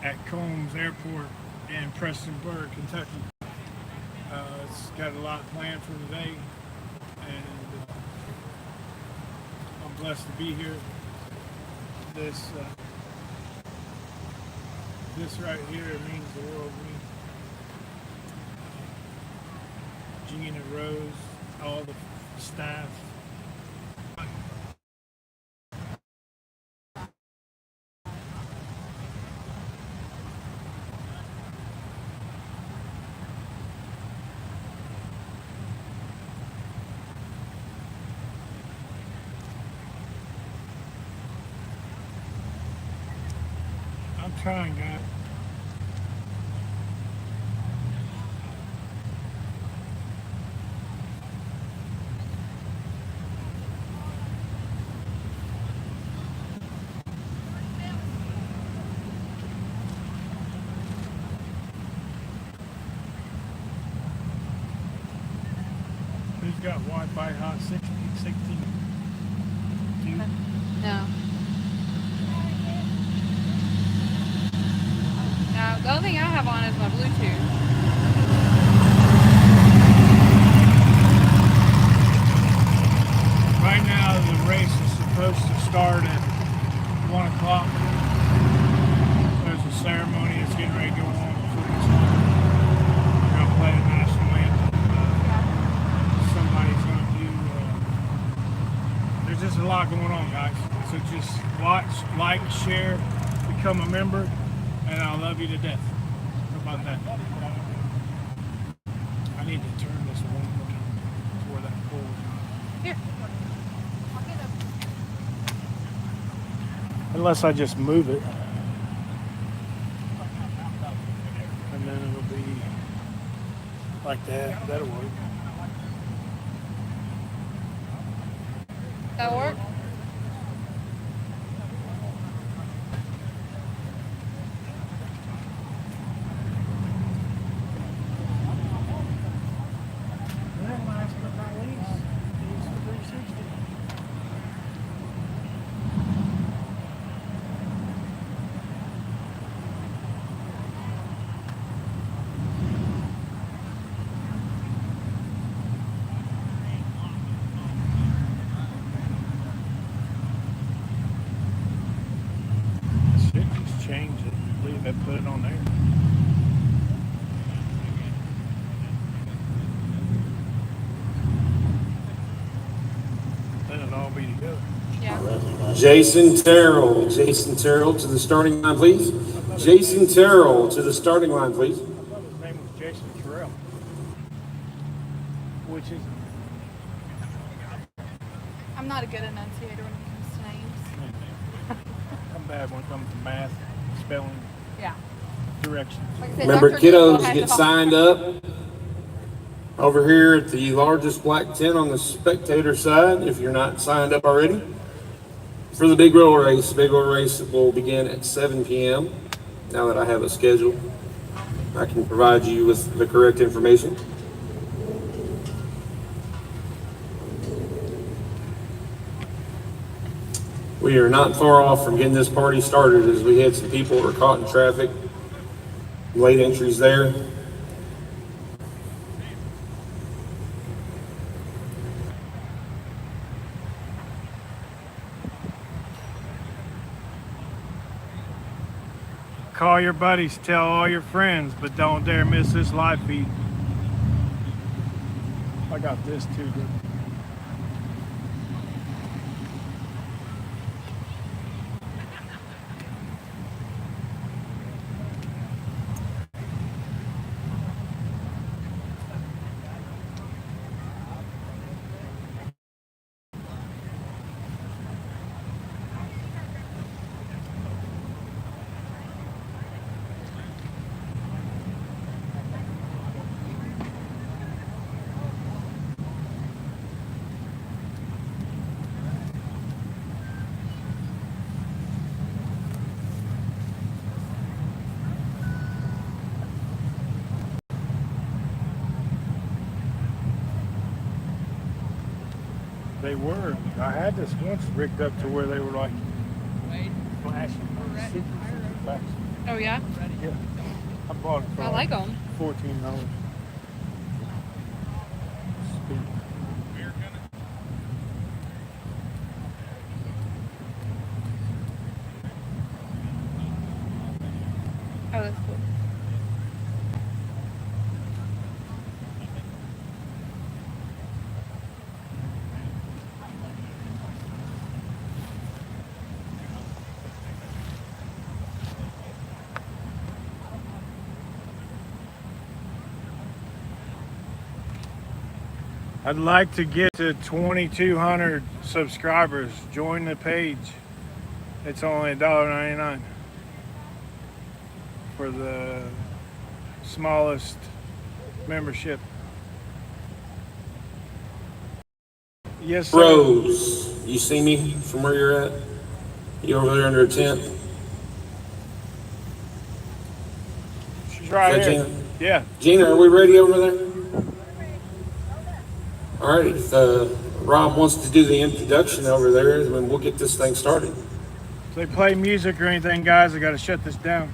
at Combs Airport in Prestonburg, Kentucky. It's got a lot planned for today, and I'm blessed to be here. This right here means the world to me. Gina, Rose, all the staff. I'm trying, guys. Who's got Wi-Fi hot 16? You? No. No, the only thing I have on is my Bluetooth. Right now, the race is supposed to start at 1 o'clock. There's a ceremony that's getting ready to go on before it's on. We're going to play the national anthem. Somebody's going to do... there's just a lot going on, guys. So just watch, like, share, become a member, and I'll love you to death. How about that? I need to turn this one to where that pole is. Here. I'll get up. Unless I just move it. And then it'll be like that. That'll work. That'll work? And then last but not least, is the 360. Shit, just change it. Leave it, put it on there. Then it'll all be together. Yeah. Jason Terrell to the starting line, please. Jason Terrell to the starting line, please. I thought his name was Jason Terrell. Which is I'm not a good enunciator when it comes to names. I'm bad when it comes to math, spelling, Yeah. directions. Like I said, Remember, Dr. Google kiddos, has get the- signed up over here at the largest black tent on the spectator side if you're not signed up already. For the big roller race. The big roller race will begin at 7 p.m. Now that I have a schedule, I can provide you with the correct information. We are not far off from getting this party started as we had some people who were caught in traffic. Late entries there. Call your buddies, tell all your friends, but don't dare miss this live feed. I got this too, dude. They were. I had this once rigged up to where they were like flashing secrets and facts. Oh yeah, Yeah. I bought it for I like them. $14. Oh, that's cool. I'd like to get to 2,200 subscribers. Join the page. It's only $1.99 for the smallest membership. Yes, sir. Rose, you see me from where you're at? You over there under a tent? She's right Is that here. Gina? Yeah. Gina, are we ready over there? All right, if Rob wants to do the introduction over there, then we'll get this thing started. If they play music or anything, guys, I got to shut this down.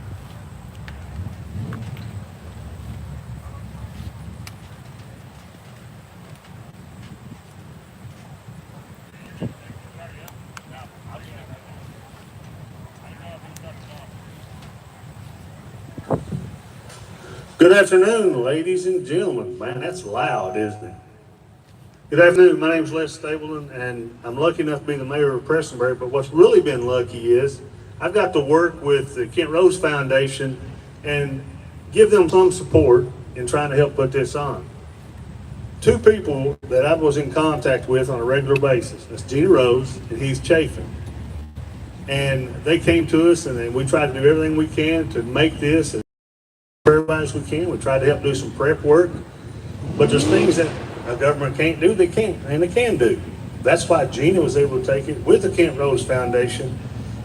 Good afternoon, ladies and gentlemen. Man, that's loud, isn't it? Good afternoon. My name is Les Stableton, and I'm lucky enough to be the mayor of Prestonbury. But what's really been lucky is I've got to work with the Kent Rose Foundation and give them some support in trying to help put this on. Two people that I was in contact with on a regular basis. That's Gina Rose and Heath Chafin. And they came to us, and then we tried to do everything we can to make this as everybody as we can. We tried to help do some prep work, but there's things that a government can't do, they can't, and they can do. That's why Gina was able to take it with the Kent Rose Foundation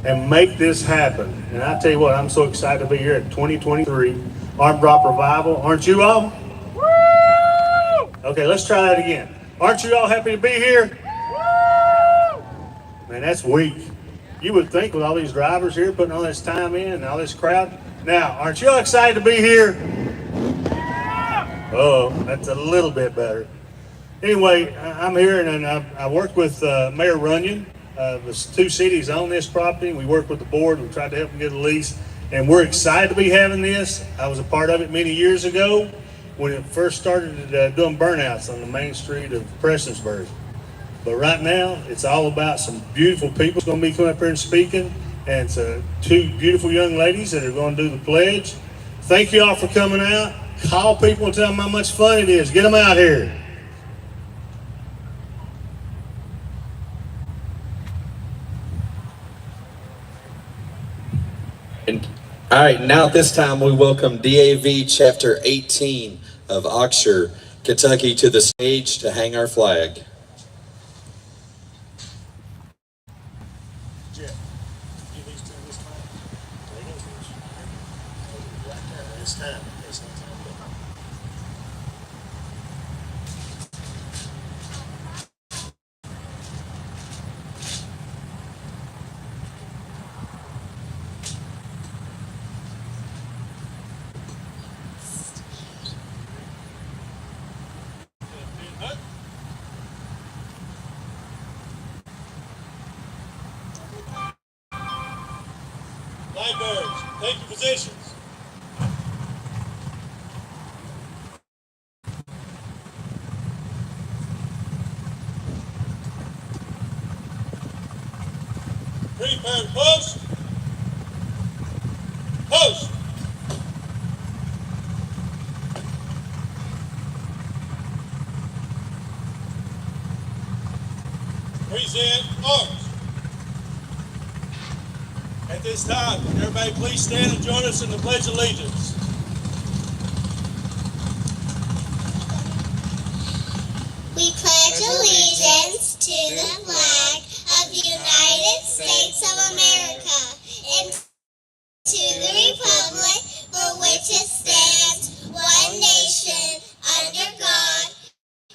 and make this happen. And I tell you what, I'm so excited to be here at 2023 Armed Rock Revival. Aren't you all? Woo! Okay, let's try that again. Aren't you all happy to be here? Woo! Man, that's weak. You would think with all these drivers here putting all this time in and all this crowd. Now, aren't you all excited to be here? Oh, that's a little bit better. Anyway, I'm here and I work with Mayor Runyon. There's two cities own this property. We work with the board. We tried to help them get a lease. And we're excited to be having this. I was a part of it many years ago when it first started doing burnouts on the main street of Prestonsburg. But right now, it's all about some beautiful people going to be coming up here and speaking. And it's two beautiful young ladies that are going to do the pledge. Thank you all for coming out. Call people and tell them how much fun it is. Get them out here. And, all right, now at this time we welcome DAV Chapter 18 of Oxshire, Kentucky to the stage to hang our flag. Lightbirds, take your positions. Prepare post. Post. Present arms. At this time, everybody please stand and join us in the Pledge of Allegiance. We pledge allegiance to the flag of the United States of America and to the republic for which it stands, one nation, under God,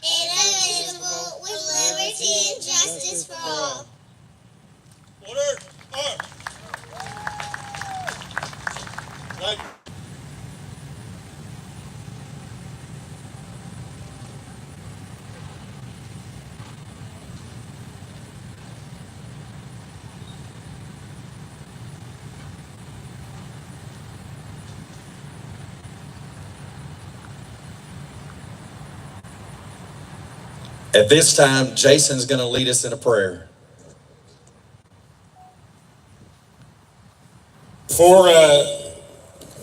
indivisible, with liberty and justice for all. Order. Arms. At this time, Jason's going to lead us in a prayer. For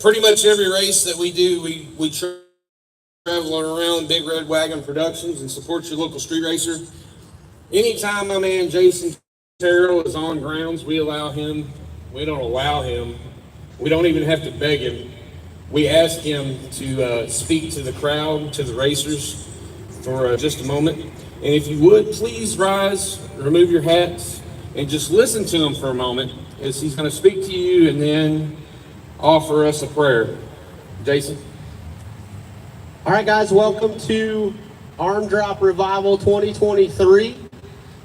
pretty much every race that we do, we travel around Big Red Wagon Productions and support your local street racer. Anytime my man Jason Terrell is on grounds, we don't allow him, we don't even have to beg him. We ask him to speak to the crowd, to the racers for just a moment. And if you would, please rise, remove your hats, and just listen to him for a moment as he's going to speak to you and then offer us a prayer. Jason? All right, guys, welcome to Arm Drop Revival 2023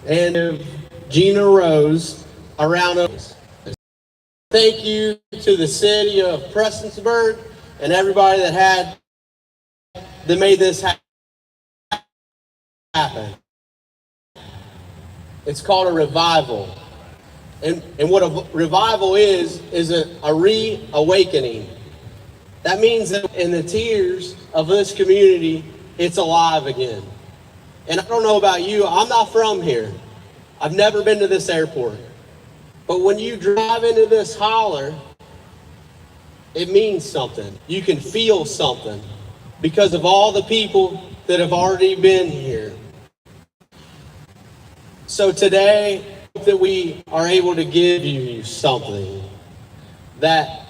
and Gina Rose around us. Thank you to the city of Prestonsburg and everybody that made this happen. It's called a revival. And what a revival is a reawakening. That means that in the tears of this community, it's alive again. And I don't know about you, I'm not from here. I've never been to this airport. But when you drive into this holler, it means something. You can feel something because of all the people that have already been here. So today, I hope that we are able to give you something that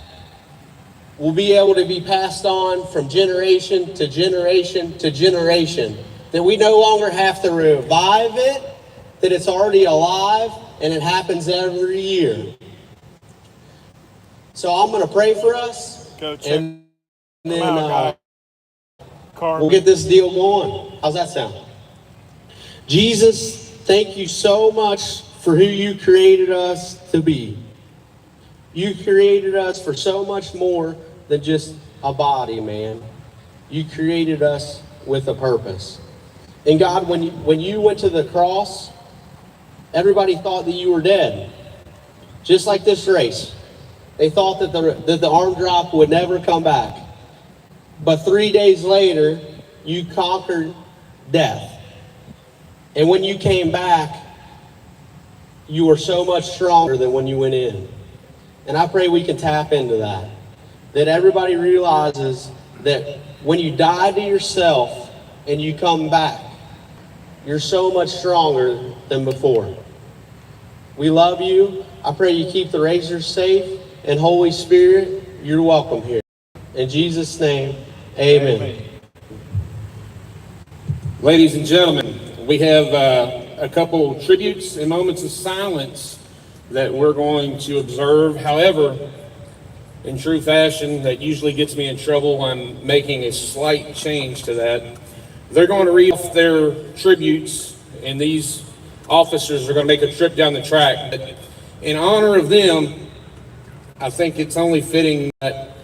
will be able to be passed on from generation to generation to generation. That we no longer have to revive it, that it's already alive, and it happens every year. So I'm going to pray for us, and then we'll get this deal going. How's that sound? Jesus, thank you so much for who you created us to be. You created us for so much more than just a body, man. You created us with a purpose. And God, when you went to the cross, everybody thought that you were dead. Just like this race. They thought that the arm drop would never come back. But 3 days later, you conquered death. And when you came back, you were so much stronger than when you went in. And I pray we can tap into that. That everybody realizes that when you die to yourself and you come back, you're so much stronger than before. We love you. I pray you keep the racers safe. And Holy Spirit, you're welcome here. In Jesus' name, amen. Ladies and gentlemen, we have a couple tributes and moments of silence that we're going to observe. However, in true fashion, that usually gets me in trouble. I'm making a slight change to that. They're going to read off their tributes, and these officers are going to make a trip down the track. But in honor of them, I think it's only fitting that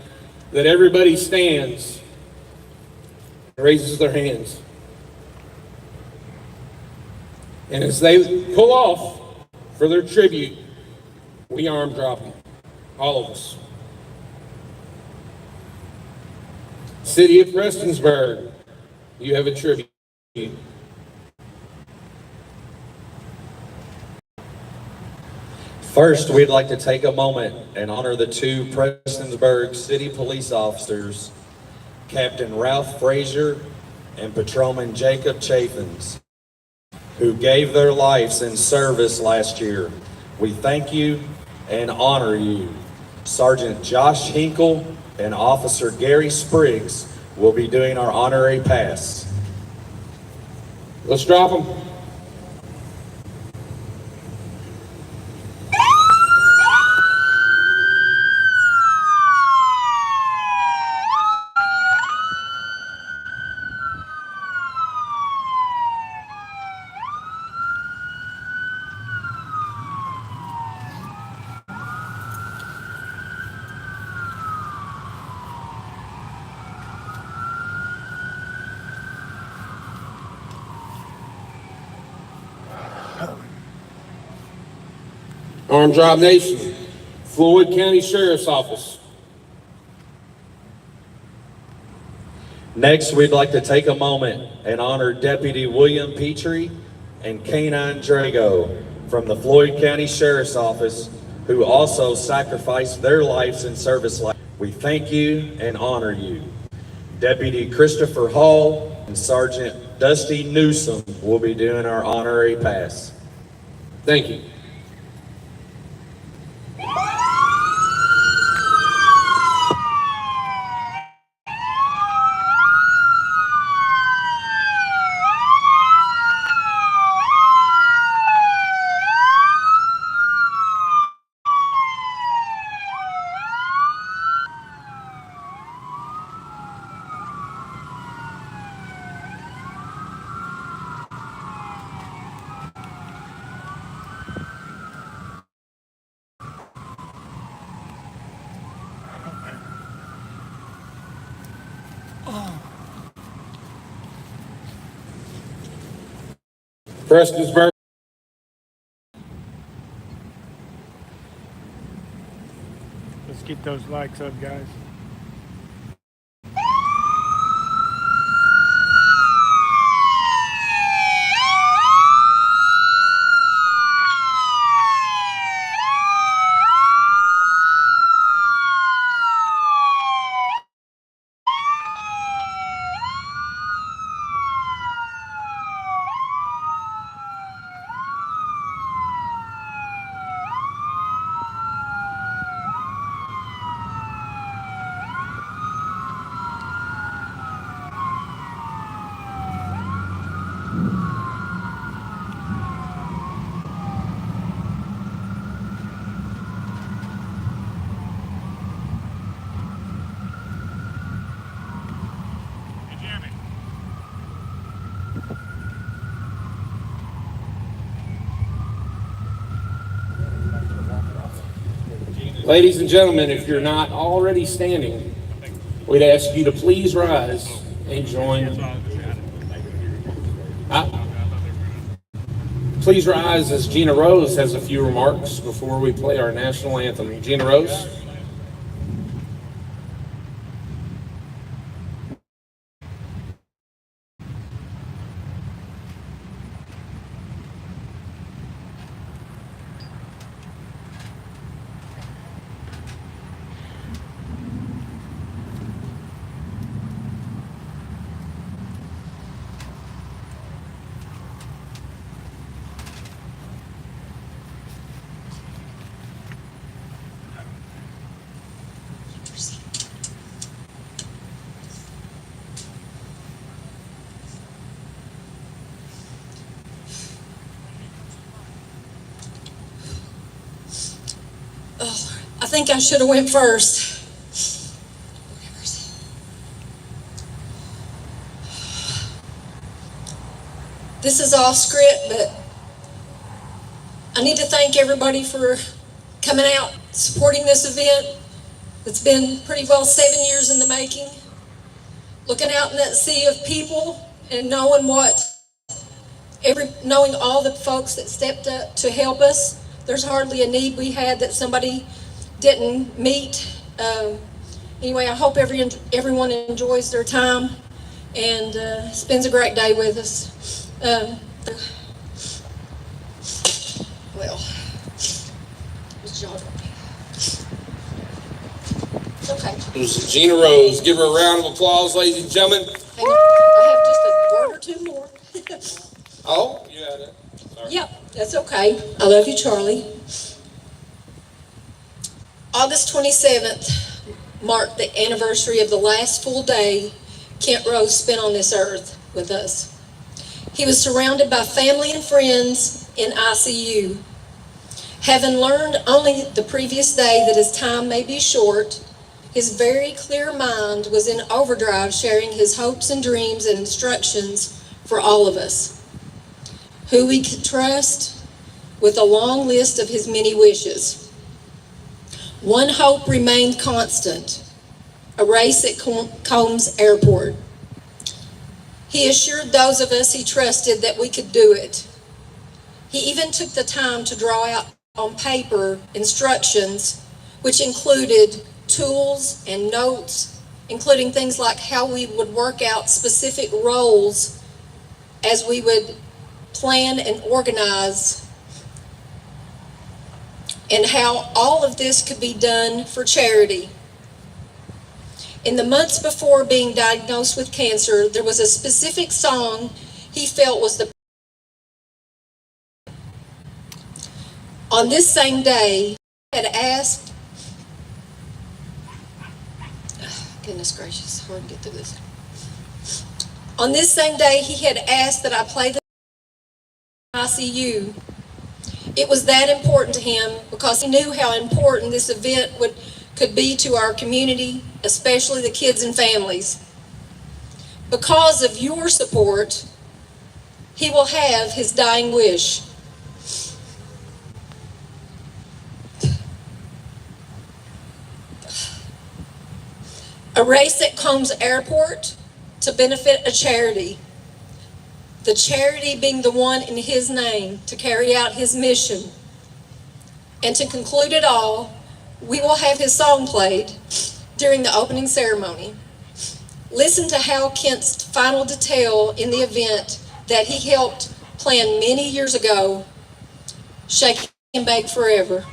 everybody stands and raises their hands. And as they pull off for their tribute, we arm drop them, all of us. City of Prestonsburg, you have a tribute. First, we'd like to take a moment and honor the two Prestonsburg City police officers, Captain Ralph Frazier and Patrolman Jacob Chaffins, who gave their lives in service last year. We thank you and honor you. Sergeant Josh Hinkle and Officer Gary Spriggs will be doing our honorary pass. Let's drop them. Arm Drop Nation, Floyd County Sheriff's Office. Next, we'd like to take a moment and honor Deputy William Petrie and Canine Drago from the Floyd County Sheriff's Office, who also sacrificed their lives in service. We thank you and honor you. Deputy Christopher Hall and Sergeant Dusty Newsom will be doing our honorary pass. Thank you. Prestonsburg. Let's get those likes up, guys. Ladies and gentlemen, if you're not already standing, we'd ask you to please rise and join. Please rise as Gina Rose has a few remarks before we play our national anthem. Gina Rose. I think I should have went first. This is off script, but I need to thank everybody for coming out, supporting this event. It's been pretty well 7 years in the making. Looking out in that sea of people and knowing knowing all the folks that stepped up to help us. There's hardly a need we had that somebody didn't meet. Anyway, I hope everyone enjoys their time and spends a great day with us. Well, it's okay. This is Gina Rose. Give her a round of applause, ladies and gentlemen. I have just a word or two more. Oh, you had it. Sorry. Yep, that's okay. I love you, Charlie. August 27th marked the anniversary of the last full day Kent Rose spent on this earth with us. He was surrounded by family and friends in ICU. Having learned only the previous day that his time may be short, his very clear mind was in overdrive, sharing his hopes and dreams and instructions for all of us, who we could trust with a long list of his many wishes. One hope remained constant: a race at Combs Airport. He assured those of us he trusted that we could do it. He even took the time to draw out on paper instructions, which included tools and notes, including things like how we would work out specific roles as we would plan and organize, and how all of this could be done for charity. In the months before being diagnosed with cancer, there was a specific song he felt was the. On this same day, he had asked, goodness gracious, hard to get through this. On this same day, he had asked that I play the ICU. It was that important to him because he knew how important this event could be to our community, especially the kids and families. Because of your support, he will have his dying wish. A race at Combs Airport to benefit a charity. The charity being the one in his name to carry out his mission. And to conclude it all, we will have his song played during the opening ceremony. Listen to Hal Kent's final detail in the event that he helped plan many years ago, Shake and Bake Forever.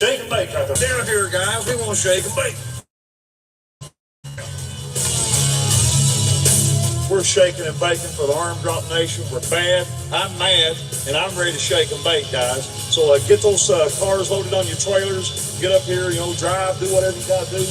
Shake and bake right there. Down here, guys. We want to shake and bake. We're shaking and baking for the Arm Drop Nation. We're mad. I'm mad, and I'm ready to shake and bake, guys. So get those cars loaded on your trailers. Get up here, drive, do whatever you got to do.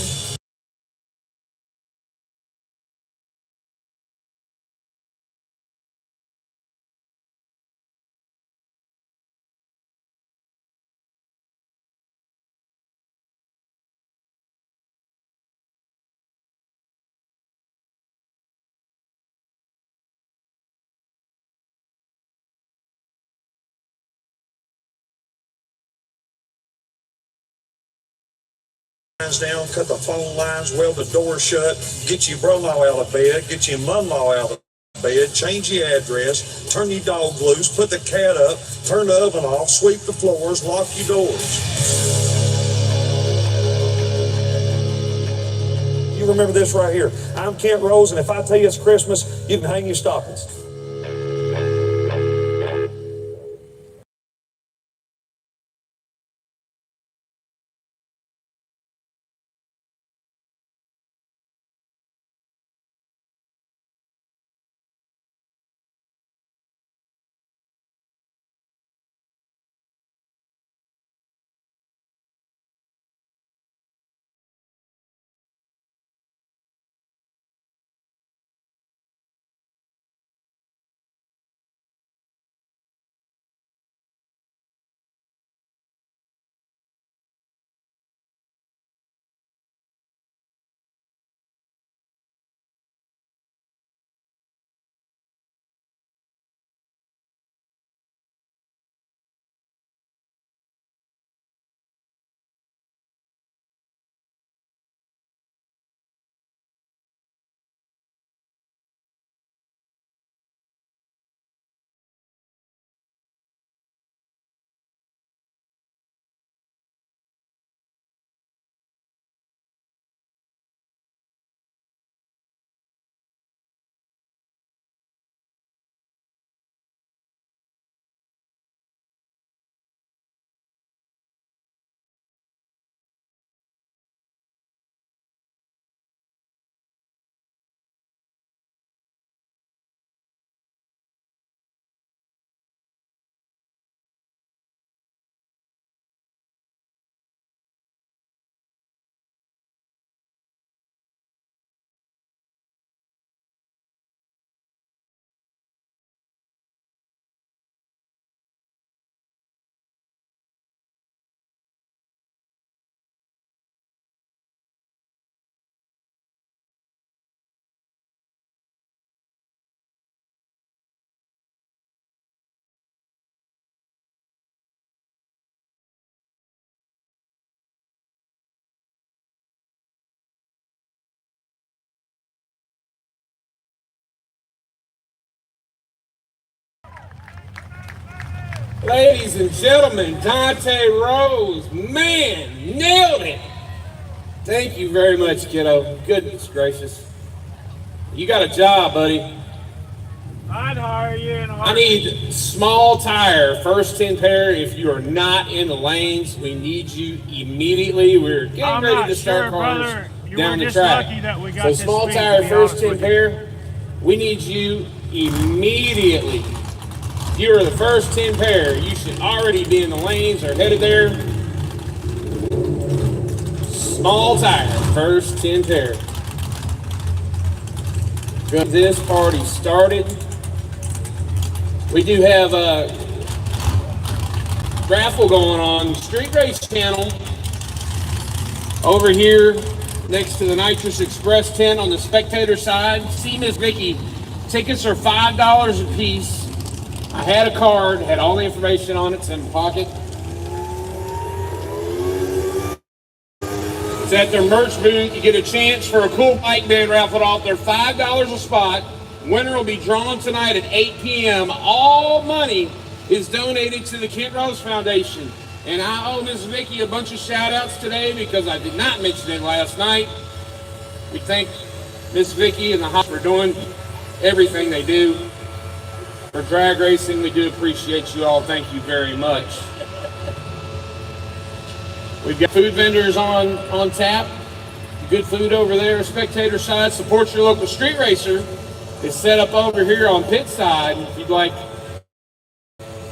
Down, cut the phone lines, weld the door shut, get your brother-in-law out of bed, get your mother-in-law out of bed, change your address, turn your dog loose, put the cat up, turn the oven off, sweep the floors, lock your doors. You remember this right here. I'm Kent Rose, and if I tell you it's Christmas, you can hang your stockings. Ladies and gentlemen, Dante Rose, man, nailed it. Thank you very much, kiddo. Goodness gracious. You got a job, buddy. I'd hire you in a I heartbeat. need small tire, first 10 pair. If you are not in the lanes, we need you immediately. We're getting I'm ready not to start sure, cars brother. You down were the just track. lucky that we got So this small speed, tire, to be first honest 10 with you. pair. We need you immediately. If you are the first 10 pair, you should already be in the lanes or headed there. Small tire, first 10 pair. Got this party started. We do have a raffle going on Street Race Channel over here next to the Nitrous Express tent on the spectator side. See Miss Vicky. Tickets are $5 a piece. I had a card, had all the information on it, it's in my pocket. It's at their merch booth. You get a chance for a cool bike band raffled off. They're $5 a spot. Winner will be drawn tonight at 8 p.m. All money is donated to the Kent Rose Foundation. And I owe Ms. Vicky a bunch of shout outs today because I did not mention it last night. We thank Ms. Vicky and the Hop for doing everything they do. For drag racing, we do appreciate you all. Thank you very much. We've got food vendors on tap. Good food over there, spectator side. Support your local street racer. It's set up over here on pit side. If you'd like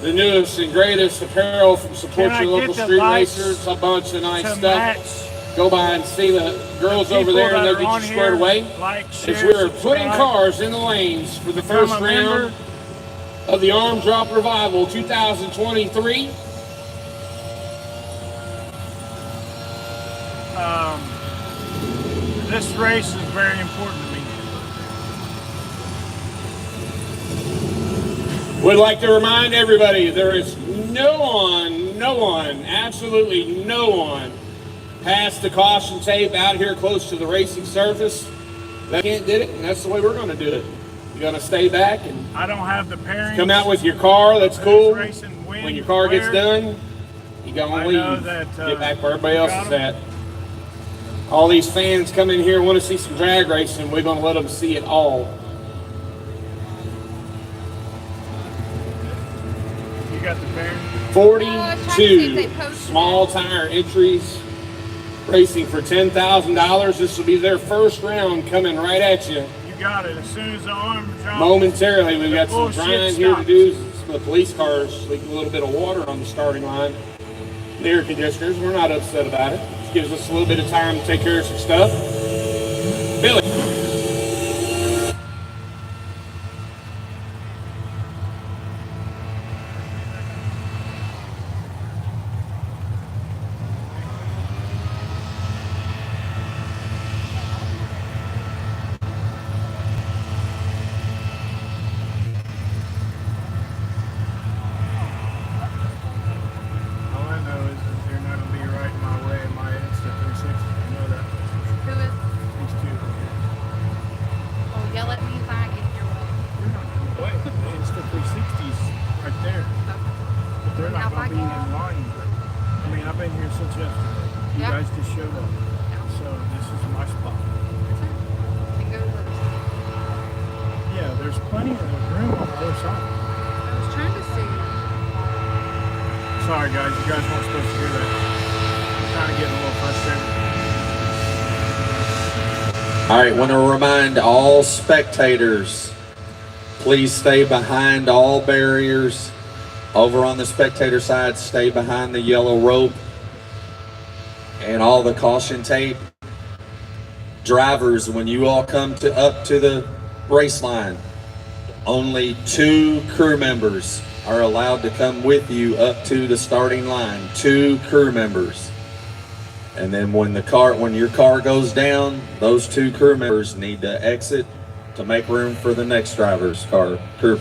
the newest and greatest apparel from Support Can I Your Local get the Street lights Racers, a bunch of nice to stuff. match Go by and see the girls over people there and that they'll are get on you squared here? away. Like, As share, we're putting subscribe. cars in the lanes for the Become first a round member. of the Arm Drop Revival 2023. This race is very important to me. Would like to remind everybody there is no one, absolutely no one past the caution tape out here close to the racing surface. That can't did it, and that's the way we're going to do it. You're going to stay back and I don't have the pairings. come out with your car. That's cool. Racing When your car gets done, you go and I know leave. that, Get back where everybody else got is 'em. at. All these fans come in here and want to see some drag racing. We're going to let them see it all. You got the pairings? I was trying to see if they 42 posted small tire entries racing for $10,000. This will be their first round coming right at you. You got it. As soon as the arm drops. Momentarily, we've got some bullshit drying here to stops. do. Some of the police cars leaking a little bit of water on the starting line. The air conditioners, we're not upset about it. Just gives us a little bit of time to take care of some stuff. Billy. All I know is that they're not going to be right in my way in my Insta 360. I know that. Who is? These two over here. Oh, yell at me if I get in your way. You're not in the way. The Insta 360's right there. But they're not going to be in line. I mean, I've been here since yesterday. You Yeah. guys just showed up. So this is my spot. Can go to the other side. Yeah, there's plenty of room on the other side. I was trying to see. Sorry, guys. You guys weren't supposed to hear that. I'm kind of getting a little frustrated. All right, want to remind all spectators, please stay behind all barriers. Over on the spectator side, stay behind the yellow rope and all the caution tape. Drivers, when you all come up to the race line, only 2 crew members are allowed to come with you up to the starting line. 2 crew members. And then when your car goes down, those 2 crew members need to exit to make room for the next driver's crew.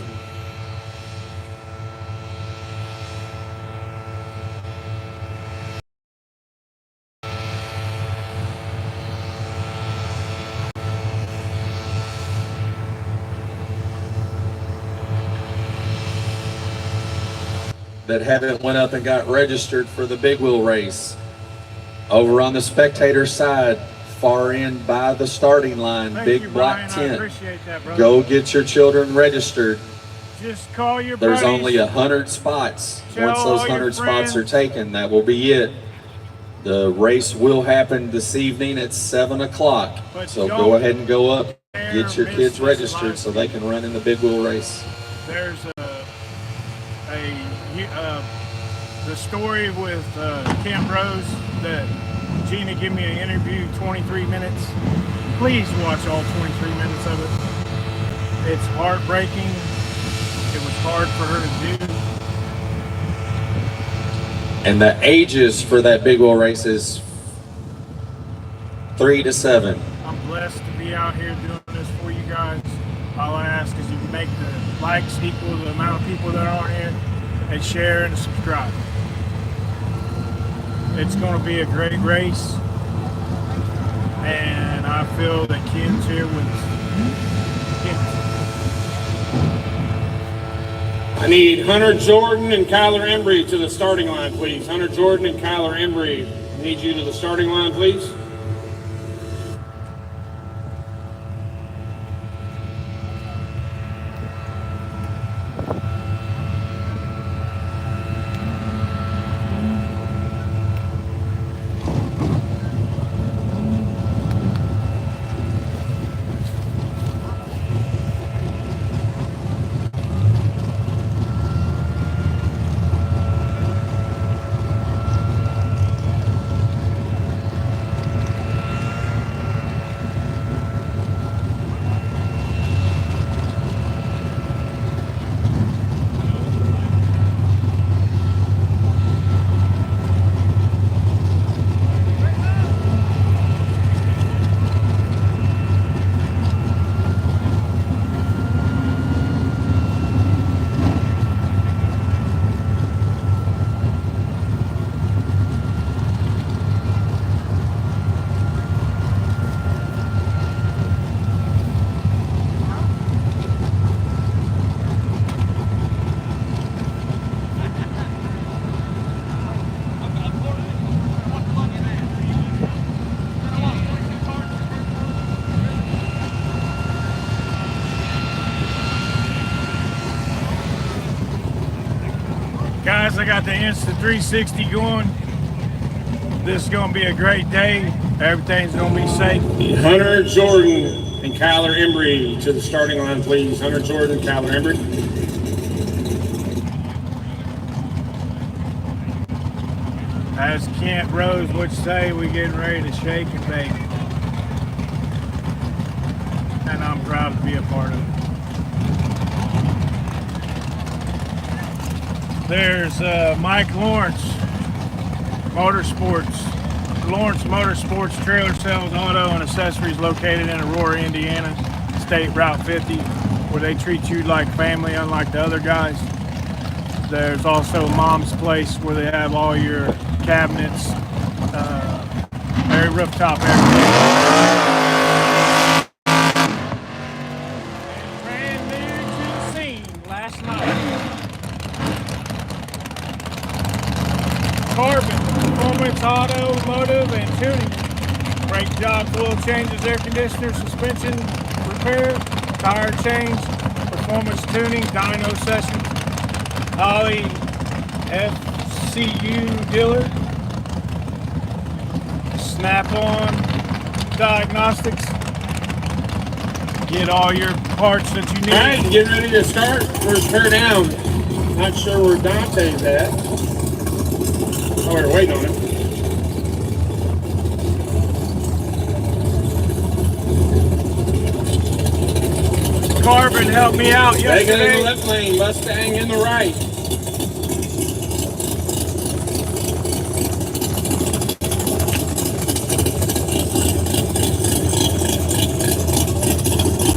that haven't went up and got registered for the big wheel race, over on the spectator side, far in by the starting line, Thank big you, black Brian. I tent. appreciate that, brother. Go get your children registered. Just call your There's buddies. only 100 spots. Tell Once all those your 100 spots are friends. taken, that will be it. The race will happen this evening at 7 o'clock. But So don't go ahead and go up, dare get your miss kids this registered live so they can run in the big wheel race. There's the story with Camp Rose that Gina gave me an interview, 23 minutes. Please watch all 23 minutes of it. It's heartbreaking. It was hard for her to do. And the ages for that big wheel race is 3 to 7. I'm blessed to be out here doing this for you guys. All I ask is you make the likes equal to the amount of people that are here, and share and subscribe. It's going to be a great race, and I feel that kids here with kids. I need Hunter Jordan and Kyler Embry to the starting line, please. Hunter Jordan and Kyler Embry, I need you to the starting line, please. Guys, I got the Insta 360 going. This is going to be a great day. Everything's going to be safe. Hunter Jordan and Kyler Embry to the starting line, please. Hunter Jordan, Kyler Embry. As Kent Rose would say, we getting ready to shake and bake. And I'm proud to be a part of it. There's Mike Lawrence Motorsports. Lawrence Motorsports Trailer Sales Auto and Accessories located in Aurora, Indiana, State Route 50, where they treat you like family, unlike the other guys. There's also Mom's Place, where they have all your cabinets, every rooftop, everything. Brand new to the scene last night. Carbon, performance, automotive, and tuning. Brake jobs, oil changes, air conditioner, suspension repair, tire change, performance tuning, dyno session. Holly FCU dealer. Snap-on diagnostics. Get all your parts that you need. All right, get ready to start. We're tear down. Not sure where Dante's at. Oh, we're waiting on him. Carbon helped me out Vega in the yesterday. left lane, Mustang in the right.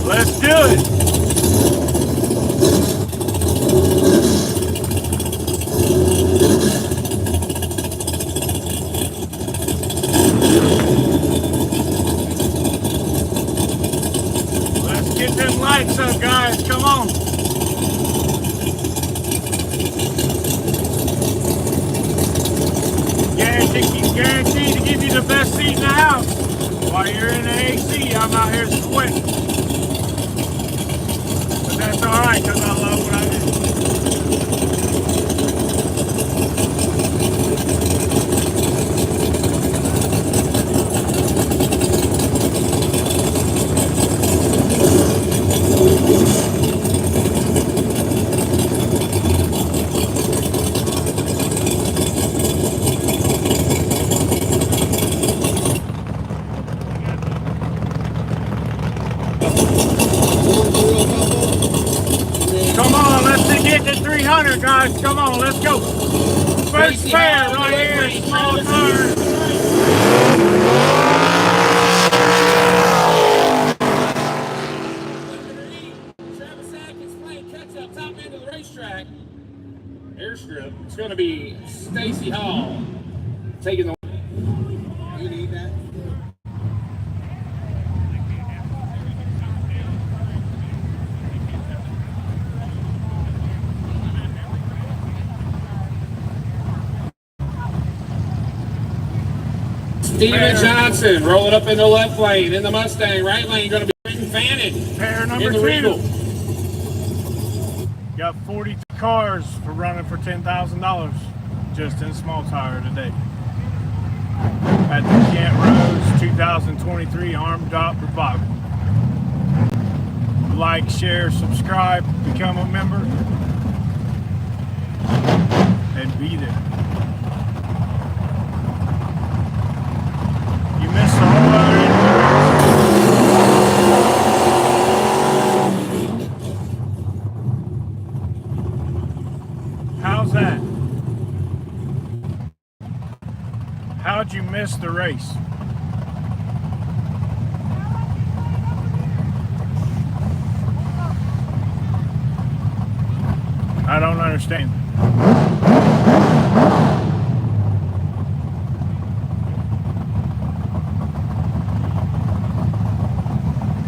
Let's do it. Let's get them lights up, guys. Come on. guaranteed to give you the best seat in the house. While you're in the AC, I'm out here sweating. But that's alright, because I love what I do. Come on, let's get to 300, guys. Come on, let's go. First pair right here, small tire. Top end of the racetrack airstrip. It's going to be Stacy Hall taking the. You need that. Steven Johnson rolling up in the left lane in the Mustang. Right lane going to be Brenton Fannin. Pair number in the 2. Regal. Got 42 cars for running for $10,000 just in small tire today. At the Kent Rose 2023 Armed Dot Revival. Like, share, subscribe, become a member, and be there. You missed the whole other end of the race. How's that? How'd you miss the race? I don't understand.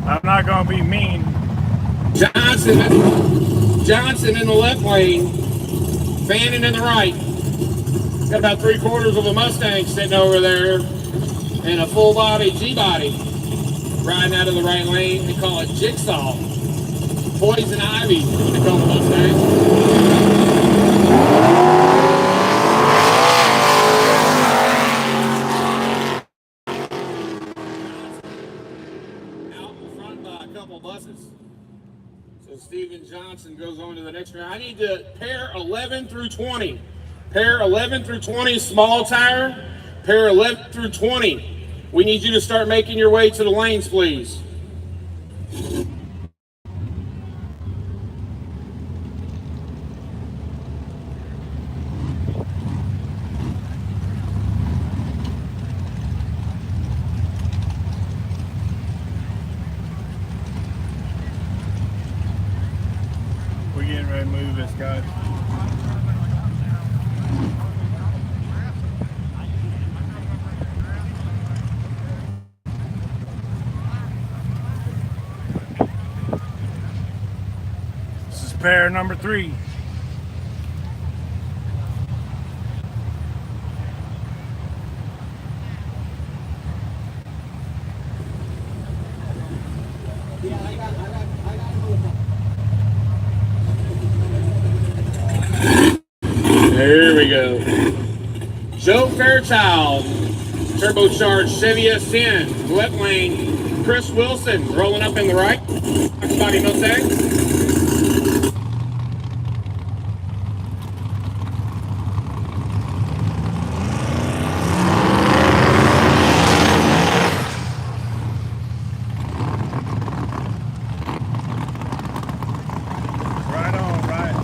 I'm not going to be mean. Johnson in the left lane, Fannin in the right. Got about 3/4 of a Mustang sitting over there and a full body G-body riding out of the right lane. They call it Jigsaw. Poison Ivy, they call the Mustang. Out in front by a couple buses. So Steven Johnson goes on to the next round. I need to pair 11 through 20. Pair 11 through 20, small tire. Pair 11 through 20. We need you to start making your way to the lanes, please. We're getting ready to move this, guys. This is pair number 3. There we go. Joe Fairchild, turbocharged Chevy S10, left lane. Chris Wilson rolling up in the right. Body Mustang. Right on, right.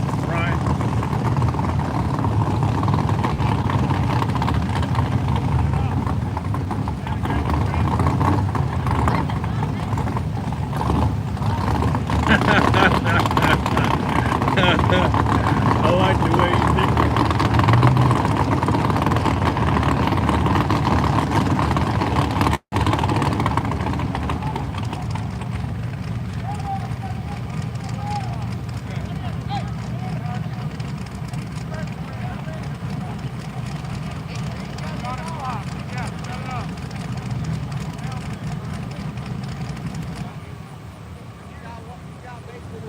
I like the way you think.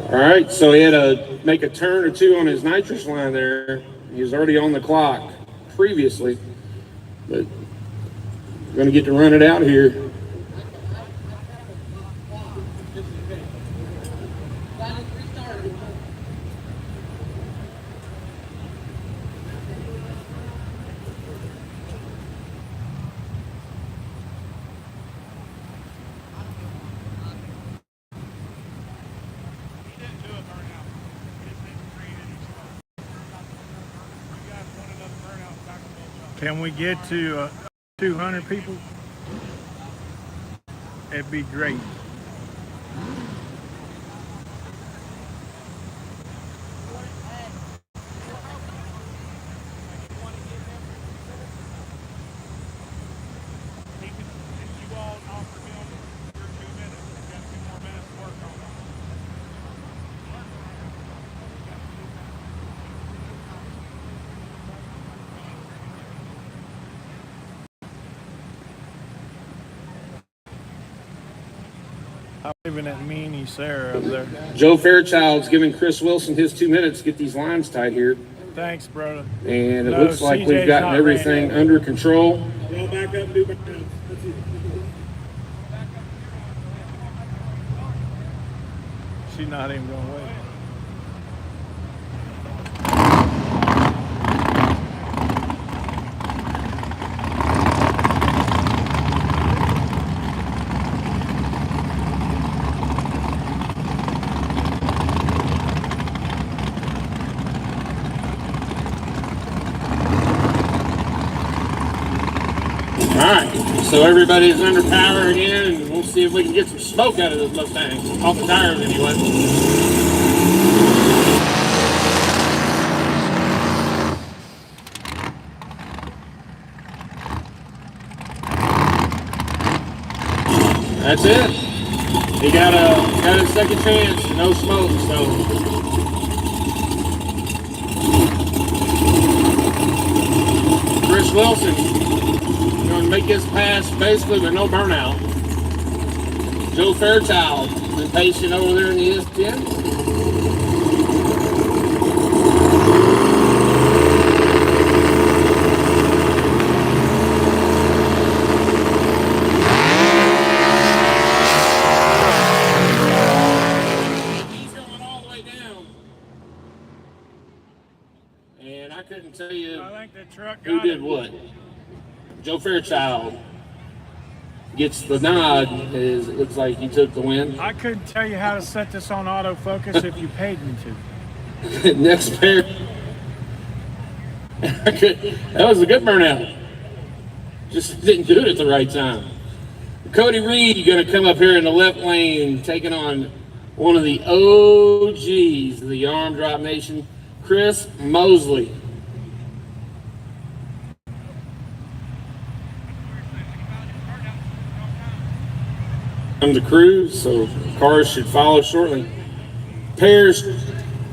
All right, so he had to make a turn or two on his nitrous line there. He was already on the clock previously, but we're going to get to run it out here. Can we get to 200 people? It'd be great. I'm leaving that meanie Sarah up there. Joe Fairchild's giving Chris Wilson his 2 minutes to get these lines tied here. Thanks, brother. And it No, looks like we've CJ's gotten not everything ready. under control. Roll back up and do back down. She's not even gonna wait. All right, so everybody's under power again, and we'll see if we can get some smoke out of this Mustang. Off the tires, anyway. That's it. He got a second chance, no smoke, so. Chris Wilson going to make his pass basically with no burnout. Joe Fairchild been patient over there in the S10. He's going all the way down. And I couldn't tell you I think the truck who got did it. what. Joe Fairchild gets the nod. It looks like he took the win. I couldn't tell you how to set this on autofocus if you paid me to. Next pair. That was a good burnout. Just didn't do it at the right time. Cody Reed going to come up here in the left lane, taking on one of the OGs of the Arm Drop Nation, Chris Mosley. Come to cruise, so cars should follow shortly. Pairs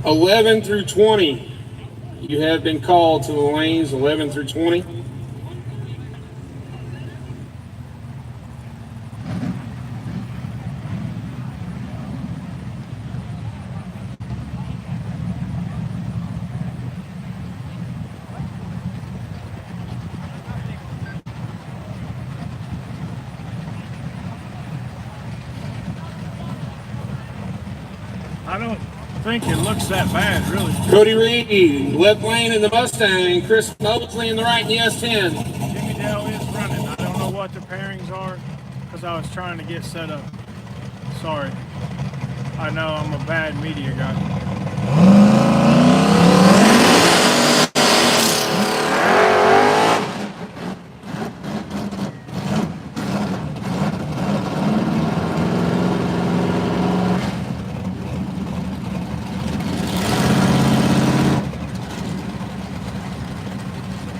11 through 20. You have been called to the lanes 11 through 20. I don't think it looks that bad, really. Cody Reed, left lane in the Mustang. Chris Mosley in the right in the S10. Jimmy Dale is running. I don't know what the pairings are because I was trying to get set up. Sorry. I know I'm a bad media guy.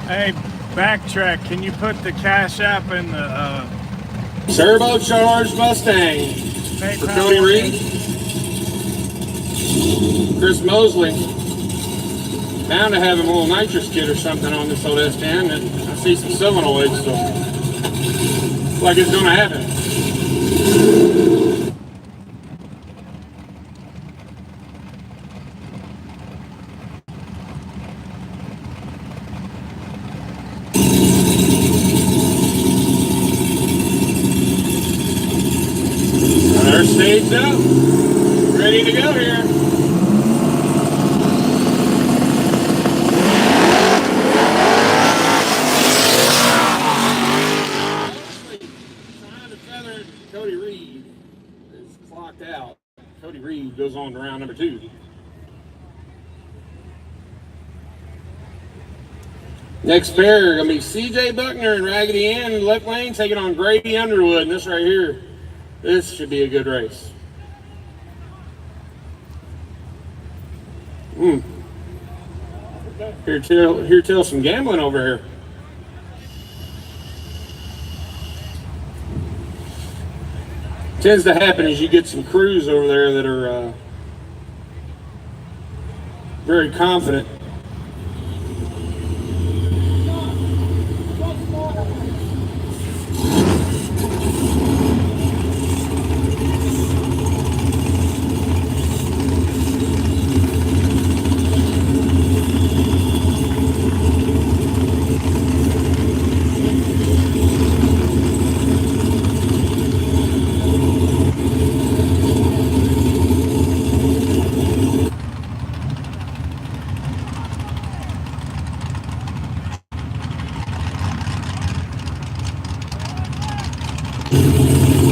Hey, backtrack. Can you put the Cash App in the Turbocharged Mustang for PayPal? Cody Reed. Chris Mosley. Bound to have a little nitrous kit or something on this old S10. And I see some solenoids, so looks like it's going to happen. Engines up. Ready to go here. Trying to feather Cody Reed is clocked out. Cody Reed goes on to round number 2. Next pair are going to be CJ Buckner and Raggedy Ann in the left lane taking on Grady Underwood. And this right here, this should be a good race. Here till some gambling over here. Tends to happen as you get some crews over there that are very confident.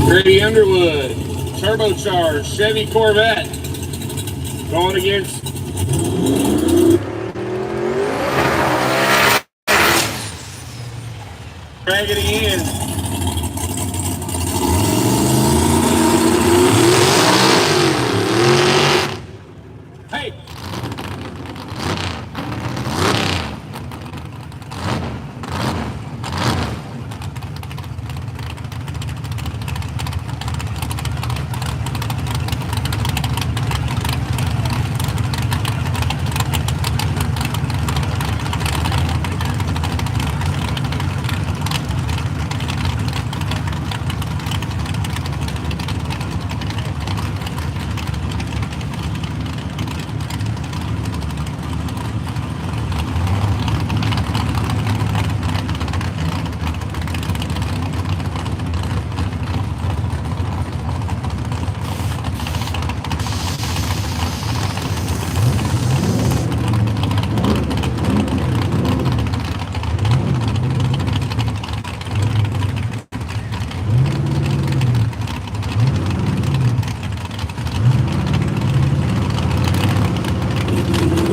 Grady Underwood, turbocharged Chevy Corvette, going against Raggedy Ann. Hey!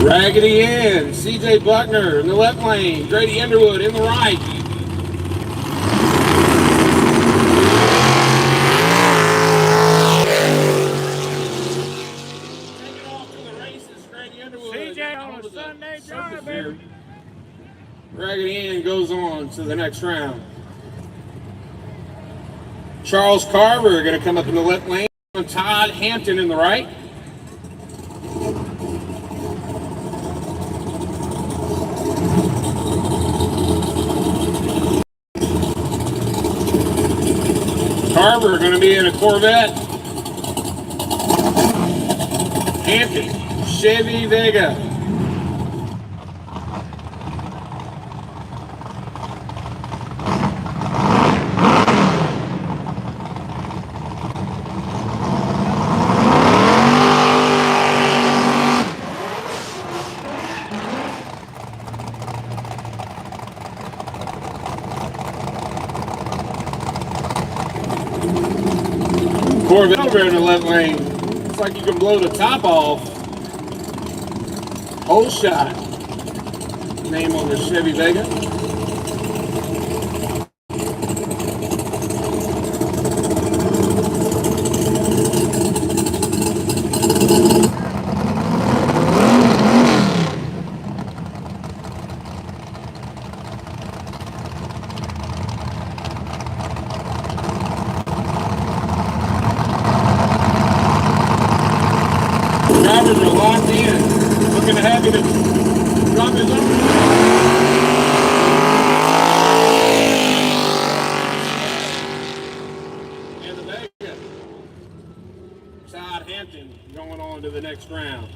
Raggedy Ann, CJ Buckner in the left lane, Grady Underwood in the right. Taking off to the races, Grady Underwood. CJ on a Sunday drive, baby. Raggedy Ann goes on to the next round. Charles Carver going to come up in the left lane, Todd Hampton in the right. Carver going to be in a Corvette. Hampton, Chevy Vega. Corvette over in the left lane. Looks like you can blow the top off. Whole shot. Name on the Chevy Vega. Drivers are locked in, looking to have him to drop his own. And the Vega. Todd Hampton going on to the next round.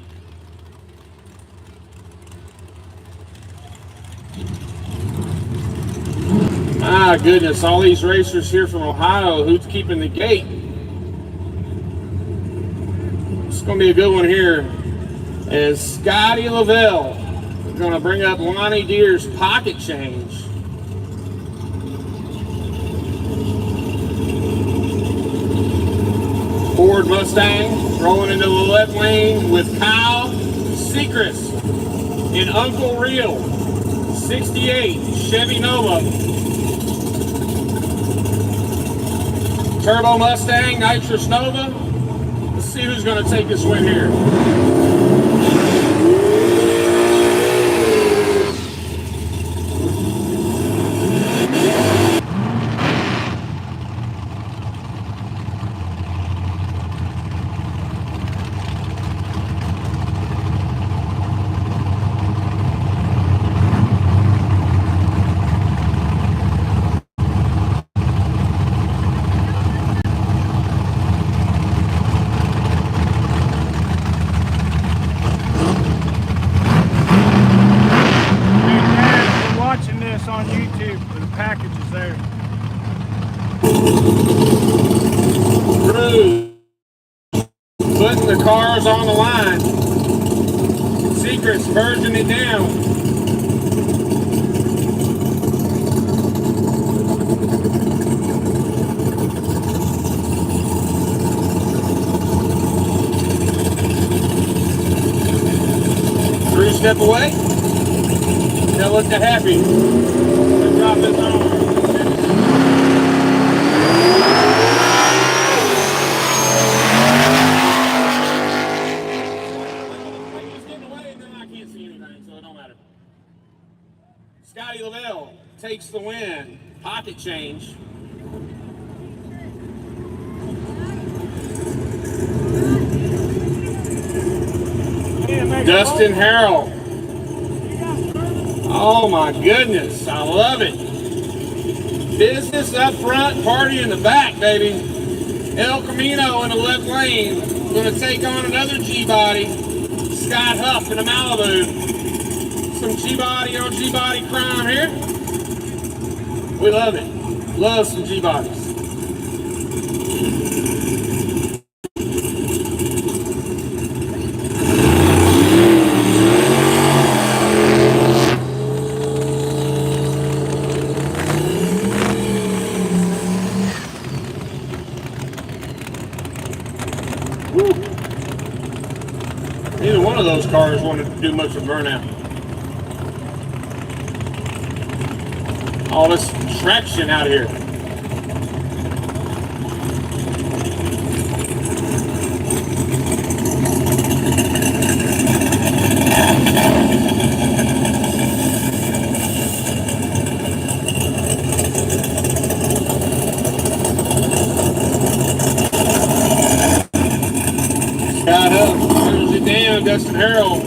My goodness, all these racers here from Ohio, who's keeping the gate? going to be a good one here. Is Scotty Lavelle going to bring up Lonnie Deer's pocket change. Ford Mustang rolling into the left lane with Kyle Sechrist in Uncle Real 68 Chevy Nova. Turbo Mustang, Nitrous Nova. Let's see who's going to take this win here. On YouTube, but the package is there. Drew putting the cars on the line. Secret's verging it down. Drew step away. That looked happy. Drop his arm. Scotty Lavelle takes the win. Pocket change. Dustin Harrell. Oh my goodness, I love it. Business up front, party in the back, baby. El Camino in the left lane. Going to take on another G-Body. Scott Huff in a Malibu. Some G-Body on G-Body crime here. We love it. Love some G-Bodies. Neither one of those cars wanted to do much of burnout. All this traction out here. Scott Huff turns it down. Dustin Harrell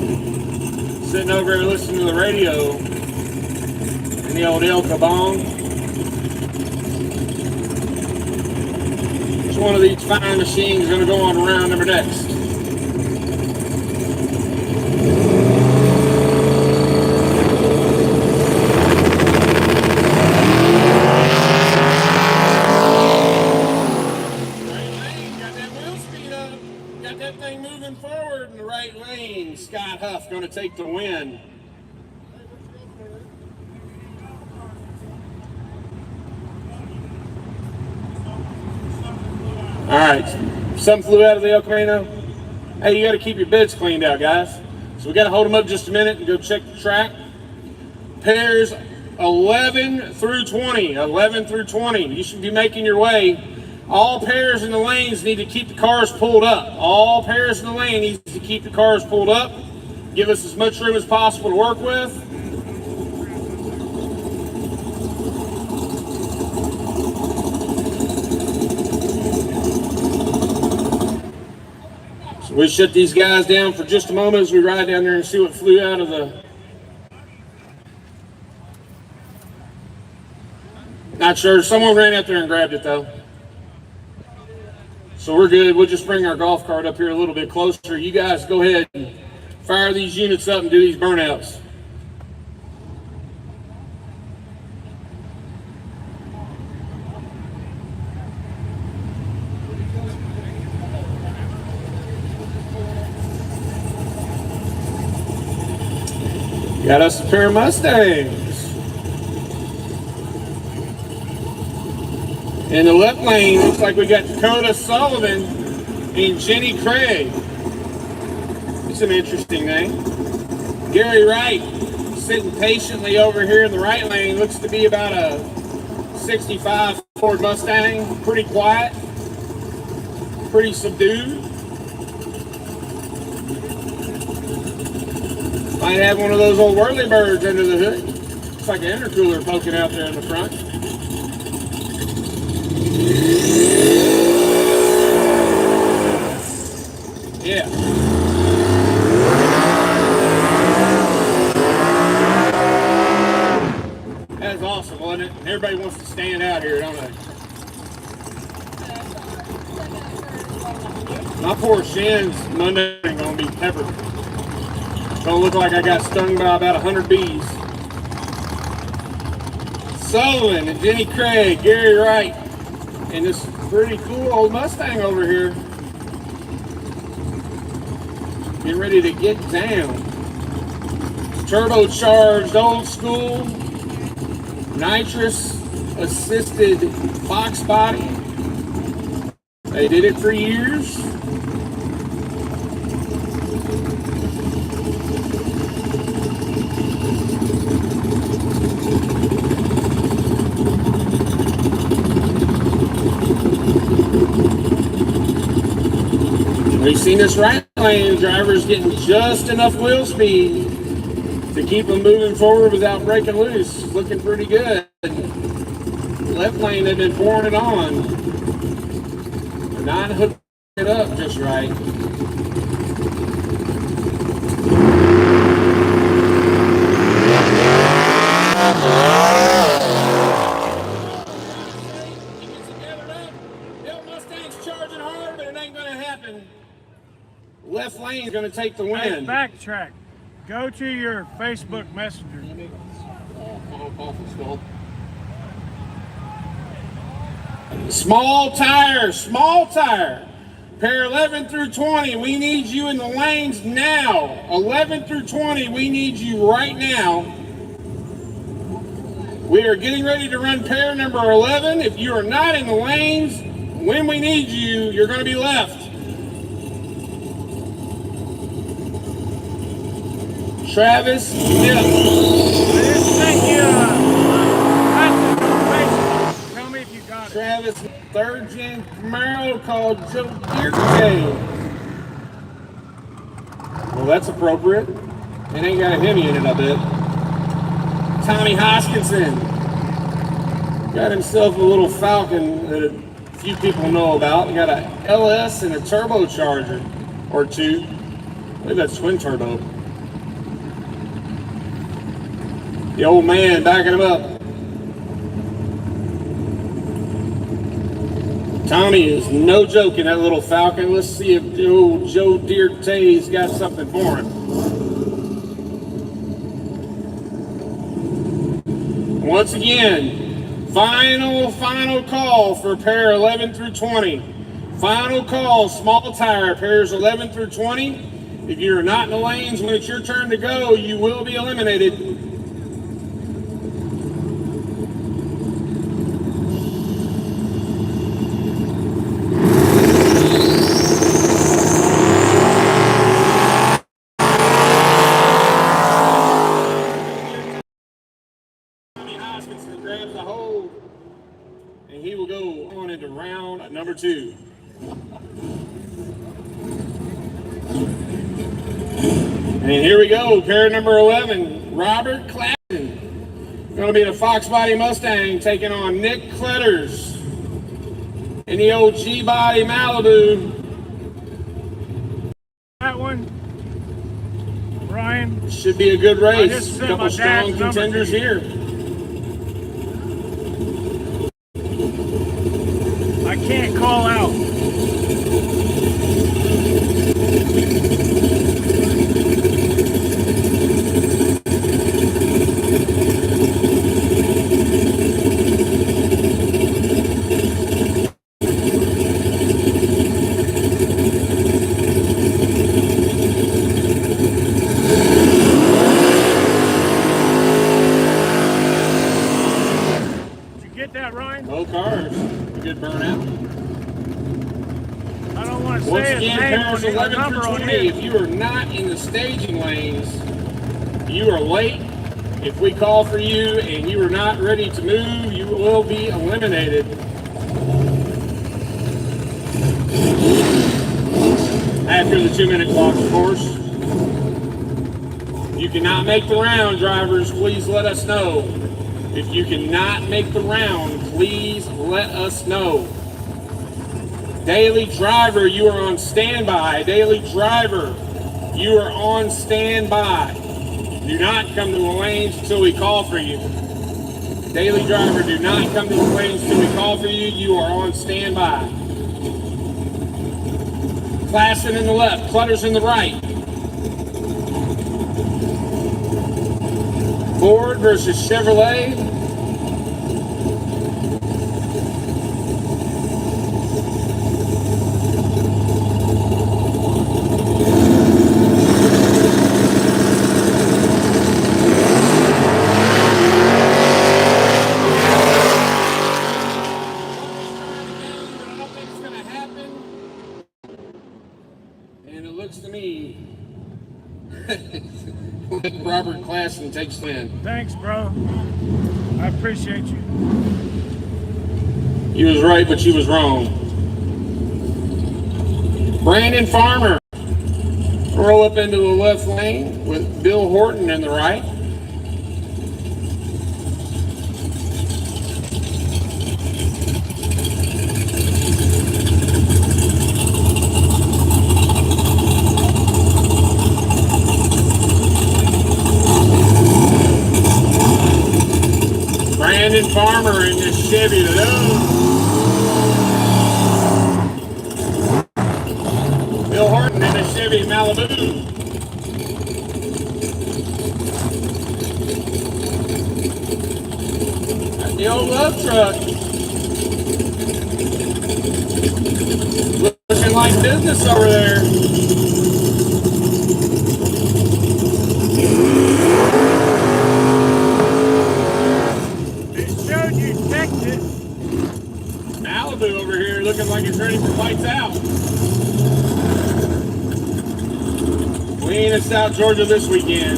sitting over here listening to the radio in the old El Cabong. Which one of these fine machines is going to go on to round number next? Forward in the right lane. Scott Huff going to take the win. All right, some flew out of the El Camino. Hey, you got to keep your beds cleaned out, guys. So we got to hold them up just a minute and go check the track. Pairs 11 through 20. 11 through 20. You should be making your way. All pairs in the lanes need to keep the cars pulled up. All pairs in the lane need to keep the cars pulled up. Give us as much room as possible to work with. So we shut these guys down for just a moment as we ride down there and see what flew out of the... Not sure. Someone ran out there and grabbed it though. So we're good. We'll just bring our golf cart up here a little bit closer. You guys go ahead and fire these units up and do these burnouts. Got us a pair of Mustangs. In the left lane, looks like we got Dakota Sullivan and Jenny Craig. It's an interesting name. Gary Wright sitting patiently over here in the right lane. Looks to be about a 65 Ford Mustang. Pretty quiet, pretty subdued. Might have one of those old whirlybirds under the hood. Looks like an intercooler poking out there in the front. Yeah. That's awesome, wasn't it? Everybody wants to stand out here, don't they? My poor shins Monday are gonna be peppered. Don't look like I got stung by about 100 bees. Sullivan and Jenny Craig, Gary Wright, and this pretty cool old Mustang over here. Getting ready to get down. Turbocharged, old school, nitrous assisted box body. They did it for years. We've seen this right lane drivers getting just enough wheel speed to keep them moving forward without breaking loose. Looking pretty good. Left lane, they've been pouring it on. They're not hooking it up just right. Left lane is going to take the win. Hey, backtrack. Go to your Facebook Messenger. Small tire, small tire. Pair 11 through 20, we need you in the lanes now. 11 through 20, we need you right now. We are getting ready to run pair number 11. If you are not in the lanes, when we need you, you're going to be left. Travis, yeah. Tell me if you got it. Travis, third gen Camaro called Joe Deercay. Well, that's appropriate. It ain't got a Hemi in it, I bet. Tommy Hoskinson got himself a little Falcon that a few people know about. He got a LS and a turbocharger or two. I believe that's twin turbo. The old man backing him up. Tommy is no joke in that little Falcon. Let's see if Joe Deercay's got something for him. Once again, final call for pair 11 through 20. Final call, small tire, pairs 11 through 20. If you're not in the lanes when it's your turn to go, you will be eliminated. Grabs the hold, and he will go on into round number 2. And here we go, pair number 11, Robert Clapton. Going to be the Fox Body Mustang taking on Nick Kletters in the old G-Body Malibu. That one, Brian. Should be a good race. just A sent couple my dad's strong number contenders to you. here. I can't call out. a number on 20, here. if you are not in the staging lanes, you are late. If we call for you and you are not ready to move, you will be eliminated. After the 2-minute clock, of course. If you cannot make the round, drivers, please let us know. If you cannot make the round, please let us know. Daily driver, you are on standby. Daily driver, you are on standby. Do not come to the lanes until we call for you. Daily driver, do not come to the lanes until we call for you. You are on standby. Klassen in the left, Clutters in the right. Ford versus Chevrolet. Nothing's gonna happen. And it looks to me Robert Klassen takes the win. Thanks, bro. I appreciate you. You was right, but you was wrong. Brandon Farmer roll up into the left lane with Bill Horton in the right. Brandon Farmer in this Chevy Lowe. Bill Horton in a Chevy Malibu. That's the old love truck. Looking like business over there. It showed you checked it. Malibu over here looking like it's ready for lights out. We ain't in South Georgia this weekend.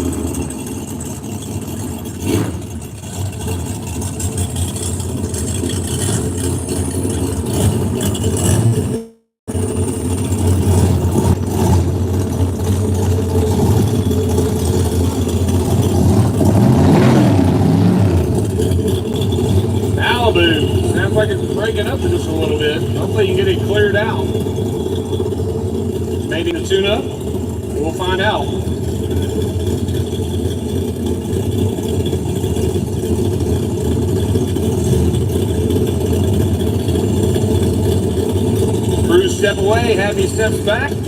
Malibu, sounds like it's breaking up just a little bit. Hopefully you can get it cleared out. Maybe the tune-up? We'll find out. Cruz step away, Happy steps back. Down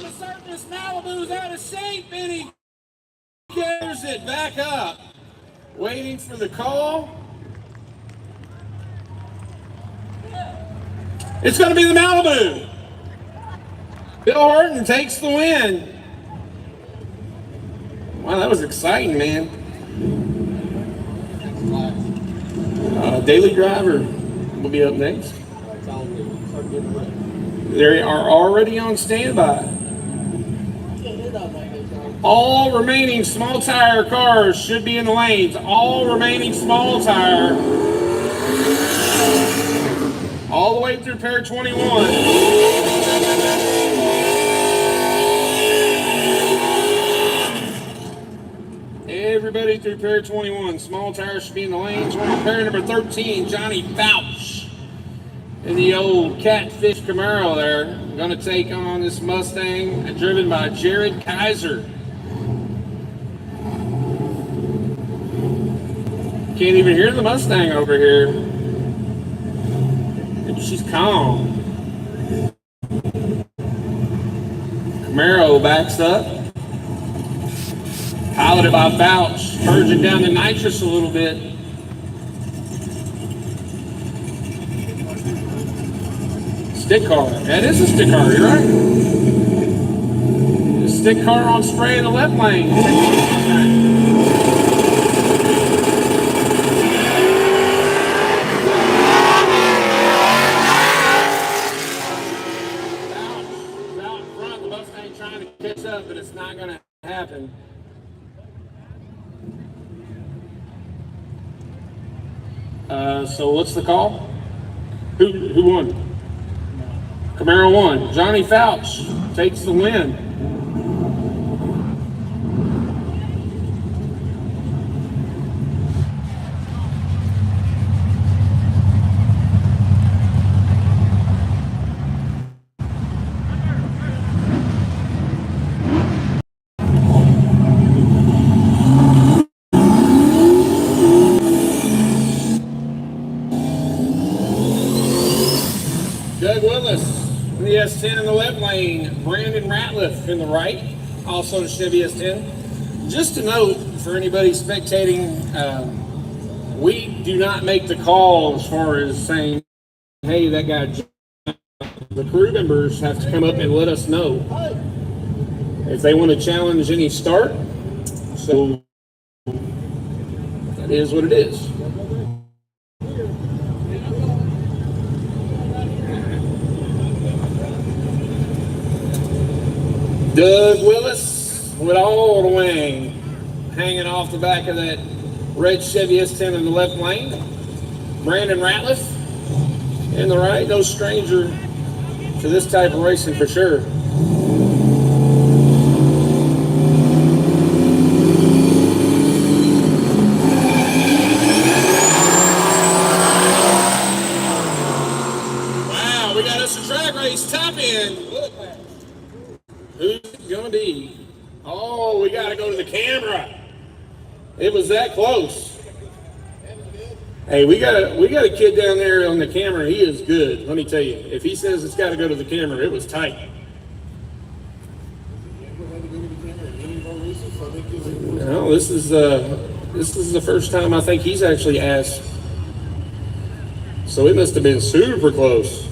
the surface, Malibu's out of shape, and he gears it back up. Waiting for the call. It's going to be the Malibu. Bill Horton takes the win. Wow, that was exciting, man. Daily Driver will be up next. They are already on standby. All remaining small tire cars should be in the lanes. All remaining small tire. All the way through pair 21. Everybody through pair 21. Small tires should be in the lanes. We're on pair number 13, Johnny Fouch. In the old Catfish Camaro there. Going to take on this Mustang driven by Jared Kaiser. Can't even hear the Mustang over here. She's calm. Camaro backs up. Piloted by Fouch. Purging down the nitrous a little bit. Stick car. That is a stick car, you're right. A stick car on spray in the left lane. So what's the call? Who won? Camaro won. Johnny Fouch takes the win. Doug Willis in the S10 in the left lane. Brandon Ratliff in the right, also the Chevy S10. Just a note for anybody spectating, we do not make the call as far as saying, hey, that guy. The crew members have to come up and let us know if they want to challenge any start. So that is what it is. Doug Willis with all the wing hanging off the back of that red Chevy S10 in the left lane. Brandon Ratliff in the right, no stranger to this type of racing for sure. Wow, we got us a drag race top end. Who's it gonna be? Oh, we gotta go to the camera. It was that close. Hey, we got a kid down there on the camera. He is good. Let me tell you. If he says it's got to go to the camera, it was tight. No, this is the first time I think he's actually asked. So it must have been super close.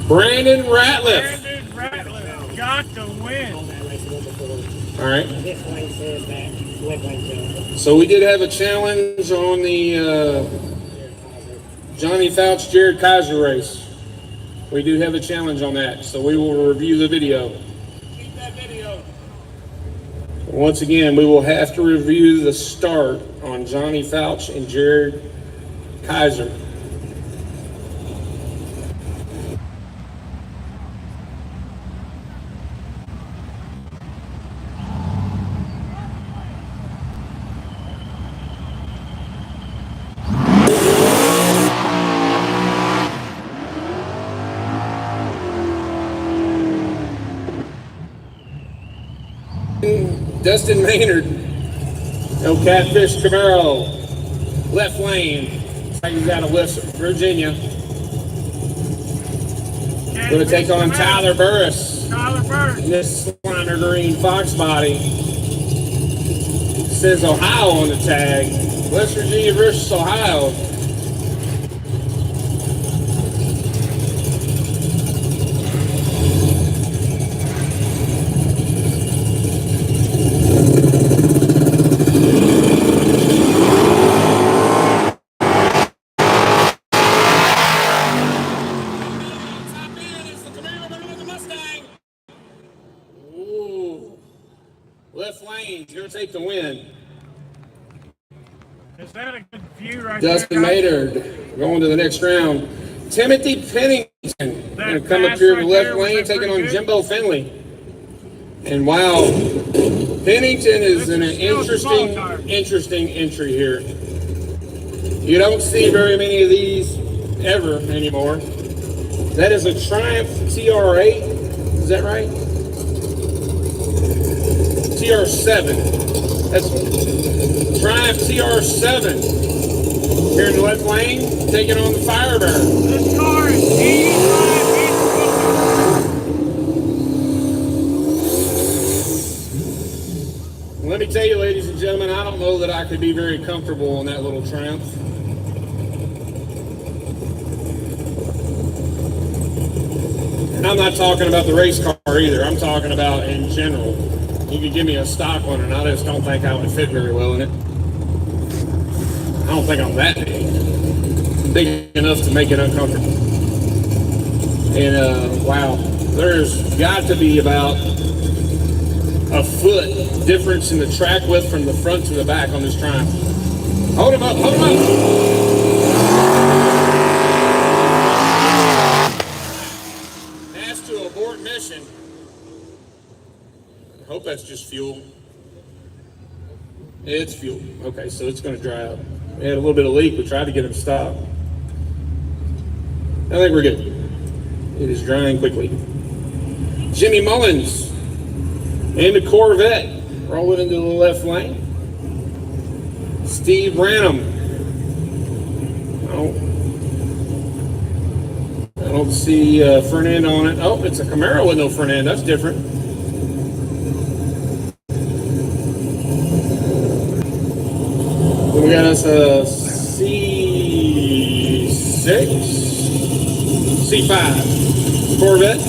Brandon Ratliff. Got the win. All right. So we did have a challenge on the Johnny Fouch, Jared Kaiser race. We do have a challenge on that, so we will review the video. Keep that video. Once again, we will have to review the start on Johnny Fouch and Jared Kaiser. Dustin Maynard, no Catfish Camaro, left lane. He's out of West Virginia. Going to take on Tyler Burris. In this Slimer Green Fox body. It says Ohio on the tag. West Virginia versus Ohio. Left lane's going to take the win. Is that a good view right Dustin there? Maynard going to the next round. Timothy Pennington going to come up here to the left lane, taking on Jimbo Finley. And wow, Pennington is in an interesting entry here. You don't see very many of these ever anymore. That is a Triumph TR8. Is that right? TR7. That's Triumph TR7. Here in the left lane, taking on the Firebird. This car is 85 Let me tell you, ladies and gentlemen, I don't know that I could be very comfortable in that little Triumph. And I'm not talking about the race car either. I'm talking about in general. You could give me a stock one, and I just don't think I would fit very well in it. I don't think I'm that big. Big enough to make it uncomfortable. And wow, there's got to be about a foot difference in the track width from the front to the back on this Triumph. Hold him up, hold him up. Has to abort mission. I hope that's just fuel. It's fuel. Okay, so it's going to dry up. We had a little bit of leak. We tried to get him to stop. I think we're good. It is drying quickly. Jimmy Mullins and the Corvette rolling into the left lane. Steve Branham. Oh, I don't see front end on it. Oh, it's a Camaro with no front end. That's different. Then we got us a C5 Corvette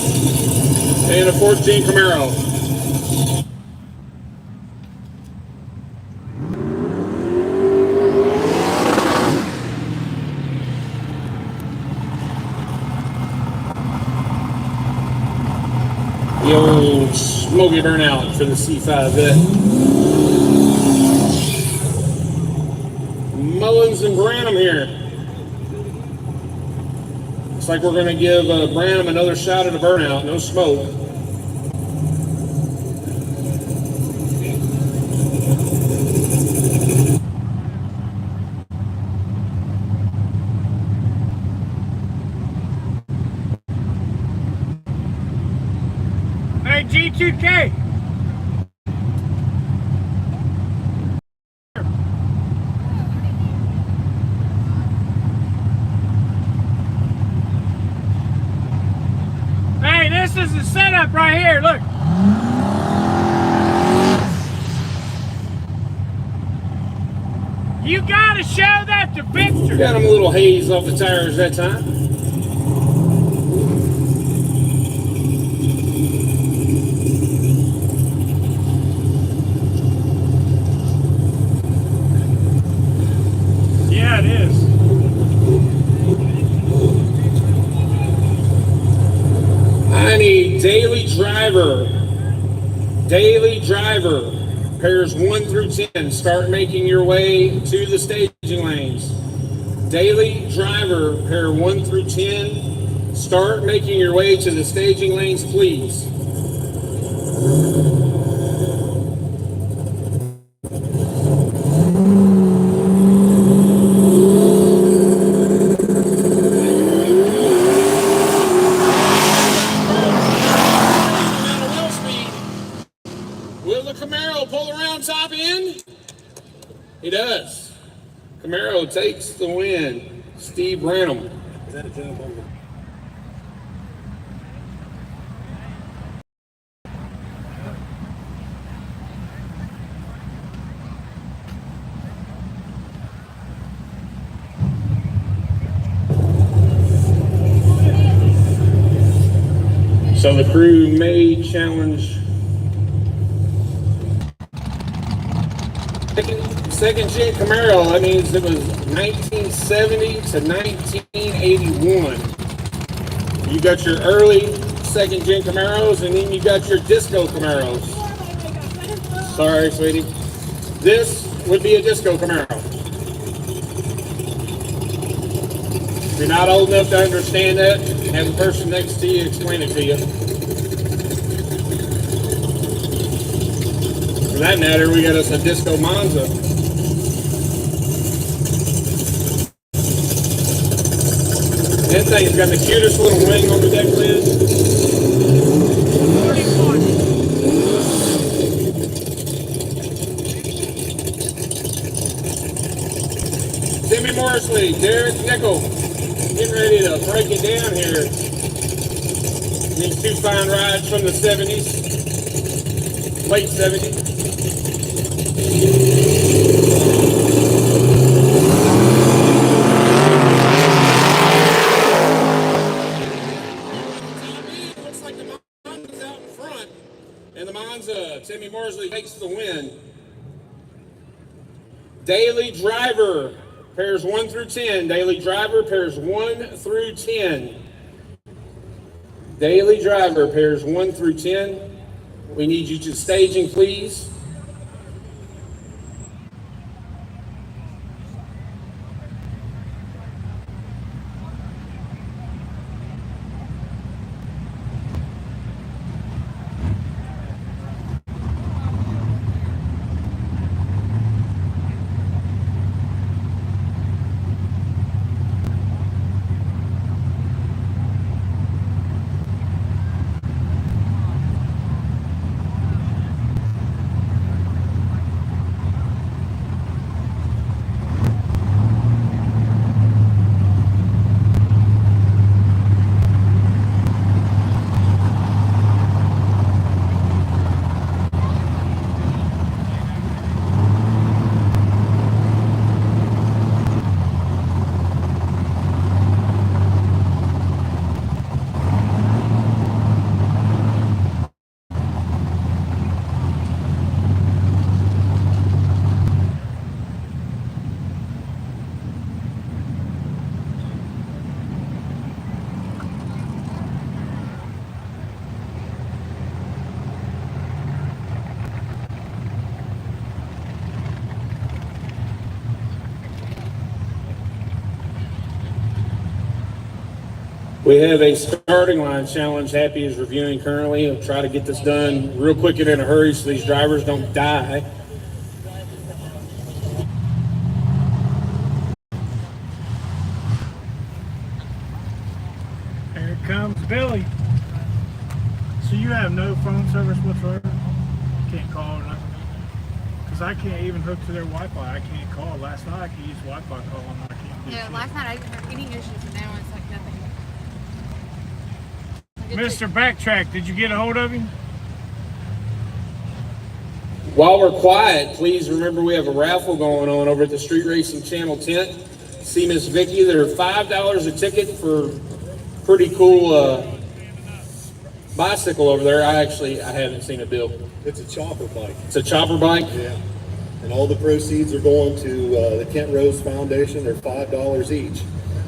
and a 14 Camaro. The old smoky burnout for the C5 vet. Mullins and Branham here. Looks like we're going to give Branham another shot at a burnout. No smoke. Hey, G2K. Hey, this is the setup right here. Look. You gotta show that to Victor. Got him a little haze off the tires that time. Yeah, it is. I need daily driver. Daily driver. Pairs 1 through 10. Start making your way to the staging lanes. Daily driver, pair 1 through 10. Start making your way to the staging lanes, please. Will the Camaro pull around top end? He does. Camaro takes the win. Steve Branham. Is that a jump on the... So the crew may challenge second gen Camaro. That means it was 1970 to 1981. You got your early second gen Camaros, and then you got your disco Camaros. Sorry, sweetie. This would be a disco Camaro. If you're not old enough to understand that, have the person next to you explain it to you. For that matter, we got us a disco Monza. That thing's got the cutest little wing on the deck lid. Timmy Morrisley, Derek Nickel, getting ready to break it down here. These two fine rides from the 70s, late 70s. Looks like the Monza's out in front, and the Monza, Timmy Morrisley takes the win. Daily driver, pairs 1 through 10. Daily driver, pairs 1 through 10. Daily driver, pairs 1 through 10. We need you to staging, please. We have a starting line challenge Happy is reviewing currently. I'll try to get this done real quick and in a hurry so these drivers don't die. Here comes Billy. So you have no phone service whatsoever? Can't call or nothing? Because I can't even hook to their Wi-Fi. I can't call. Last night I could use Wi-Fi call and I can't do Yeah, shit. last night I didn't have any issues, and now it's like nothing. Like it's Mr. Backtrack, did you get a hold of him? While we're quiet, please remember we have a raffle going on over at the Street Racing Channel tent. See Miss Vicky. They're $5 a ticket for pretty cool bicycle over there. I haven't seen a bill. It's a chopper bike. It's a chopper bike. Yeah. And all the proceeds are going to the Kent Rose Foundation. They're $5 each.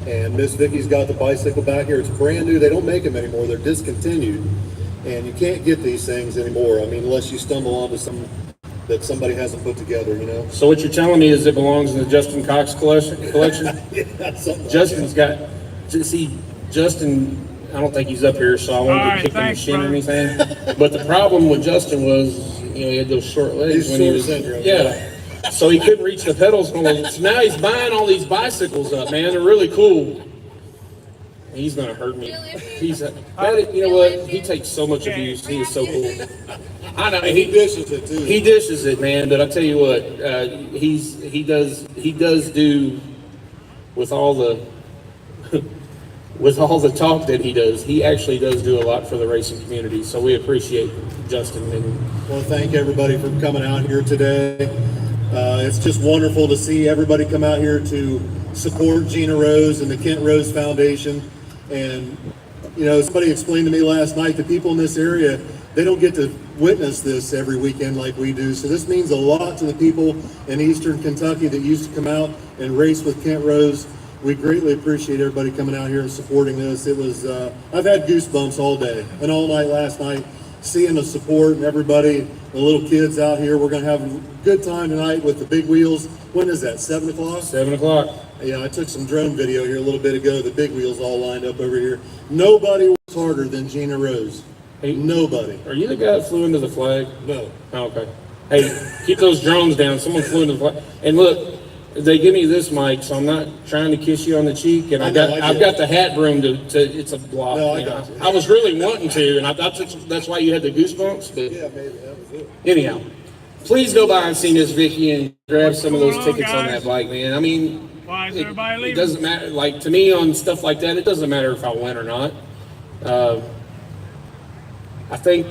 And Miss Vicky's got the bicycle back here. It's brand new. They don't make them anymore. They're discontinued. And you can't get these things anymore. I mean, unless you stumble onto some that somebody hasn't put together, you know. So what you're telling me is it belongs in the Justin Cox collection? Yeah, something like Justin's got, see, Justin, I don't think he's up here, so I won't All get right, kicked in the thanks, shin or brother. anything. But the problem with Justin was, he had those short legs He's when he short was, syndrome. yeah. So he couldn't reach the pedals. So now he's buying all these bicycles up, man. They're really cool. He's gonna hurt me. He's you know what? He takes so much abuse. He is so cool. I know he dishes it too. He dishes it, man. But I tell you what, he does do with all the with all the talk that he does. He actually does do a lot for the racing community. So we appreciate Justin. And Well, thank everybody for coming out here today. It's just wonderful to see everybody come out here to support Gina Rose and the Kent Rose Foundation. And, you know, somebody explained to me last night, the people in this area, they don't get to witness this every weekend like we do. So this means a lot to the people in Eastern Kentucky that used to come out and race with Kent Rose. We greatly appreciate everybody coming out here and supporting this. It was, I've had goosebumps all day and all night last night, seeing the support and everybody, the little kids out here. We're going to have a good time tonight with the big wheels. When is that, 7 o'clock? 7 o'clock. Yeah, I took some drone video here a little bit ago. The big wheels all lined up over here. Nobody works harder than Gina Rose. Hey, nobody. Are you the guy that flew into the flag? No. Oh, okay. Hey, keep those drones down. Someone flew into the flag. And look, they give me this mic, so I'm not trying to kiss you on the cheek. And I've got the hat broom to it's a block. No, I got you. I was really wanting to, and I thought that's why you had the goosebumps. But Yeah, maybe that was it. anyhow, please go by and see Miss Vicky and grab some of those going on, tickets on guys? that bike, man. I mean, Why is everybody it leaving? doesn't matter. Like, to me, on stuff like that, it doesn't matter if I win or not. I think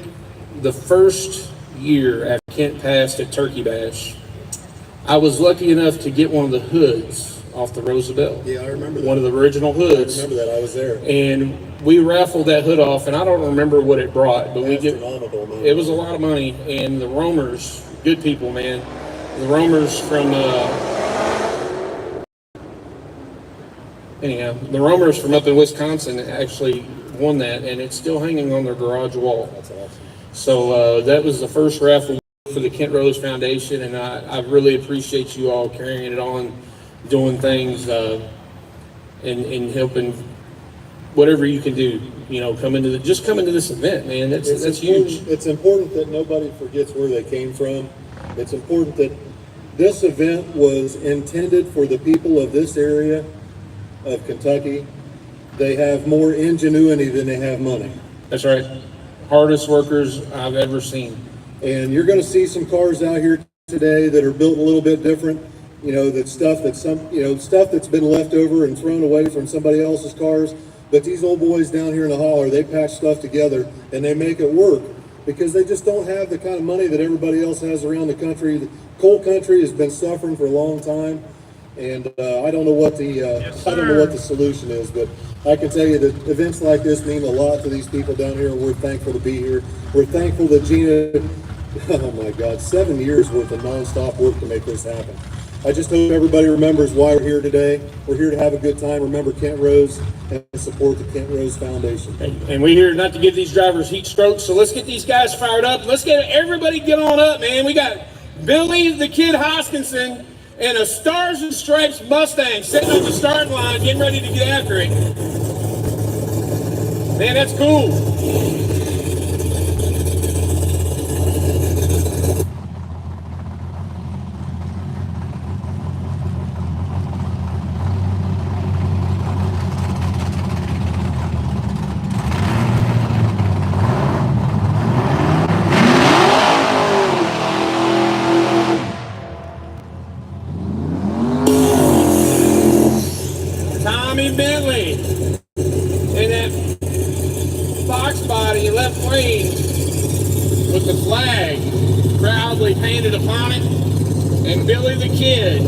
the first year after Kent passed at Turkey Bash, I was lucky enough to get one of the hoods off the Roosevelt. Yeah, I remember that. One of the original I hoods. remember that. I was there. And we raffled that hood off, and I don't remember what it brought, but Astronomical, man. it was a lot of money. And the roamers, good people, man. The roamers from the roamers from up in Wisconsin actually won that, and it's still hanging on their garage wall. That's awesome. So that was the first raffle for the Kent Rose Foundation, and I really appreciate you all carrying it on, doing things, and helping whatever you can do. You know, come into this event, man. That's huge. It's important that nobody forgets where they came from. It's important that this event was intended for the people of this area of Kentucky. They have more ingenuity than they have money. That's right. Hardest workers I've ever seen. And you're going to see some cars out here today that are built a little bit different. You know, stuff that's been left over and thrown away from somebody else's cars. But these old boys down here in the holler, they patch stuff together and they make it work because they just don't have the kind of money that everybody else has around the country. The coal country has been suffering for a long time, and I don't know what the solution is, but I can tell you that events like this mean a lot to these people down here. We're thankful to be here. We're thankful that Gina, oh my God, 7 years worth of nonstop work to make this happen. I just hope everybody remembers why we're here today. We're here to have a good time, remember Kent Rose, and support the Kent Rose Foundation. And we're here not to give these drivers heat strokes, so let's get these guys fired up. Let's get everybody get on up, man. We got Billy the Kid Hoskinson and a Stars and Stripes Mustang sitting on the starting line, getting ready to get after it. Man, that's cool. Tommy Bentley in that box body left lane with the flag proudly painted upon it, and Billy the Kid,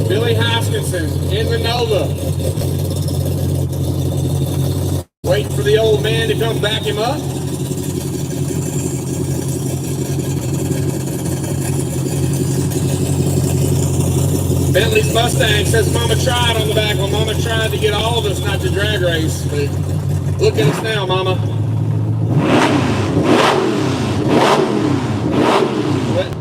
Billy Hoskinson in the Nova, waiting for the old man to come back him up. Bentley's Mustang says Mama tried on the back. Well, Mama tried to get all of us not to drag race. But look at us now, Mama.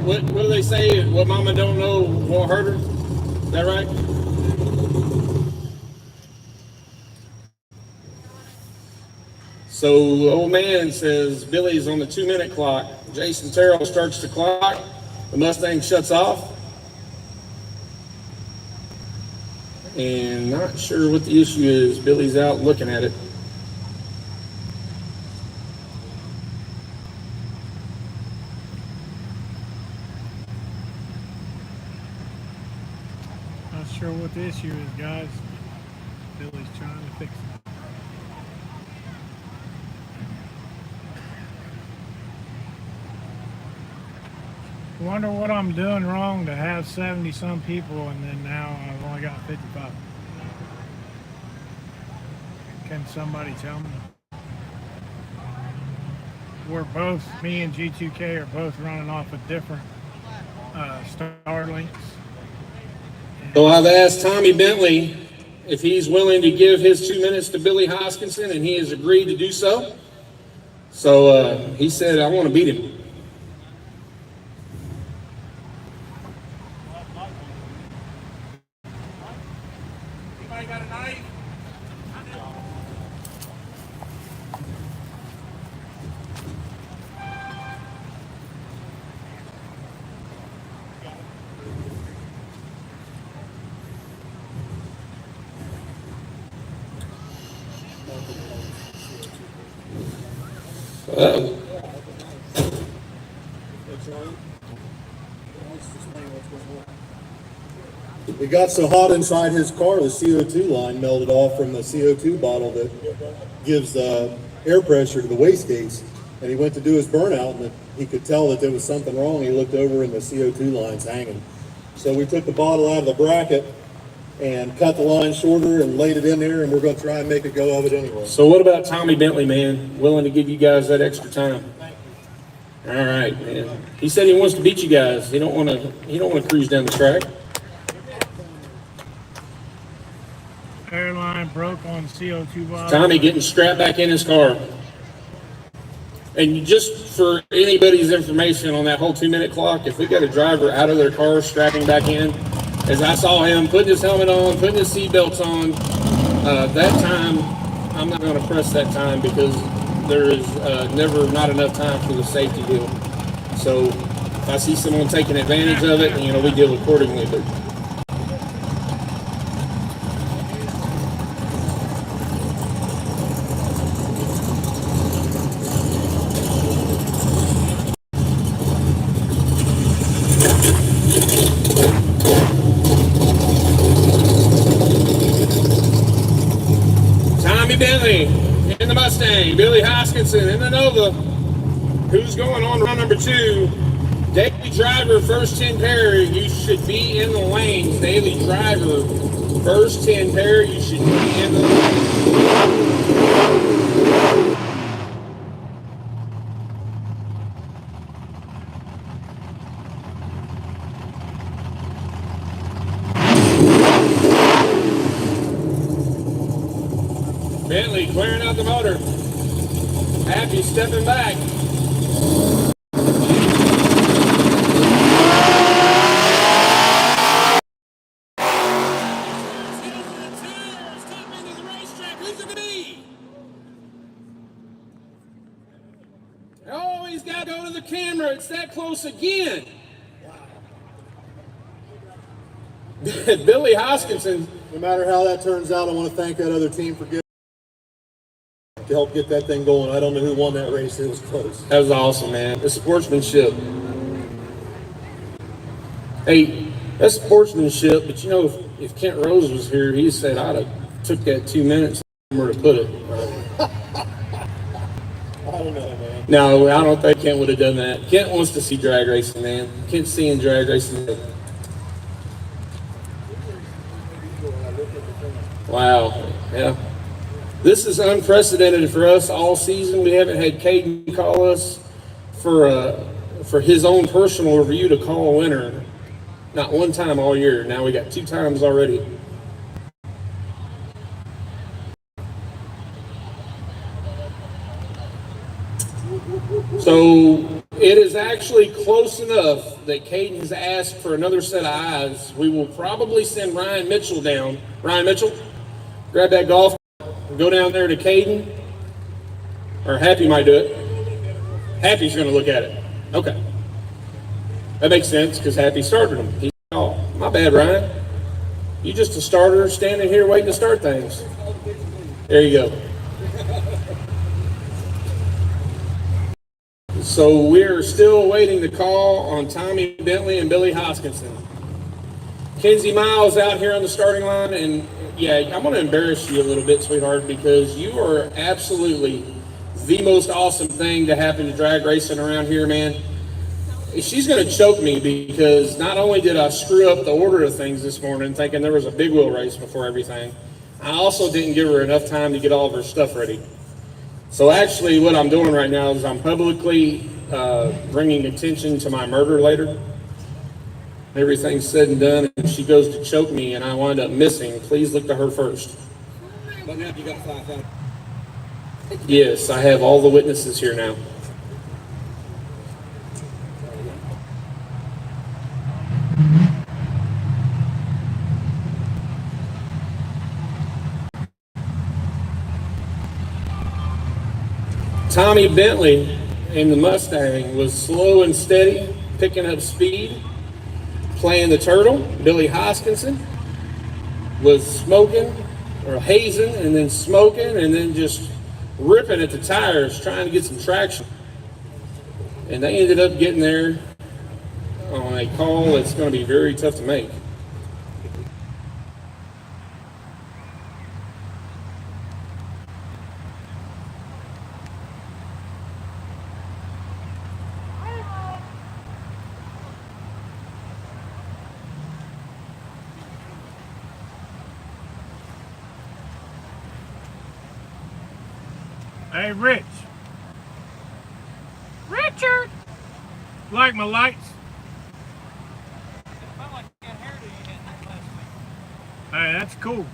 What do they say? What Mama don't know won't hurt her? Is that right? So the old man says Billy's on the 2-minute clock. Jason Terrell starts the clock. The Mustang shuts off. And not sure what the issue is. Billy's out looking at it. Not sure what the issue is, guys. Billy's trying to fix it. Wonder what I'm doing wrong to have 70-some people, and then now I've only got 55. Can somebody tell me? Me and G2K are both running off of different Starlinks. So I've asked Tommy Bentley if he's willing to give his 2 minutes to Billy Hoskinson, and he has agreed to do so. So he said, I want to beat him. Anybody got a knife? It got so hot inside his car, the CO2 line melted off from the CO2 bottle that gives air pressure to the wastegates. And he went to do his burnout, and he could tell that there was something wrong. He looked over, and the CO2 line's hanging. So we took the bottle out of the bracket and cut the line shorter and laid it in there, and we're going to try and make a go of it anyway. So what about Tommy Bentley, man? Willing to give you guys that extra time? All right, man. He said he wants to beat you guys. He don't want to cruise down the track. Airline broke on CO2 bottle. Tommy getting strapped back in his car. And just for anybody's information on that whole 2-minute clock, if we got a driver out of their car strapping back in, as I saw him putting his helmet on, putting his seatbelts on, that time, I'm not going to press that time because there is never not enough time for the safety deal. So if I see someone taking advantage of it, we deal accordingly. But Tommy Bentley in the Mustang, Billy Hoskinson in the Nova. Who's going on round number 2? Daily driver, first 10 pair, you should be in the lanes. Daily driver, first 10 pair, you should be in the lanes. Bentley clearing out the motor. Happy stepping back. Oh, he's got to go to the camera. It's that close again. Billy Hoskinson. No matter how that turns out, I want to thank that other team for to help get that thing going. I don't know who won that race. It was close. That was awesome, man. The sportsmanship. Hey, that's sportsmanship, but if Kent Rose was here, he said I'd have took that 2 minutes where to put it. I don't know, man. No, I don't think Kent would have done that. Kent wants to see drag racing, man. Kent's seeing drag racing. Wow, yeah. This is unprecedented for us all season. We haven't had Caden call us for his own personal review to call a winner. Not one time all year. Now we got 2 times already. So it is actually close enough that Caden has asked for another set of eyes. We will probably send Ryan Mitchell down. Ryan Mitchell, grab that golf, go down there to Caden. Or Happy might do it. Happy's going to look at it. Okay. That makes sense because Happy started him. He's, oh, my bad, Ryan. You just a starter standing here waiting to start things. There you go. So we're still waiting the call on Tommy Bentley and Billy Hoskinson. Kenzie Miles out here on the starting line, and yeah, I'm going to embarrass you a little bit, sweetheart, because you are absolutely the most awesome thing to happen to drag racing around here, man. She's going to choke me because not only did I screw up the order of things this morning, thinking there was a big wheel race before everything, I also didn't give her enough time to get all of her stuff ready. So actually what I'm doing right now is I'm publicly bringing attention to my murder later. Everything's said and done, and she goes to choke me, and I wind up missing. Please look to her first. But now you got 5,000. Yes, I have all the witnesses here now. Tommy Bentley in the Mustang was slow and steady, picking up speed, playing the turtle. Billy Hoskinson was smoking or hazing and then smoking and then just ripping at the tires, trying to get some traction. And they ended up getting there on a call that's going to be very tough to make. Hey, Rich. Richard! Like my lights? Hey, that's cool.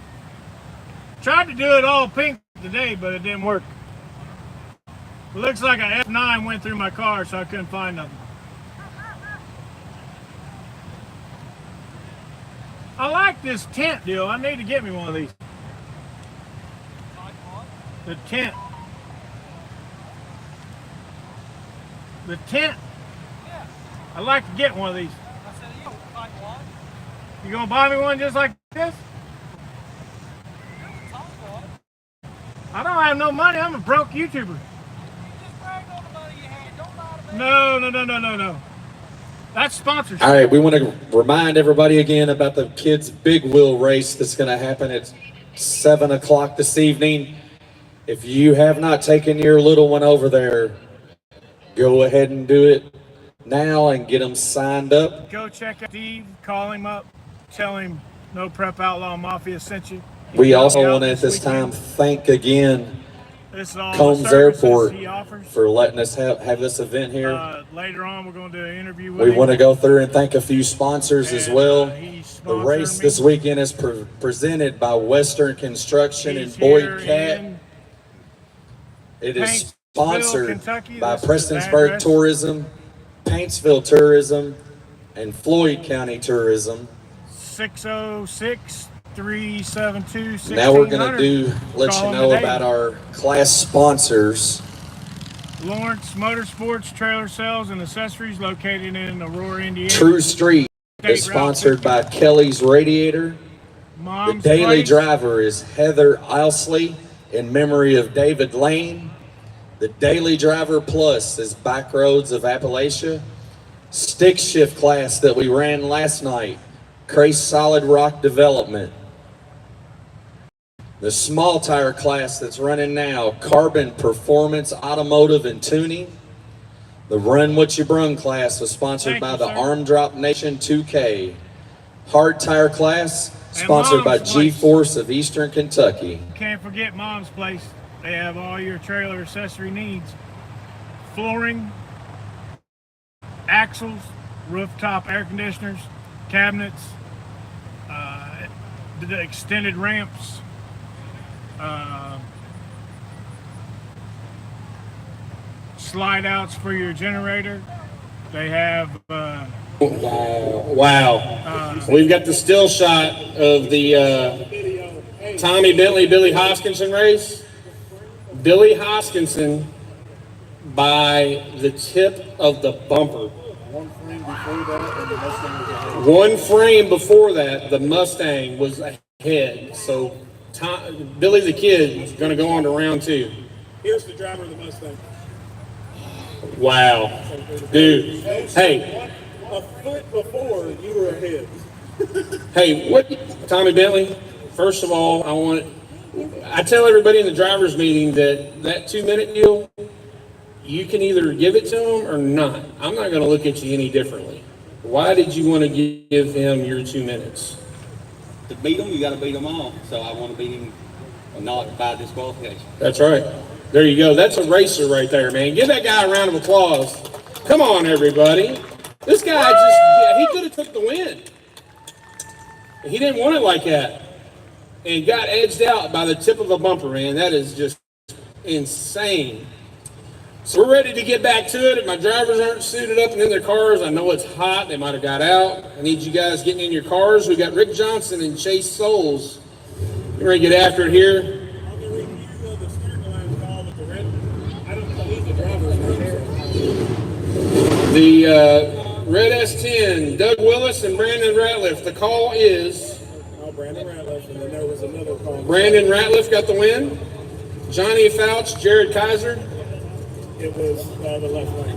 Tried to do it all pink today, but it didn't work. looks like an F9 went through my car, so I couldn't find nothing. I like this tent deal. I need to get me one of these. The tent. The tent. I'd like to get one of these. You gonna buy me one just like this? I don't have no money. I'm a broke YouTuber. No. That's sponsorship. All right, we want to remind everybody again about the kids' big wheel race that's going to happen at 7 o'clock this evening. If you have not taken your little one over there, go ahead and do it now and get them signed up. Go check out Steve, call him up, tell him No Prep Outlaw Mafia sent you. We also want to at this time thank again This is all Combs the services Airport he offers. for letting us have this event here. Later on, we're going to do an interview with We him. want to go through and thank a few sponsors as well. He The race sponsored this me. weekend is presented by Western Construction He's and Boyd here Cat. in It is Paintsville, sponsored Kentucky. by This is his Prestonsburg address. Tourism, Paintsville Tourism, and Floyd County Tourism. 606-372-1600. Now we're going to let Call you him know today. about our class sponsors. Lawrence Motorsports Trailer Sales and Accessories located in Aurora, Indiana. True Street is sponsored by Kelly's Radiator. The Mom's daily Place. driver is Heather Isley in memory of David Lane. The Daily Driver Plus is Backroads of Appalachia. Stick shift class that we ran last night, Crace Solid Rock Development. The small tire class that's running now, Carbon Performance Automotive and Tuning. The Run What You Brung class was sponsored Thank by you, the sir. Arm Drop Nation 2K. Hard tire class sponsored by Mom's Place. G-Force of Eastern Kentucky. Can't forget Mom's Place. They have all your trailer accessory needs. Flooring, axles, rooftop air conditioners, cabinets, the extended ramps, slide outs for your generator. They have Wow. We've got the still shot of the Tommy Bentley, Billy Hoskinson race. Billy Hoskinson by the tip of the bumper. One frame before that, the Mustang was ahead. So Billy the Kid is going to go on to round 2. Here's the driver of the Mustang. Wow. Dude. Hey. A foot before you were ahead. Hey, what, Tommy Bentley? First of all, I tell everybody in the drivers' meeting that 2-minute deal, you can either give it to him or not. I'm not going to look at you any differently. Why did you want to give him your 2 minutes? To beat him, you got to beat them all. So I want to beat him, not by disqualification. That's right. There you go. That's a racer right there, man. Give that guy a round of applause. Come on, everybody. This guy he could have took the win. He didn't want it like that. And got edged out by the tip of a bumper, man. That is just insane. So we're ready to get back to it. If my drivers aren't suited up and in their cars, I know it's hot. They might have got out. I need you guys getting in your cars. We got Rick Johnson and Chase Souls. We're ready to get after it here. The red S10, Doug Willis and Brandon Ratliff. The call is... Brandon Ratliff, and then there was another call. Brandon Ratliff got the win. Johnny Fouch, Jared Kaiser. It was the left lane.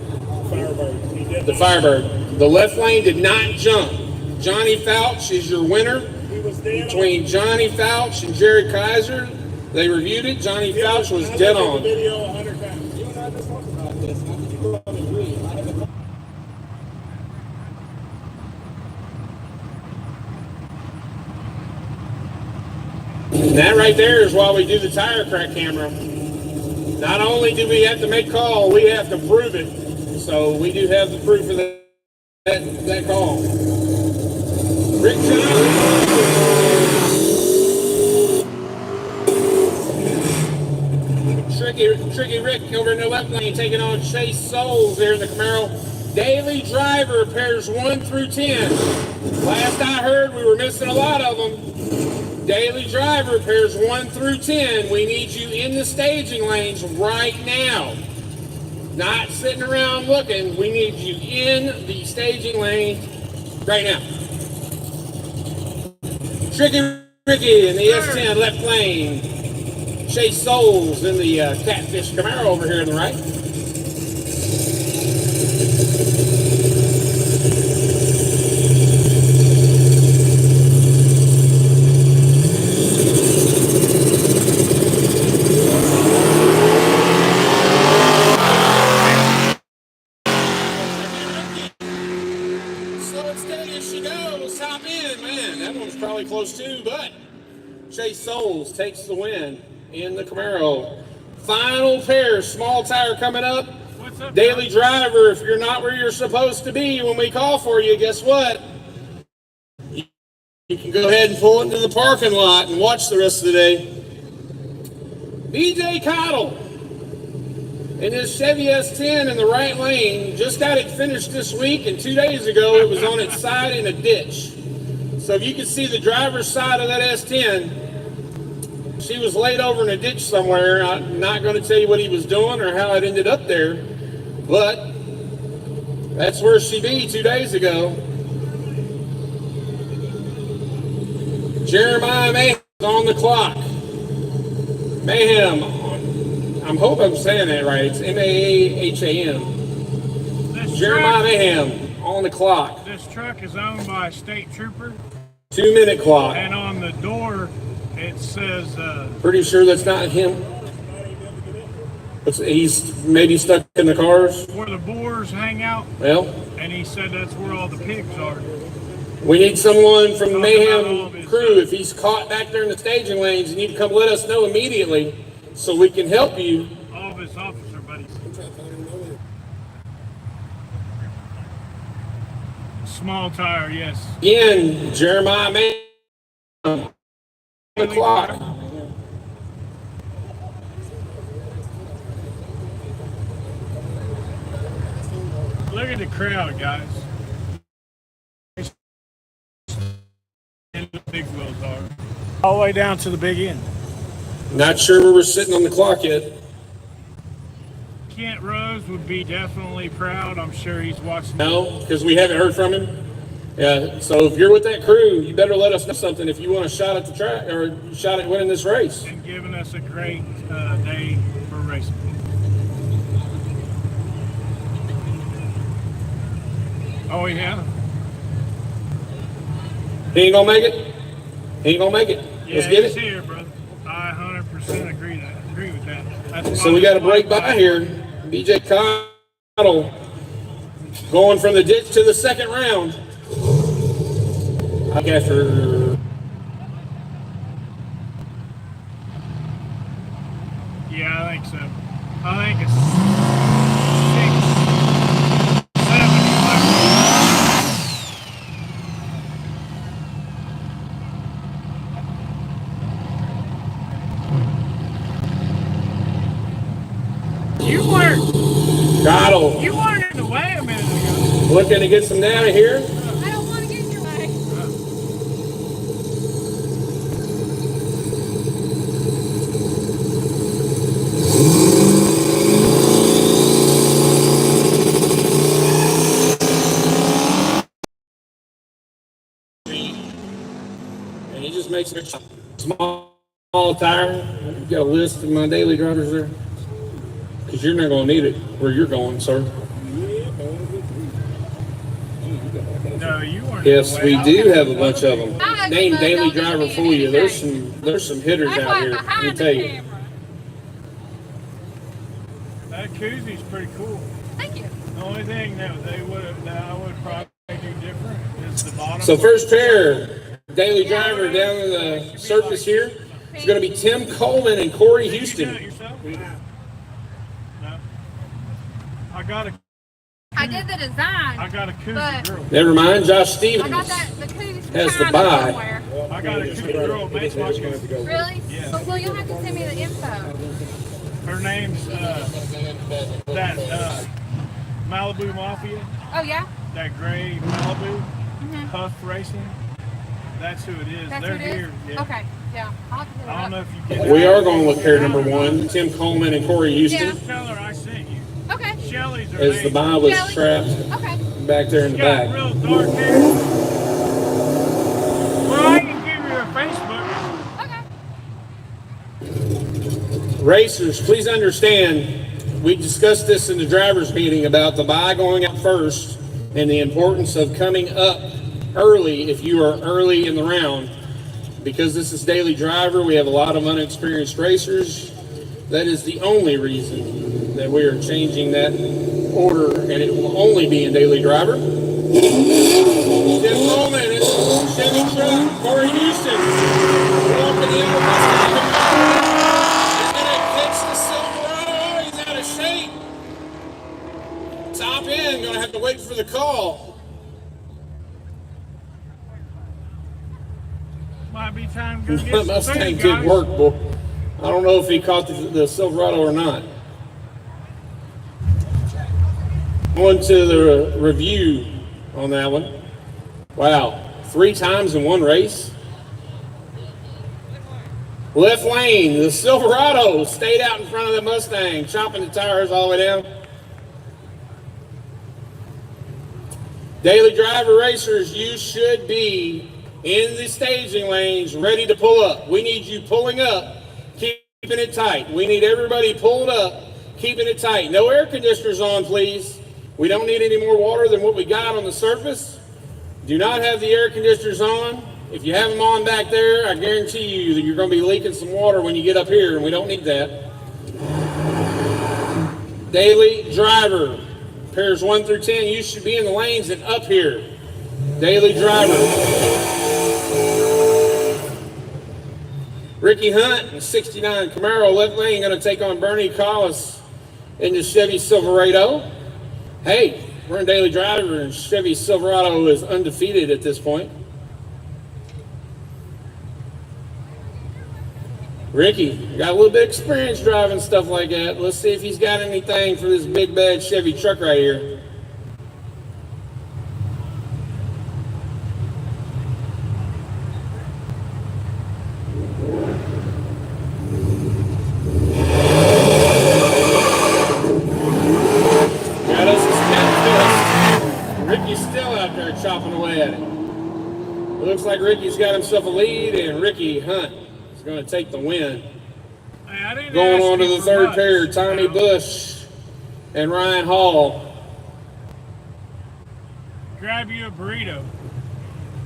Firebird. He did The Firebird. The left lane did not jump. Johnny Fouch is your winner. He was dead Between Johnny Fouch and Jared Kaiser, they reviewed it. Johnny Fouch was dead The on. video 100 times. You and I just talked about this. How did you go up and agree? And that right there is why we do the tire crack camera. Not only do we have to make call, we have to prove it. So we do have the proof of that call. Rick Johnson. Tricky Rick over in the left lane taking on Chase Souls there in the Camaro. Daily driver pairs 1 through 10. Last I heard, we were missing a lot of them. Daily driver pairs 1 through 10. We need you in the staging lanes right now. Not sitting around looking. We need you in the staging lane right now. Tricky Ricky in the S10 left lane. Chase Souls in the Catfish Camaro over here on the right. Slow and steady as she goes. Top in, man. That one's probably close too, but Chase Souls takes the win in the Camaro. Final pair, small tire coming up. What's up, Daily driver, if you're not where you're supposed to be when we call for you, guess what? You can go ahead and pull into the parking lot and watch the rest of the day. BJ Cottle in his Chevy S10 in the right lane just got it finished this week, and 2 days ago it was on its side in a ditch. So if you can see the driver's side of that S10, she was laid over in a ditch somewhere. I'm not going to tell you what he was doing or how it ended up there, but that's where she be 2 days ago. Jeremiah Mayhem on the clock. Mayhem, I hope I'm saying that right. It's M-A-H-A-M. Jeremiah Mayhem on the clock. This truck is owned by a state trooper. 2 minute clock. And on the door, it says... Pretty sure that's not him. He's maybe stuck in the cars. Where the boars hang out. Well. And he said that's where all the pigs are. We need someone from the Mayhem crew. If he's caught back there in the staging lanes, you need to come let us know immediately so we can help you. All of his officer buddies. Small tire, yes. Again, Jeremiah Mayhem on the clock. Look at the crowd, guys. And the big wheels are. All the way down to the big end. Not sure where we're sitting on the clock yet. Kent Rose would be definitely proud. I'm sure he's watching. No, because we haven't heard from him. Yeah, so if you're with that crew, you better let us know something if you want a shot at the track or a shot at winning this race. And giving us a great day for racing. Oh, yeah. He ain't gonna make it? He ain't gonna make it. Yeah, Let's get he's it. here, brother. I 100% agree with that. That's So we got to break by here. BJ Cottle going from the ditch to the second round. I got her. Yeah, I think so. I think it's 6, 7, 11. You weren't. Cottle. You weren't in the way a minute ago. Looking to get some data here. I don't want to get in your way. And he just makes a small tire. I've got a list of my daily drivers there. Because you're not going to need it where you're going, sir. No, you weren't. Yes, in the way. we do have a bunch of them. I Named don't daily give me driver for you. anything. There's some hitters That's out why here. Let me behind tell the you. camera. That koozie's pretty cool. Thank you. The only thing that I would probably do different is the bottom. So first pair, daily driver down in the surface here. It's going to be Tim Coleman and Corey Did you do Houston. it yourself? No. I got a koozie but- girl. Never mind, Josh I Stevens. got the koozies from Has to China buy. somewhere. I got a koozie girl. Baseball koozie. Really? Yeah. Well, you'll have to send me the info. Her name's that Malibu Mafia. Oh yeah. That gray Malibu Huff Racing. That's who it is. That's They're who it is? here. Yeah. Okay. Yeah. I'll have to look it I don't up. know if you get. We are going with pair number 1, Tim Coleman and Corey Houston, Yeah. Tell her I sent you. Okay. Shelly's her as the name. Bible was Shelley. trapped Okay. back there in She's the got back. real dark hair. Well, I can give you her Facebook. Okay. Racers, please understand, we discussed this in the driver's meeting about the bye going out first and the importance of coming up early if you are early in the round. Because this is daily driver, we have a lot of unexperienced racers. That is the only reason that we are changing that order, and it will only be in daily driver. Tim Coleman, it's Chevy truck, Corey Houston. Walking in with us. He's gonna catch the Silverado. He's out of shape. Top end, gonna have to wait for the call. Might be time to go get That some Mustang food, did guys. work, boy. I don't know if he caught the Silverado or not. On to the review on that one. Wow, 3 times in one race. Left lane, the Silverado stayed out in front of the Mustang, chopping the tires all the way down. Daily driver racers, you should be in the staging lanes, ready to pull up. We need you pulling up, keeping it tight. We need everybody pulled up, keeping it tight. No air conditioners on, please. We don't need any more water than what we got on the surface. Do not have the air conditioners on. If you have them on back there, I guarantee you that you're going to be leaking some water when you get up here, and we don't need that. Daily driver, pairs 1 through 10, you should be in the lanes and up here. Daily driver. Ricky Hunt in 69 Camaro, left lane, going to take on Bernie Collis in the Chevy Silverado. Hey, we're in daily driver, and Chevy Silverado is undefeated at this point. Ricky, got a little bit of experience driving stuff like that. Let's see if he's got anything for this big bad Chevy truck right here. Got us a 10 Ricky's still out there chopping away at it. It looks like Ricky's got himself a lead, and Ricky Hunt is going to take the win. Hey, I didn't Going ask on to you the for third much. pair, Tommy Bush and Ryan Hall. Grab you a burrito.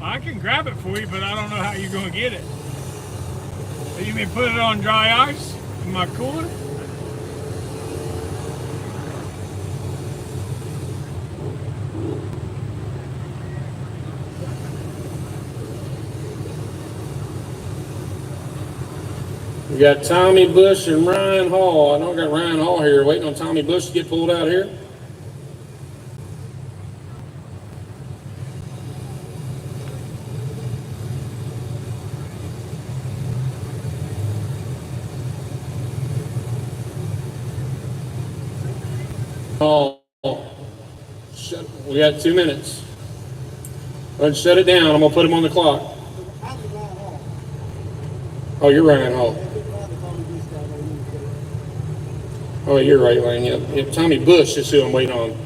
I can grab it for you, but I don't know how you're going to get it. You mean put it on dry ice in my cooler? We got Tommy Bush and Ryan Hall. I know I got Ryan Hall here, waiting on Tommy Bush to get pulled out here. Hall, we got 2 minutes. Go ahead and shut it down. I'm going to put him on the clock. Oh, you're Ryan Hall. Oh, you're right, Lane. Yep. Tommy Bush is who I'm waiting on.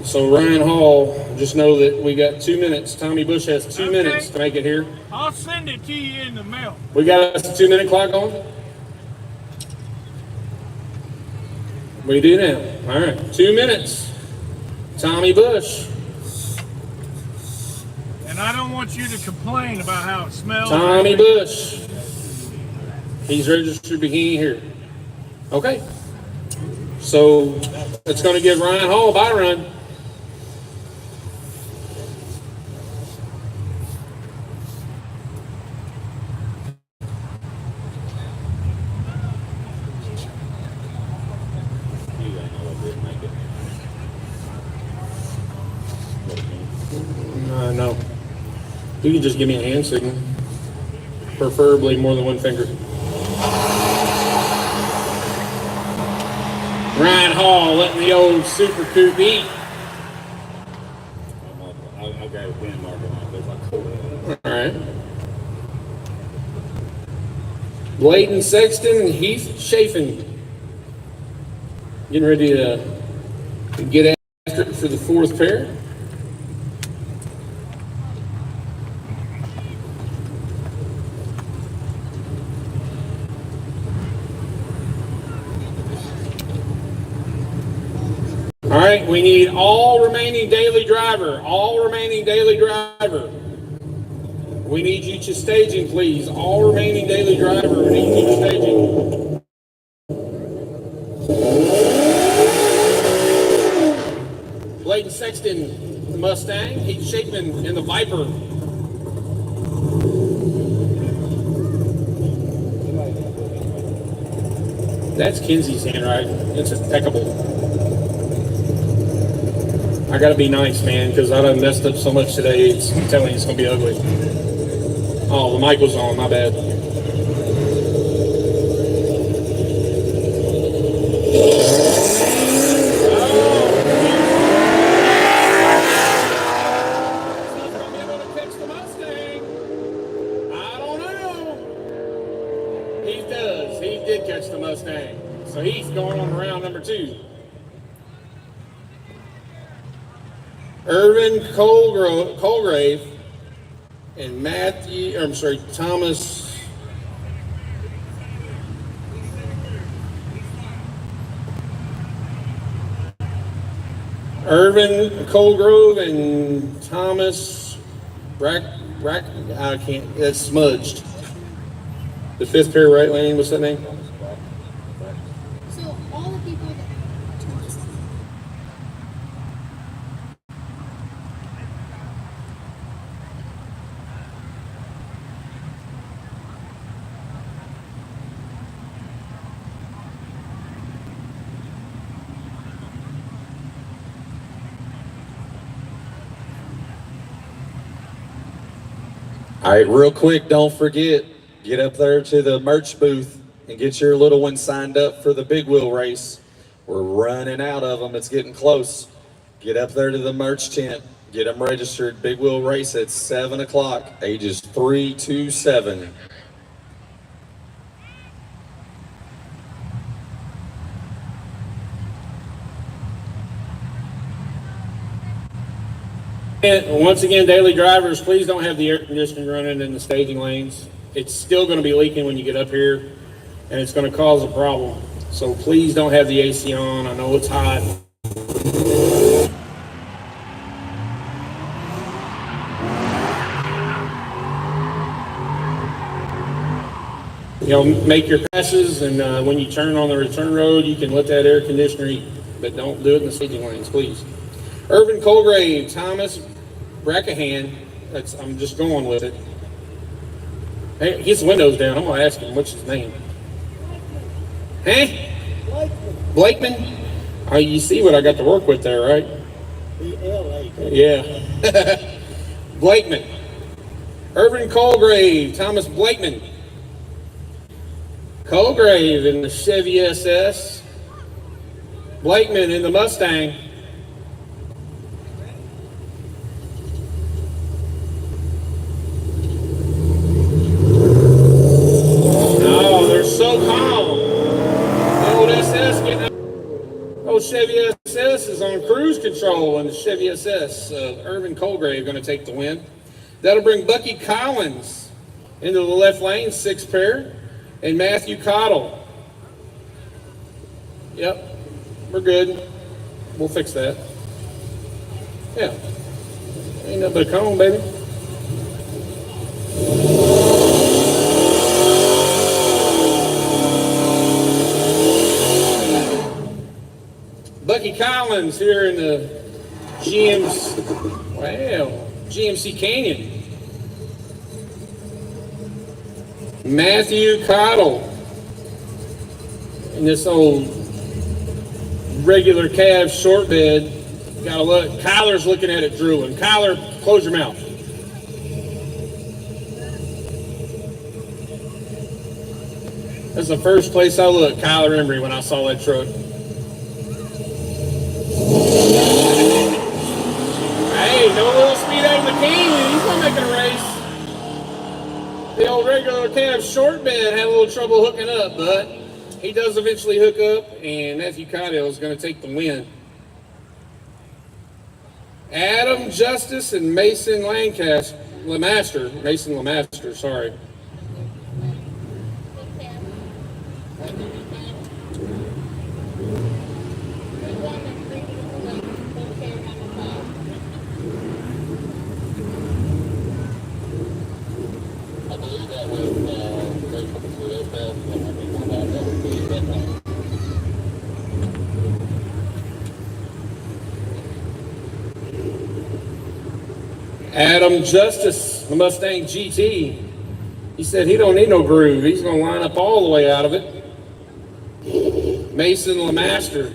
So Ryan Hall, just know that we got 2 minutes. Tommy Bush has 2 minutes to make it here. I'll send it to you in the mail. We got a 2-minute clock on? We do now. All right, 2 minutes. Tommy Bush. And I don't want you to complain about how it smells. Tommy Bush. He's registered bikini here. Okay. So it's going to give Ryan Hall a bye run. No. You can just give me a hand signal. Preferably more than one finger. Ryan Hall letting the old Super Coupe eat. I'll grab a pen marker on it. All right. Bladen Sexton and Heath Chafin getting ready to get after it for the fourth pair. All right, we need all remaining daily driver. We need you to staging, please. All remaining daily driver, we need you to staging. Bladen Sexton, the Mustang. Heath Chapin in the Viper. That's Kenzie's handwriting. It's impeccable. I gotta be nice, man, because I done messed up so much today. I'm telling you, it's gonna be ugly. Oh, the mic was on, my bad. He did catch the Mustang. So he's going on to round number 2. Irvin Colgrave and Thomas. Irvin Colgrove and Thomas I can't, that's smudged. The 5th pair right lane, what's that name? So all the people that All right, real quick, don't forget, get up there to the merch booth and get your little one signed up for the big wheel race. We're running out of them. It's getting close. Get up there to the merch tent. Get them registered. Big wheel race at 7 o'clock, ages 3 to 7. And once again, daily drivers, please don't have the air conditioning running in the staging lanes. It's still going to be leaking when you get up here, and it's going to cause a problem. So please don't have the AC on. I know it's hot. You know, make your passes, and when you turn on the return road, you can let that air conditioner eat, but don't do it in the staging lanes, please. Irvin Colgrave, Thomas Brackahan, I'm just going with it. Hey, get the windows down. I'm going to ask him what's his name. Hey? Blakeman? Oh, you see what I got to work with there, right? Yeah. Blakeman. Irvin Colgrave, Thomas Blakeman. Colgrave in the Chevy SS. Blakeman in the Mustang. So calm. The old SS old Chevy SS is on cruise control, and the Chevy SS, Irvin Colgrave, going to take the win. That'll bring Bucky Collins into the left lane, 6 pair, and Matthew Cottle. Yep, we're good. We'll fix that. Yeah, ain't nothing but a cone, baby. Bucky Collins here in the GMC Canyon. Matthew Cottle in this old regular cab short bed. Gotta look. Kyler's looking at it drooling. Kyler, close your mouth. That's the first place I looked, Kyler Emery, when I saw that truck. short bed had a little trouble hooking up, but he does eventually hook up, and Matthew Cottle is going to take the win. Adam Justice and Mason Lamaster, sorry. Adam Justice, the Mustang GT, he said he don't need no groove. He's going to line up all the way out of it. Mason Lamaster.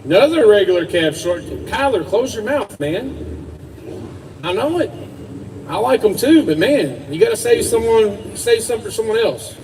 Another regular cab short. Kyler, close your mouth, man. I know it. I like them too, but man, you got to save something for someone else.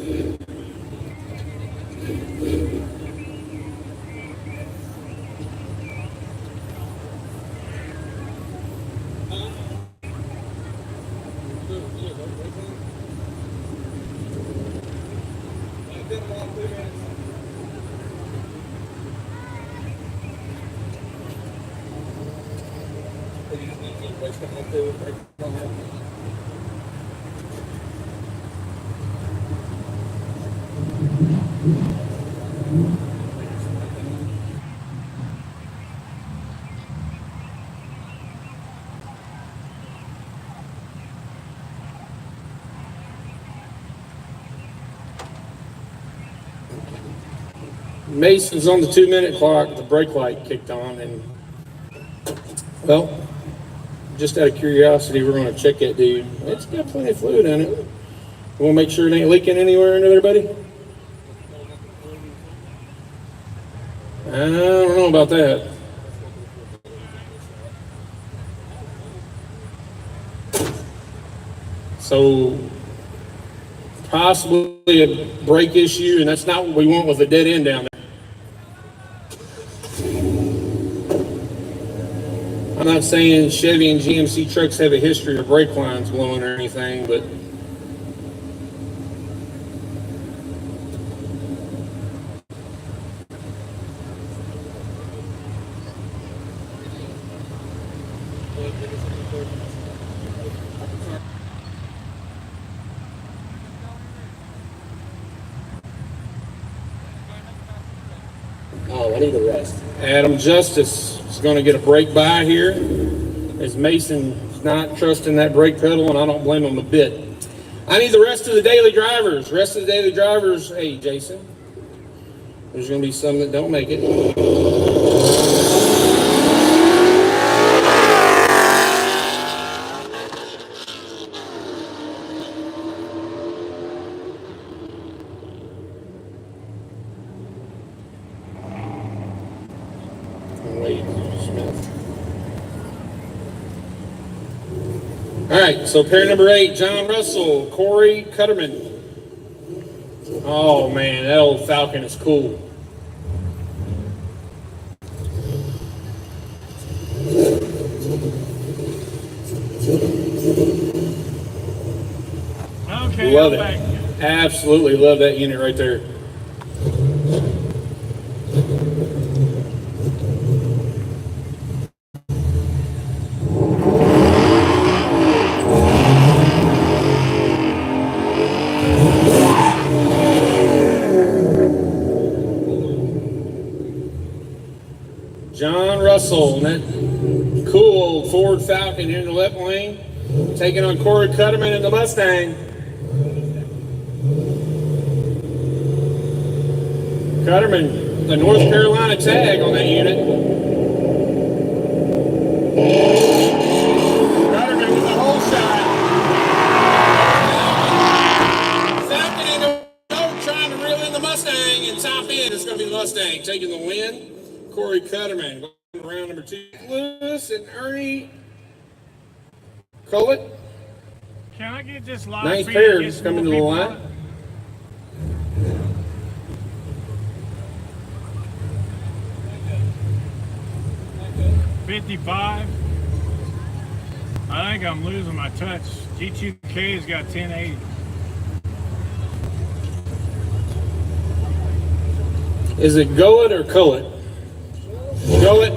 Mason's on the 2-minute clock. The brake light kicked on, and well, just out of curiosity, we're going to check that dude. It's got plenty of fluid in it. We'll make sure it ain't leaking anywhere into there, buddy. I don't know about that. So possibly a brake issue, and that's not what we want with a dead end down there. I'm not saying Chevy and GMC trucks have a history of brake lines blowing or anything, but Oh, I need a rest. Adam Justice is going to get a brake by here, as Mason's not trusting that brake pedal, and I don't blame him a bit. I need the rest of the daily drivers. Hey, Jason, there's going to be some that don't make it. All right, so pair number 8, John Russell, Corey Cutterman. Oh man, that old Falcon is cool. Okay, Love I'm it. back. Absolutely love that unit right there. John Russell, and that cool old Ford Falcon here in the left lane, taking on Corey Cutterman in the Mustang. Cutterman, the North Carolina tag on that unit. Cutterman with the whole shot. Falcon ain't no trying to reel in the Mustang, and top end is going to be the Mustang taking the win. Corey Cutterman going round number 2. Lewis and Ernie Collett. Can I get this live Nice feed? pair Get some coming to more the people line. on? $55. I think I'm losing my touch. G2K's got 1080. Is it go it or co it? Go it.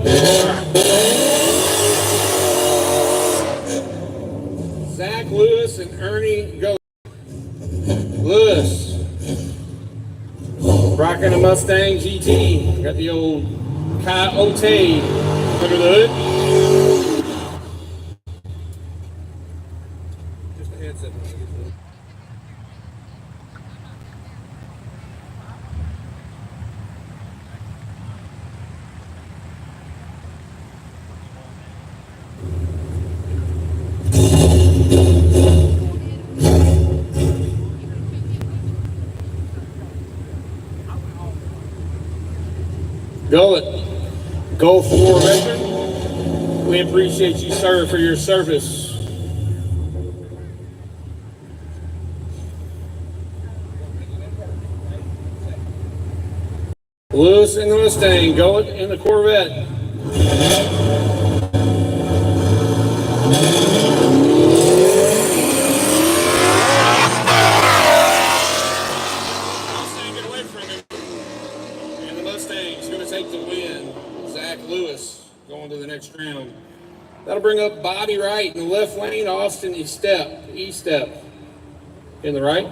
Zach Lewis and Ernie go. Lewis. Rocking a Mustang GT. Got the old Coyote under the hood. Just a headset. Gullet, Gulf War veteran, we appreciate you, sir, for your service. Lewis in the Mustang, Gullet in the Corvette. Going to the next round. That'll bring up Bobby Wright in the left lane, Austin E-step in the right.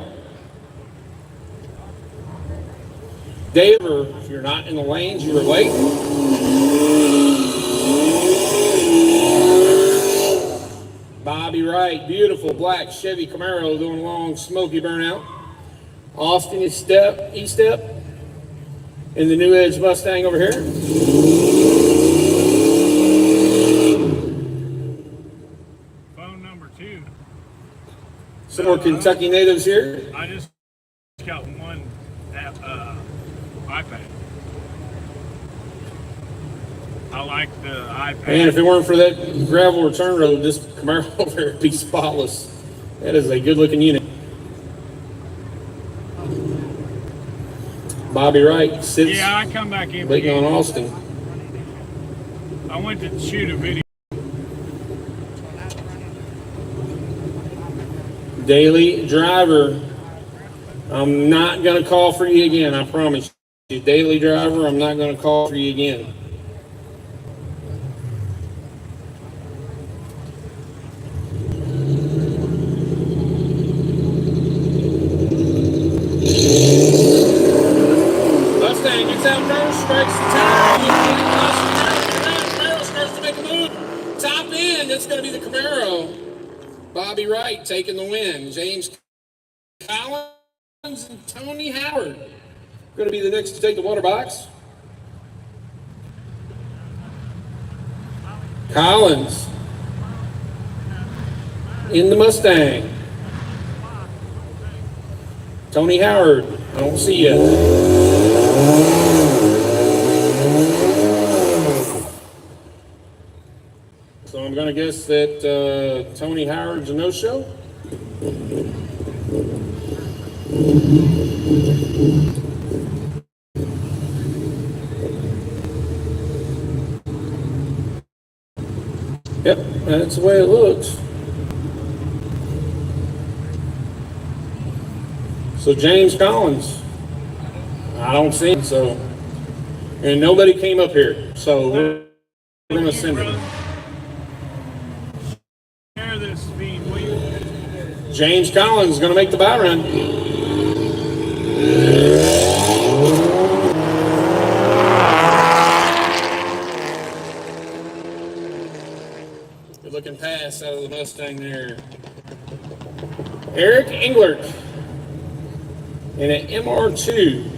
Dave, if you're not in the lanes, you were late. Bobby Wright, beautiful black Chevy Camaro doing a long smoky burnout. Austin E-step in the New Edge Mustang over here. Some more Kentucky natives here. I just got one iPad. I like the iPad. Man, if it weren't for that gravel return road, this Camaro over here would be spotless. That is a good-looking unit. Bobby Wright sits. Yeah, I come back in. Waiting on Austin. I went to shoot a video. Daily driver, I'm not going to call for you again, I promise you. Daily driver, I'm not going to call for you again. Mustang gets out first, strikes the tire. Camaro starts to make a move. Top end, it's going to be the Camaro. Bobby Wright taking the win. James Collins and Tony Howard going to be the next to take the water box. Collins in the Mustang. Tony Howard, I don't see you. So I'm going to guess that Tony Howard's a no-show. Yep, that's the way it looks. So James Collins, I don't see him, so, and nobody came up here, so we're going to send him. James Collins is going to make the bow run. Good looking pass out of the Mustang there. Eric Englert in an MR2.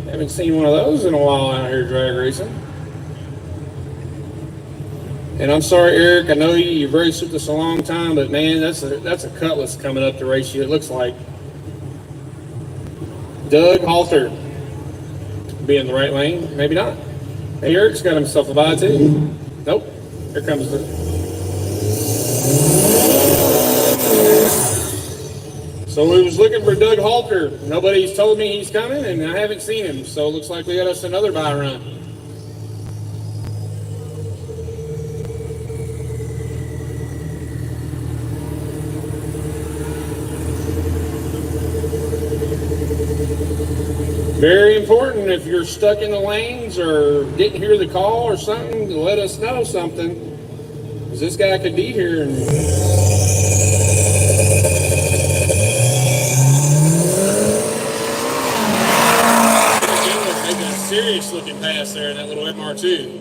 Haven't seen one of those in a while out here drag racing. And I'm sorry, Eric, I know you've raced with us a long time, but man, that's a Cutlass coming up to race you, it looks like. Doug Halter. Be in the right lane, maybe not. Hey, Eric's got himself a bye too. Nope, here comes the... So we was looking for Doug Halter. Nobody's told me he's coming, and I haven't seen him. So it looks like we got us another bye run. Very important. If you're stuck in the lanes or didn't hear the call or something, let us know something. Because this guy could be here and making a serious looking pass there in that little MR2.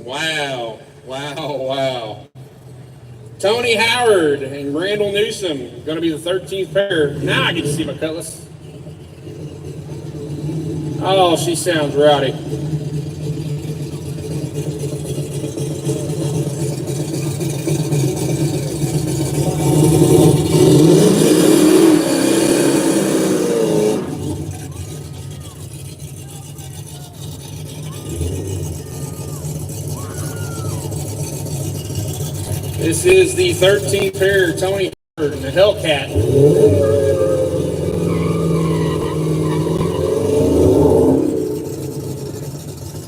Wow, wow, wow. Tony Howard and Randall Newsom going to be the 13th pair. Now I get to see my Cutlass. Oh, she sounds rowdy. This is the 13th pair, Tony Howard and the Hellcat.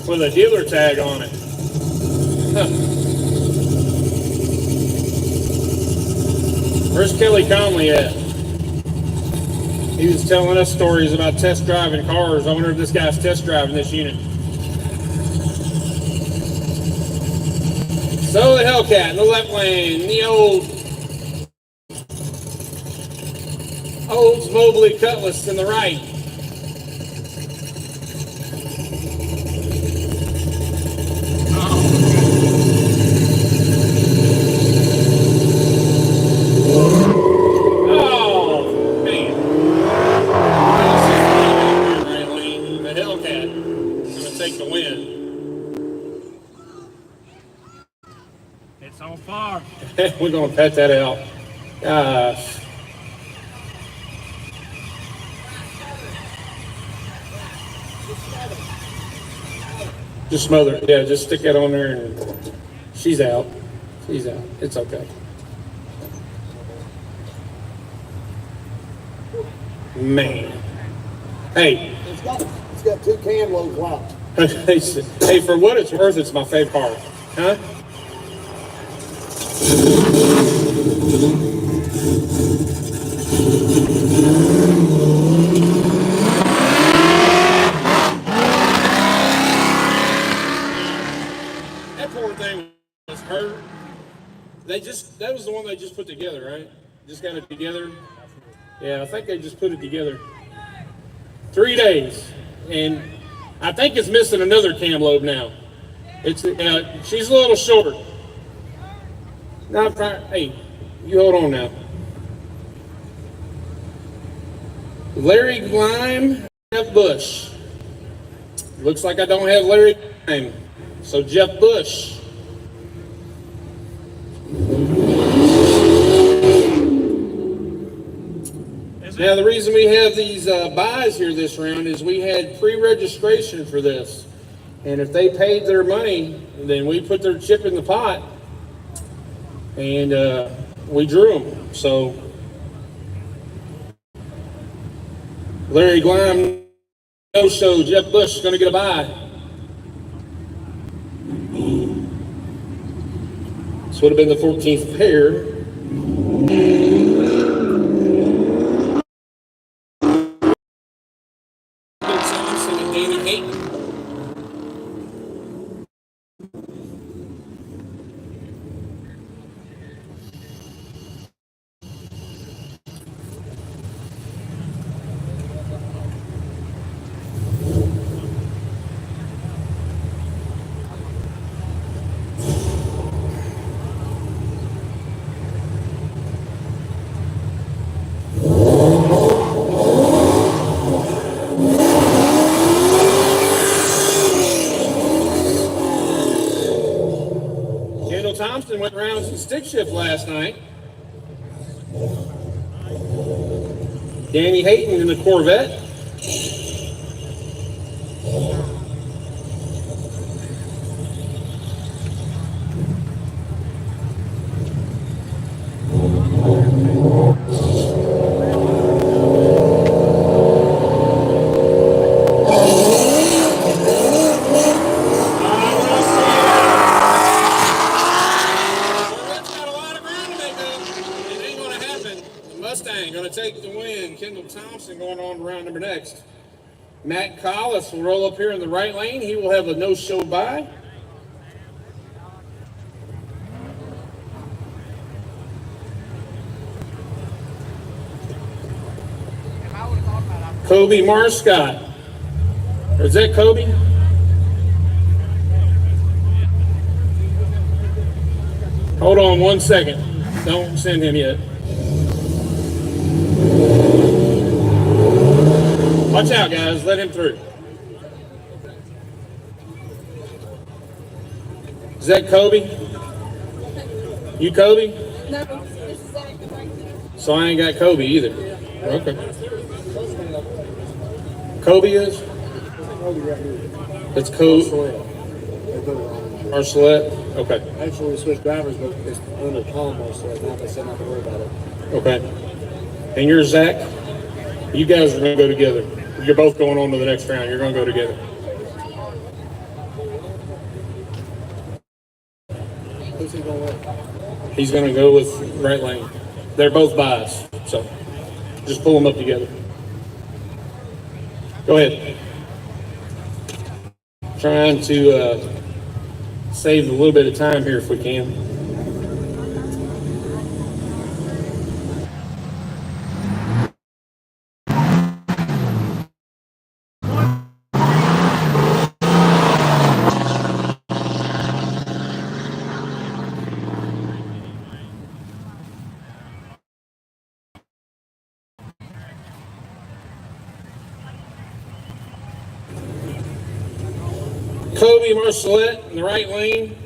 With a dealer tag on it. Huh. Where's Kelly Conley at? He was telling us stories about test driving cars. I wonder if this guy's test driving this unit. So the Hellcat in the left lane, the Olds Mobley Cutlass in the right. Oh, man. The Hellcat is going to take the win. It's on fire. We're going to pet that out. Gosh. Just smother it. Yeah, just stick that on there and she's out. She's out. It's okay. Man. Hey. It's got 2 can loads left. Hey, for what it's worth, it's my favorite part. Huh? That poor thing was hurt. That was the one they just put together, right? Just got it together. Yeah, I think they just put it together. 3 days. And I think it's missing another cam lobe now. It's she's a little short. Not fine. Hey, you hold on now. Larry Glime, Jeff Bush. Looks like I don't have Larry Glime. So Jeff Bush. Now the reason we have these buys here this round is we had pre-registration for this. And if they paid their money, then we put their chip in the pot and we drew them. So Larry Glime, no show, Jeff Bush is going to get a buy. This would have been the 14th pair. Thompson went rounds in stick shift last night. Danny Hayton in the Corvette. Mustang going to take the win. Kendall Thompson going on to round number next. Matt Collis will roll up here in the right lane. He will have a no-show by. Kobe Marscott. Is that Kobe? Hold on 1 second. Don't send him yet. Watch out, guys. Let him through. Is that Kobe? You Kobe? No, this is Zach. So I ain't got Kobe either. Okay. Kobe is? It's Kobe. Arcelette? Okay. Actually, we switched drivers, but it's under Tom Arcelette now. They said not to worry about it. Okay. And you're Zach? You guys are going to go together. You're both going on to the next round. You're going to go together. Who's he going with? He's going to go with right lane. They're both buys, so just pull them up together. Go ahead. Trying to save a little bit of time here if we can. Kobe Marcelette in the right lane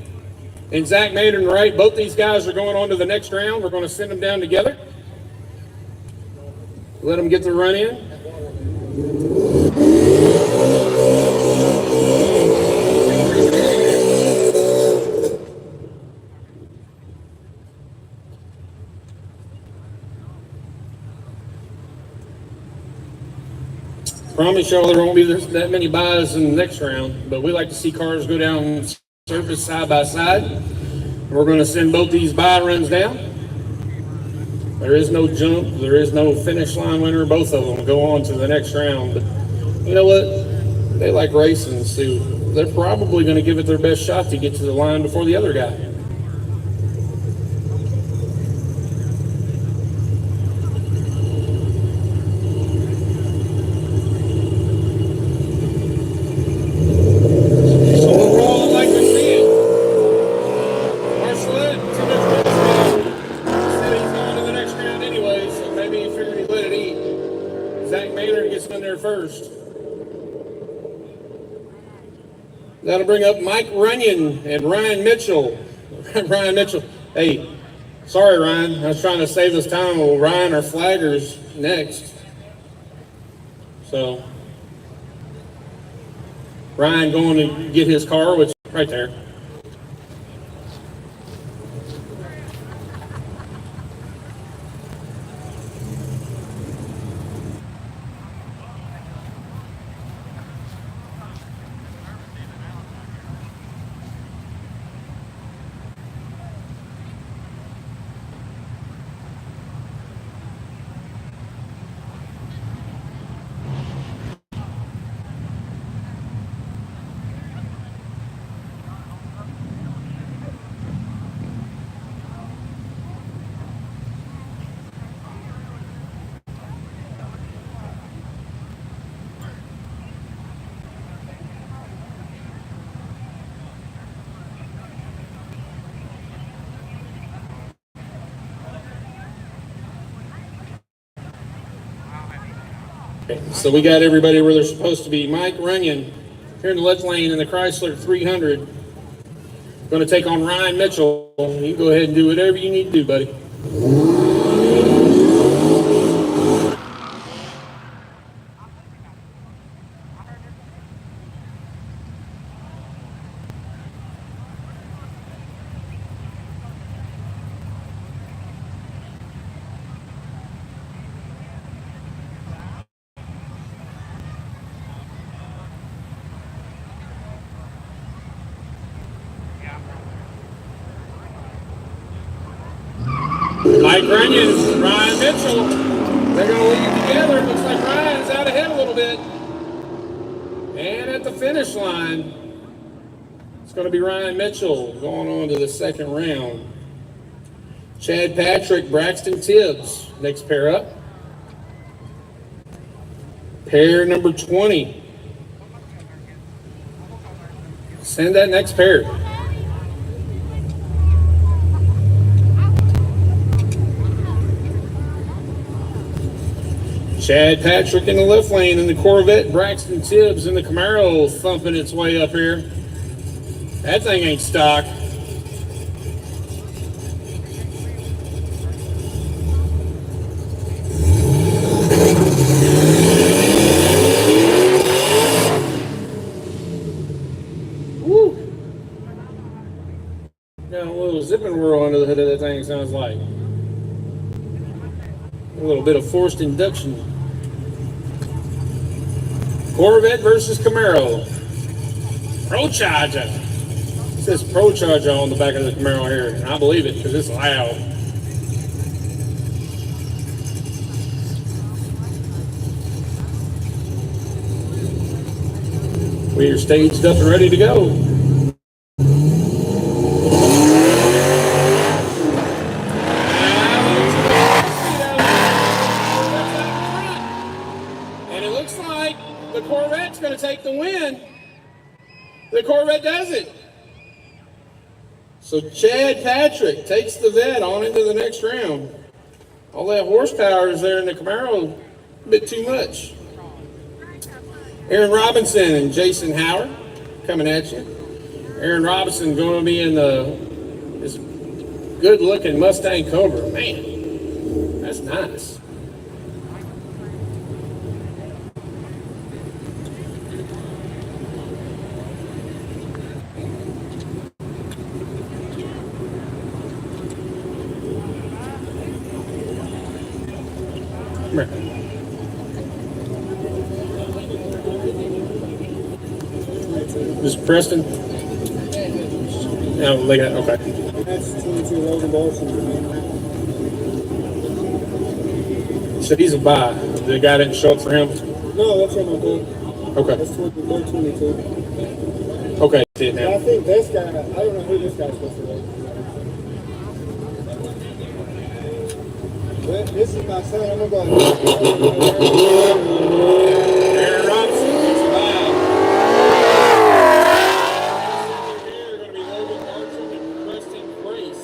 and Zach Mader in the right. Both these guys are going on to the next round. We're going to send them down together. Let them get the run in. Promise y'all there won't be that many buys in the next round, but we like to see cars go down surface side by side. We're going to send both these buy runs down. There is no jump, there is no finish line winner. Both of them go on to the next round. But you know what? They like racing, so they're probably going to give it their best shot to get to the line before the other guy. First. That'll bring up Mike Runyon and Ryan Mitchell. Ryan Mitchell. Hey, sorry, Ryan. I was trying to save us time. Well, Ryan, our flagger's next. So, Ryan going to get his car, which right there. So we got everybody where they're supposed to be. Mike Runyon here in the left lane in the Chrysler 300. Going to take on Ryan Mitchell. You go ahead and do whatever you need to do, buddy. Mike Runyon, Ryan Mitchell, they're going to lead together. Looks like Ryan's out ahead a little bit. And at the finish line, it's going to be Ryan Mitchell going on to the second round. Chad Patrick, Braxton Tibbs, next pair up. Pair number 20. Send that next pair. Chad Patrick in the left lane in the Corvette, Braxton Tibbs in the Camaro thumping its way up here. That thing ain't stock. Woo! Got a little zipping whirl under the hood of that thing, sounds like. A little bit of forced induction. Corvette versus Camaro. Pro Charger. It says Pro Charger on the back of the Camaro here, and I believe it because it's loud. We are staged up and ready to go. And it looks like the Corvette's going to take the win. The Corvette does it. So Chad Patrick takes the Vet on into the next round. All that horsepower is there in the Camaro, a bit too much. Aaron Robinson and Jason Howard coming at you. Aaron Robinson going to be in this good-looking Mustang Cobra. Man, that's nice. Come here. This is Preston? No, they got, okay. That's 22 Logan Bolton. So he's a buy. The guy didn't show up for him? No, that's in my book. Okay. That's 22. Okay, see it now. I think this guy, I don't know who this guy's supposed to be. But this is my son. I'm going to go ahead. Aaron Robinson is a buy. Here are going to be Logan Marshall and Preston Grace.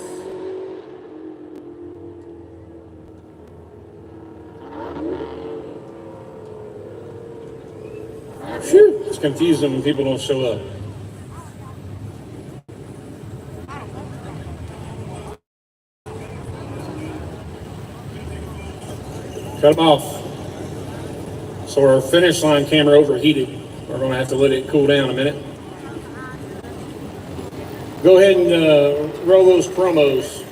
Phew, it's confusing when people don't show up. Cut them off. So our finish line camera overheated. We're going to have to let it cool down a minute. Go ahead and roll those promos.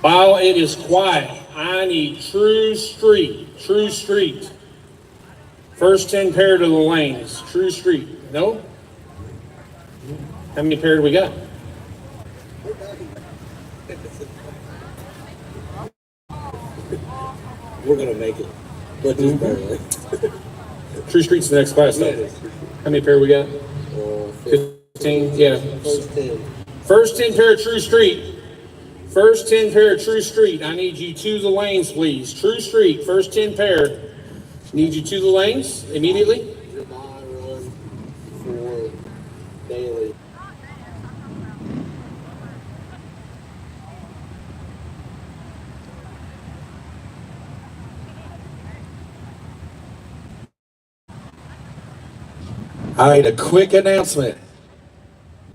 While it is quiet, I need True Street. First 10 pair to the lanes. True Street. No? How many pair do we got? We're going to make it. But just barely. True Street's the next class, though. How many pair we got? 15? Yeah. First 10 pair of True Street. First 10 pair of True Street. I need you to the lanes, please. True Street, first 10 pair. Need you to the lanes immediately. Run for daily. All right, a quick announcement.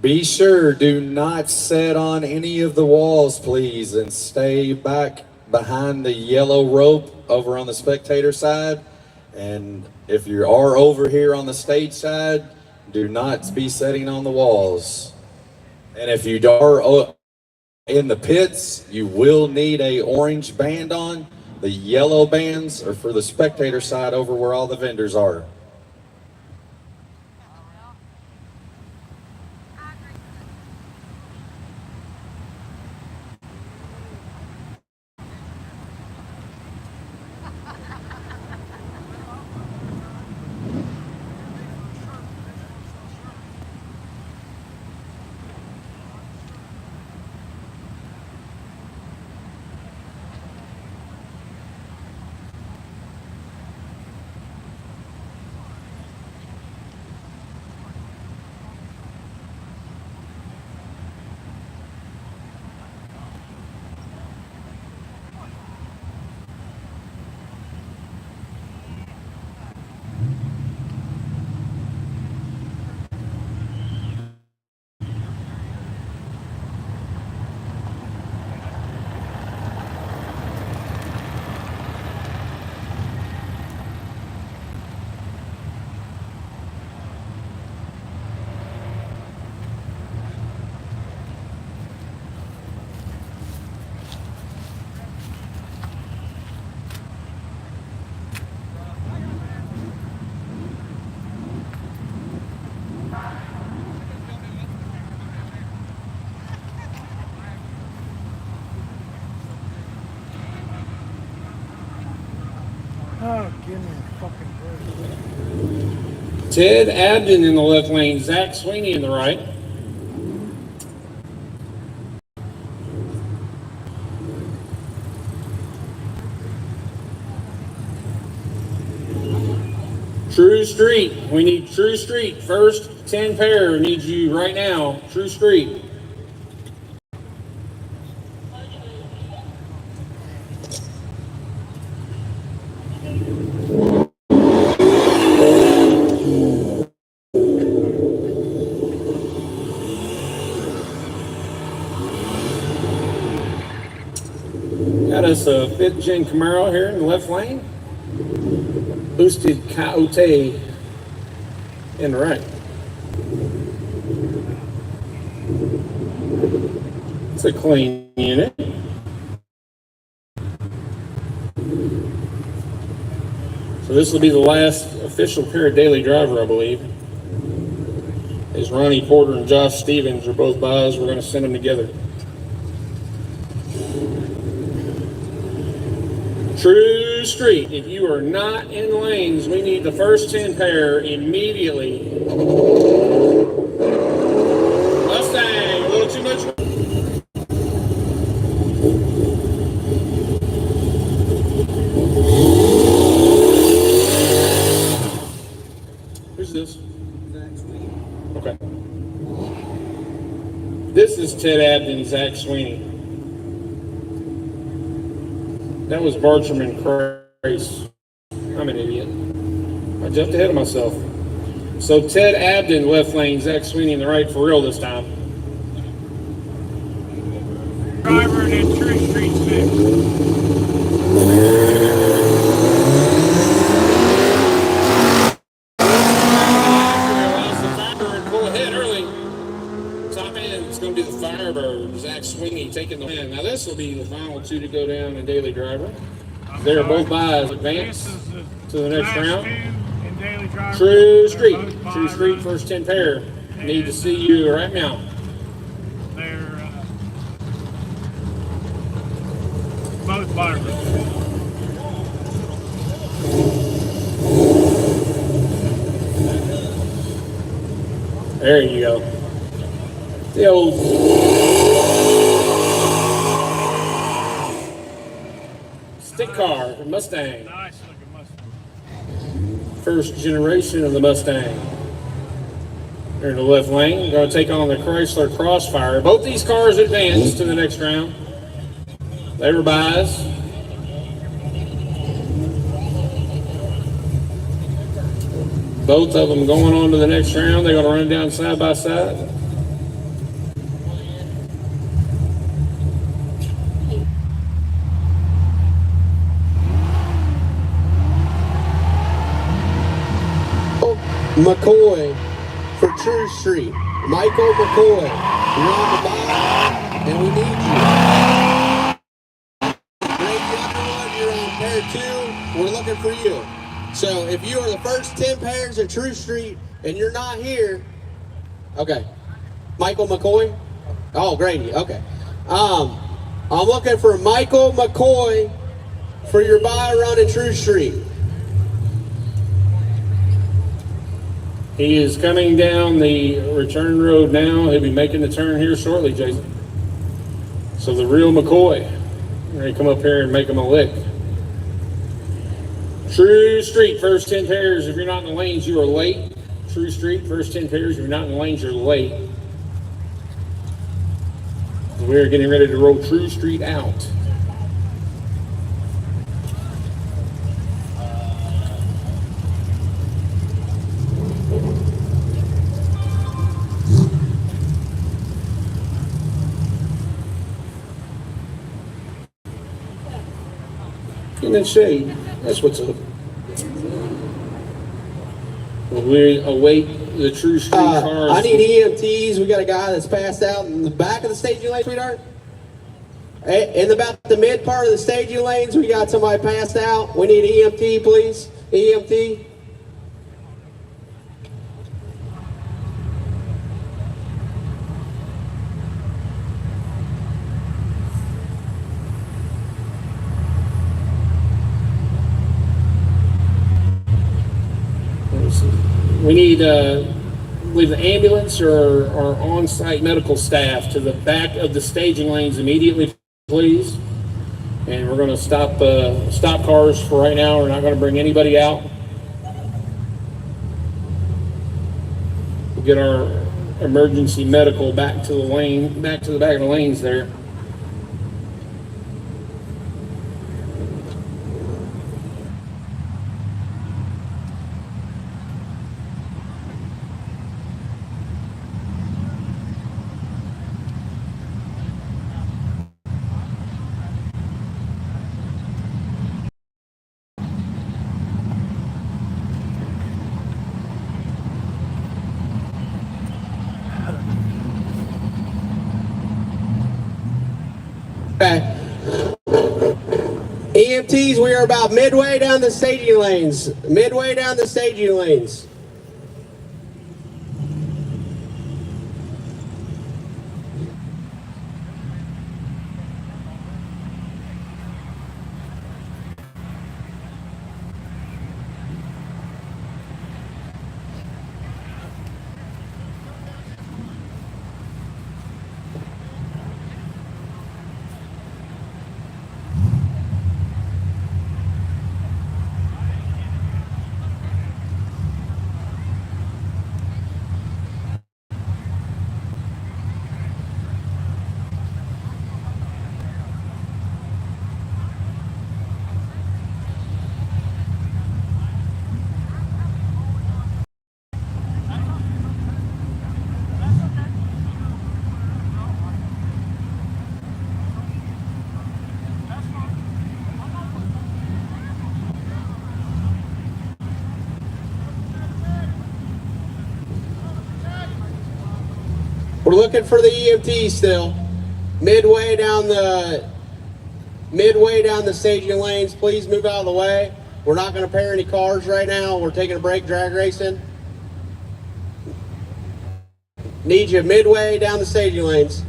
Be sure, do not sit on any of the walls, please, and stay back behind the yellow rope over on the spectator side. And if you are over here on the stage side, do not be sitting on the walls. And if you are in the pits, you will need a orange band on. The yellow bands are for the spectator side over where all the vendors are. Oh, give me a fucking break. Ted Abden in the left lane, Zach Sweeney in the right. True Street, we need True Street. First 10 pair needs you right now. True Street. Got us a 5th gen Camaro here in the left lane. Boosted Coyote in the right. It's a clean unit. So this will be the last official pair of daily driver, I believe. As Ronnie Porter and Josh Stevens are both buys, we're going to send them together. True Street, if you are not in the lanes, we need the first 10 pair immediately. Mustang, a little too much. Who's this? Okay. This is Ted Abden, Zach Sweeney. That was Bartram and Christ. I'm an idiot. I jumped ahead of myself. So Ted Abden, left lane, Zach Sweeney in the right for real this time. Driver and then True Street's next. Pull ahead early. Top end, it's going to be the Firebird, Zach Sweeney taking the win. Now this will be the final two to go down in daily driver. They're both buys advance to the next round. True Street, True Street, first 10 pair. Need to see you right now. They're both Firebirds. There you go. The old stick car, the Mustang. Nice looking Mustang. First generation of the Mustang. They're in the left lane. Going to take on the Chrysler Crossfire. Both these cars advance to the next round. They were buys. Both of them going on to the next round. They're going to run down side by side. McCoy for True Street. Michael McCoy, you're on the bottom, and we need you. Grady Underwood, you're on pair 2. We're looking for you. So if you are the first 10 pairs at True Street and you're not here, okay. Michael McCoy? Oh, Grady, okay. I'm looking for Michael McCoy for your buy run in True Street. He is coming down the return road now. He'll be making the turn here shortly, Jason. So the real McCoy, ready to come up here and make him a lick. True Street, first 10 pairs. If you're not in the lanes, you are late. True Street, first 10 pairs. If you're not in the lanes, you're late. We're getting ready to roll True Street out. In the shade, that's what's up. We await the True Street cars. I need EMTs. We got a guy that's passed out in the back of the staging lane, sweetheart. In about the mid part of the staging lanes, we got somebody passed out. We need EMT, please. EMT. We need with the ambulance or on-site medical staff to the back of the staging lanes immediately, please. And we're going to stop cars for right now. We're not going to bring anybody out. We'll get our emergency medical back to the lane, back to the back of the lanes there. Okay. EMTs, we are about midway down the staging lanes. Midway down the staging lanes. We're looking for the EMT still. Midway down the staging lanes. Please move out of the way. We're not going to pair any cars right now. We're taking a break drag racing. Need you midway down the staging lanes.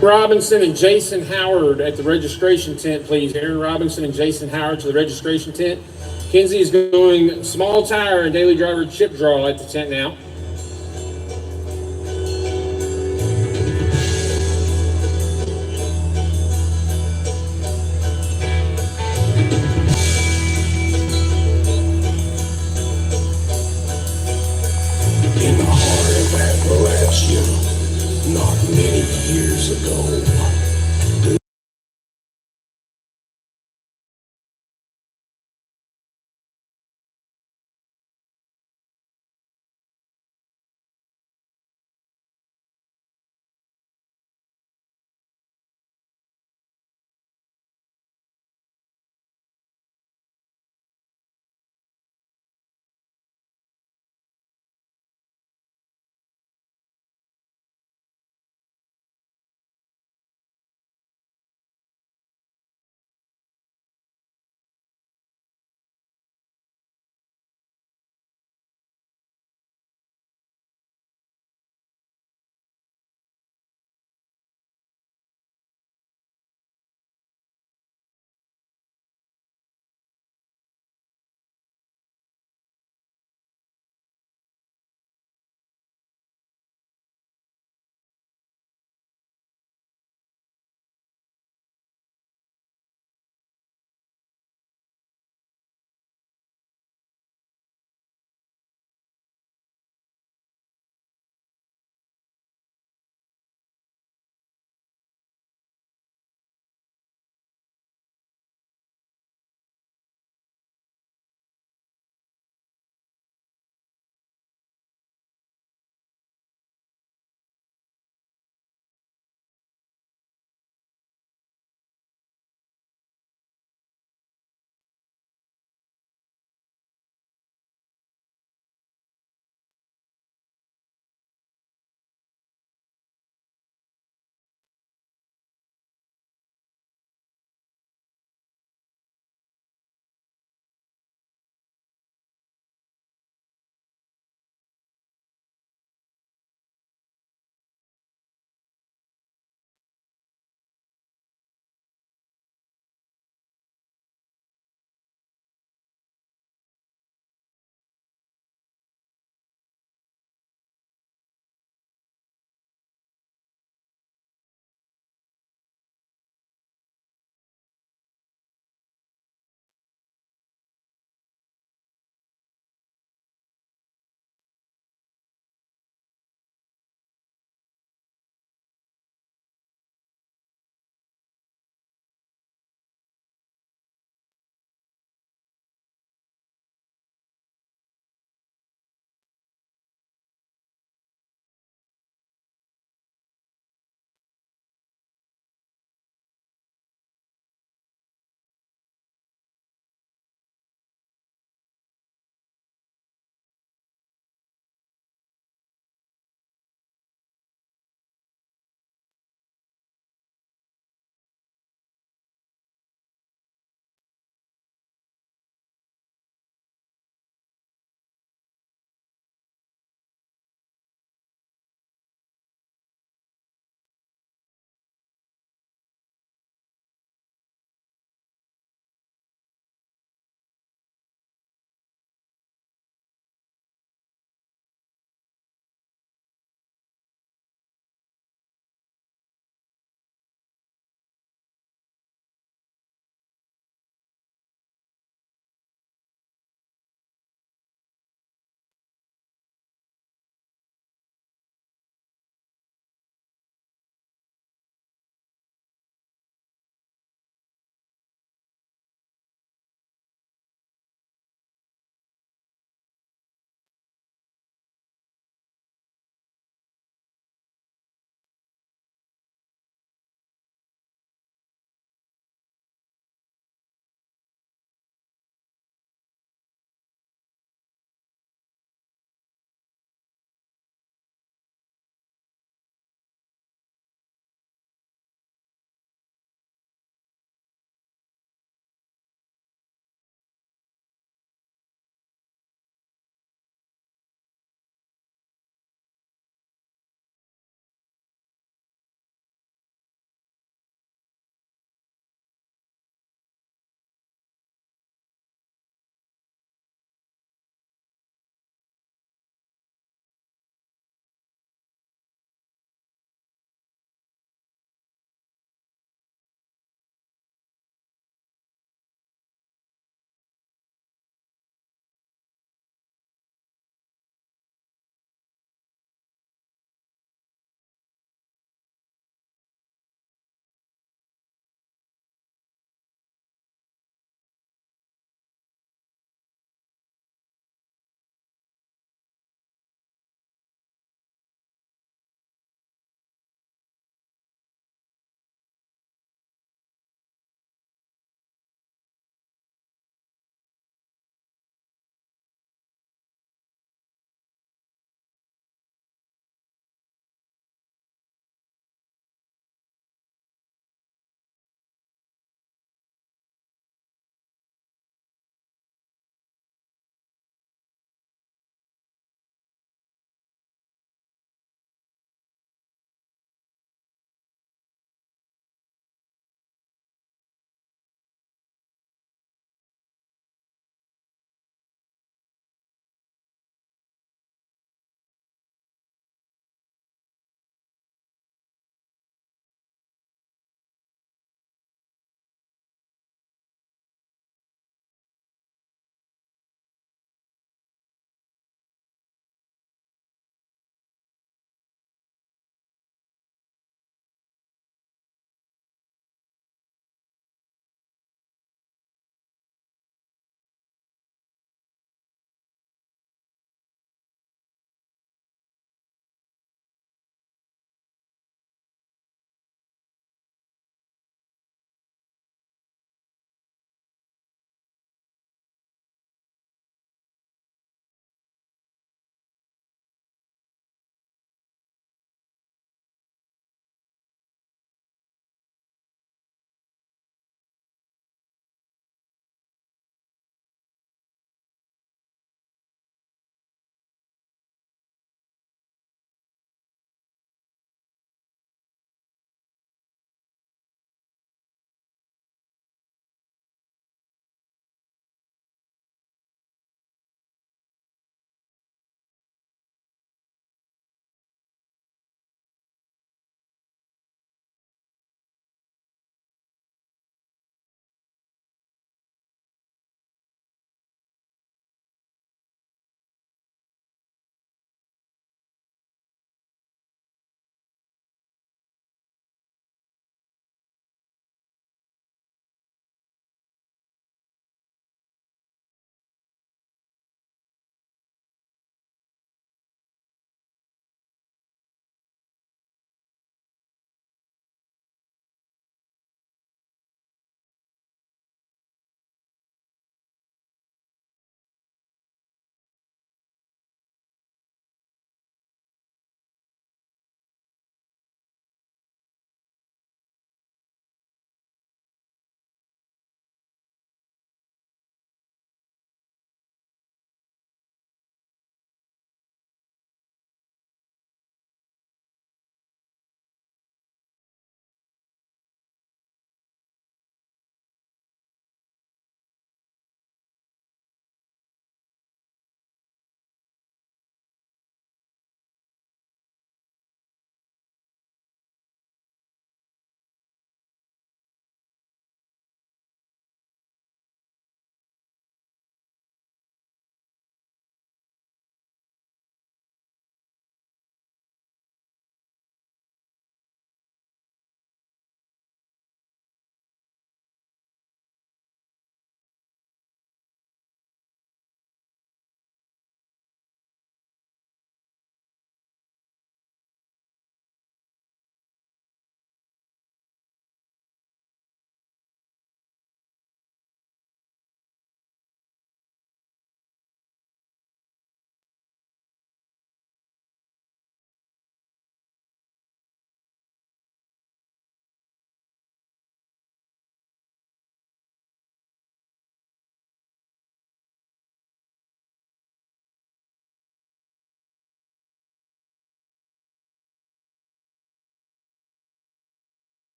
Robinson and Jason Howard at the registration tent, please. Aaron Robinson and Jason Howard to the registration tent. Kenzie is going small tire and daily driver chip draw at the tent now. In the heart of Appalachia, not many years ago,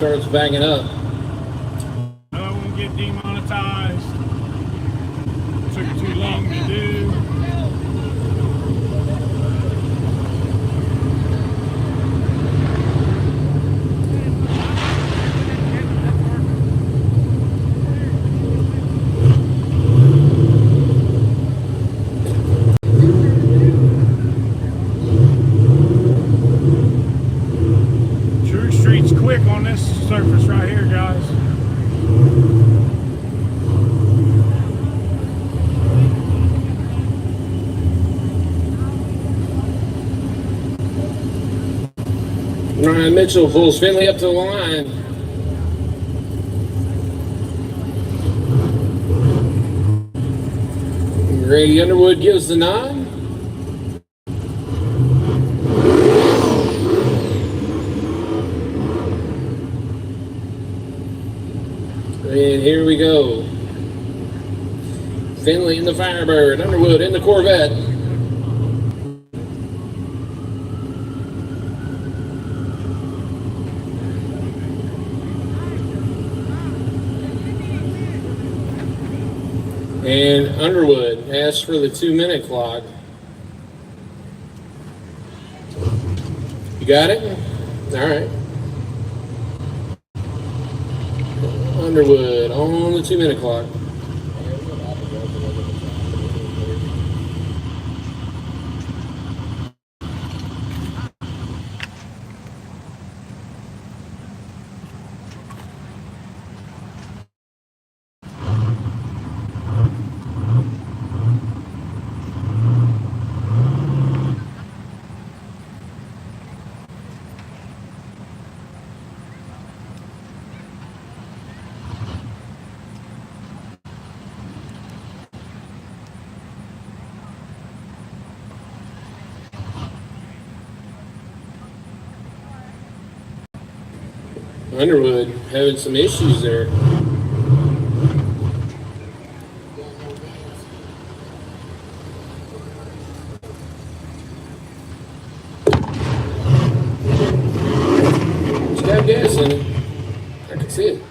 starts backing up. I won't get demonetized. Took too long to do. True Street's quick on this surface right here, guys. Ryan Mitchell pulls Finley up to the line. Grady Underwood gives the nod. And here we go. Finley in the Firebird, Underwood in the Corvette. And Underwood asks for the 2-minute clock. You got it? All right. Underwood on the 2-minute clock. Underwood having some issues there. Just got gas in it. I can see it.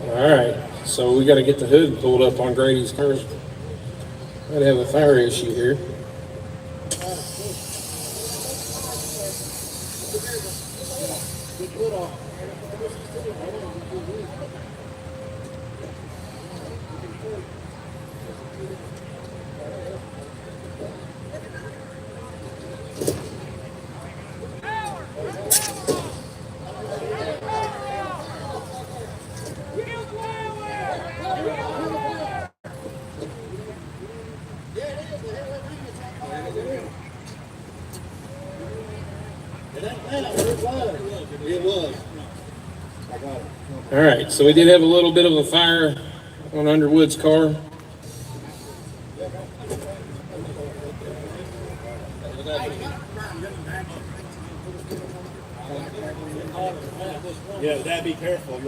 Alright, so we got to get the hood pulled up on Grady's car. Might have a fire issue here. All right, so we did have a little bit of a fire on Underwood's car. Yeah, Dad, be careful.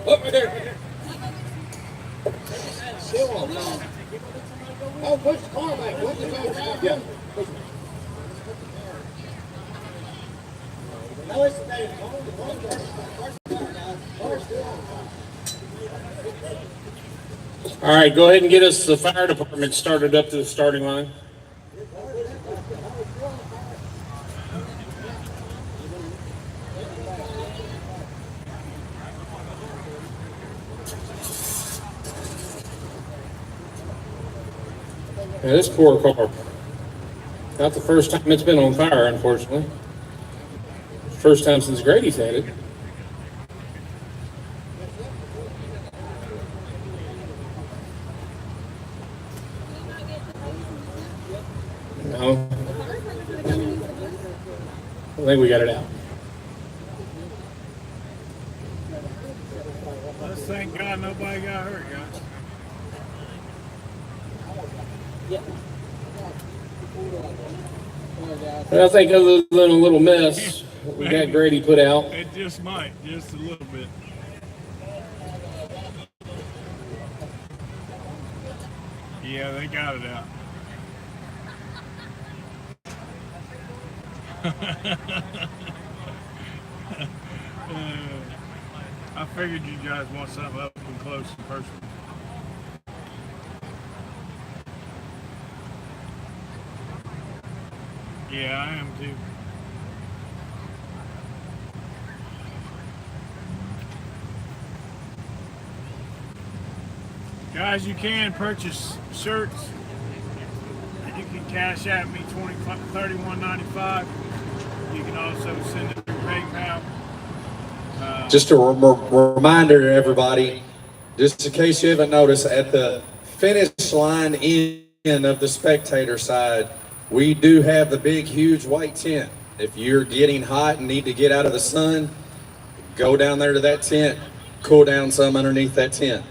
Oh, right there. Oh, push the car back. Push the car back. Yeah. All right, go ahead and get us the fire department started up to the starting line. Yeah, this poor car. Not the first time it's been on fire, unfortunately. First time since Grady's had it. No. I think we got it out. Let's thank God nobody got hurt, guys. I think other than a little mess, we got Grady put out. It just might, just a little bit. Yeah, they got it out. I figured you guys want something up and close and personal. Yeah, I am too. Guys, you can purchase shirts. You can cash at me $31.95. You can also send it through PayPal. Just a reminder to everybody, just in case you haven't noticed, at the finish line end of the spectator side, we do have the big, huge white tent. If you're getting hot and need to get out of the sun, go down there to that tent, cool down some underneath that tent.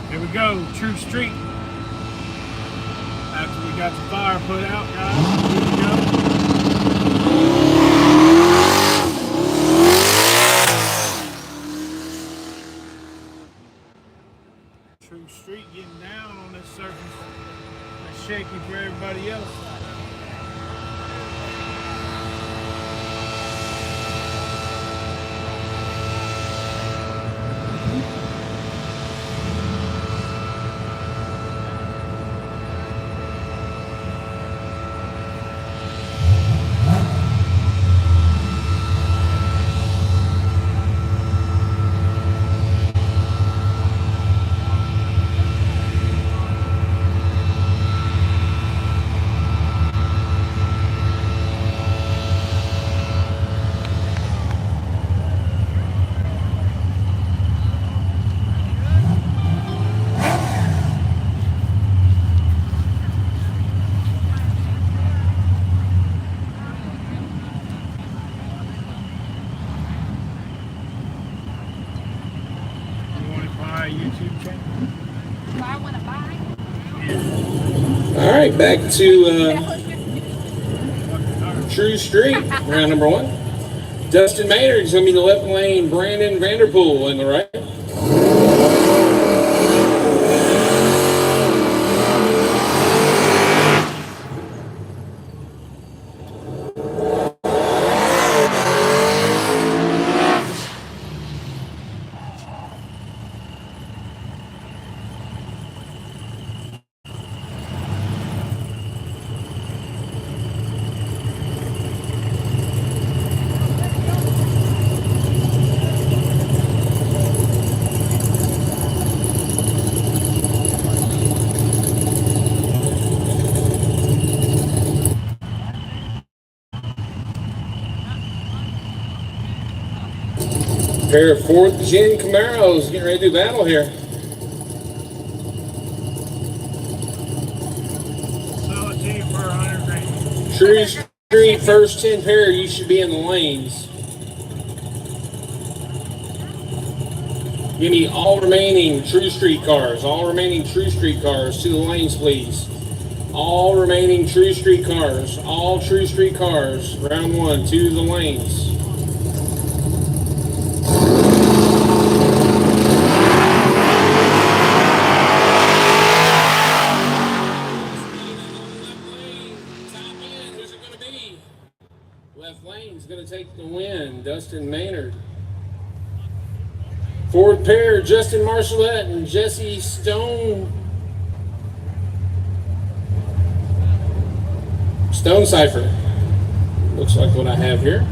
Here we go, True Street. After we got the fire put out, guys, here we go. True Street getting down on this surface. That's shaky for everybody else. All right, back to True Street, round number one. Dustin Maynard is going to be in the left lane, Brandon Vanderpool in the right. Pair of 4th Gen Camaros getting ready to do battle here. Sell it to you for $100. True Street, first 10 pair, you should be in the lanes. Give me all remaining True Street cars. All remaining True Street cars to the lanes, please. All remaining True Street cars. All True Street cars. Round one to the lanes. Left lane's going to take the win. Dustin Maynard. 4th pair, Justin Marshallette and Jesse Stone Cipher. Looks like what I have here.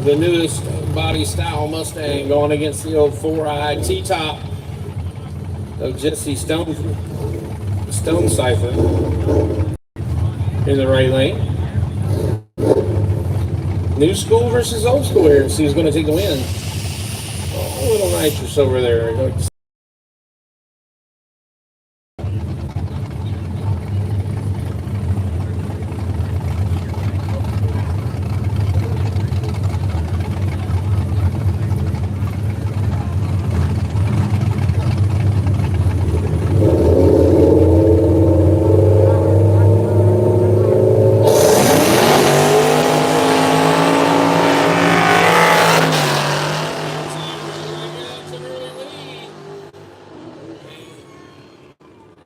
The newest body style Mustang going against the old 4i T-top of Jesse Stone Cipher in the right lane. New school versus old school here. See who's going to take the win. Oh, a little nitrous over there.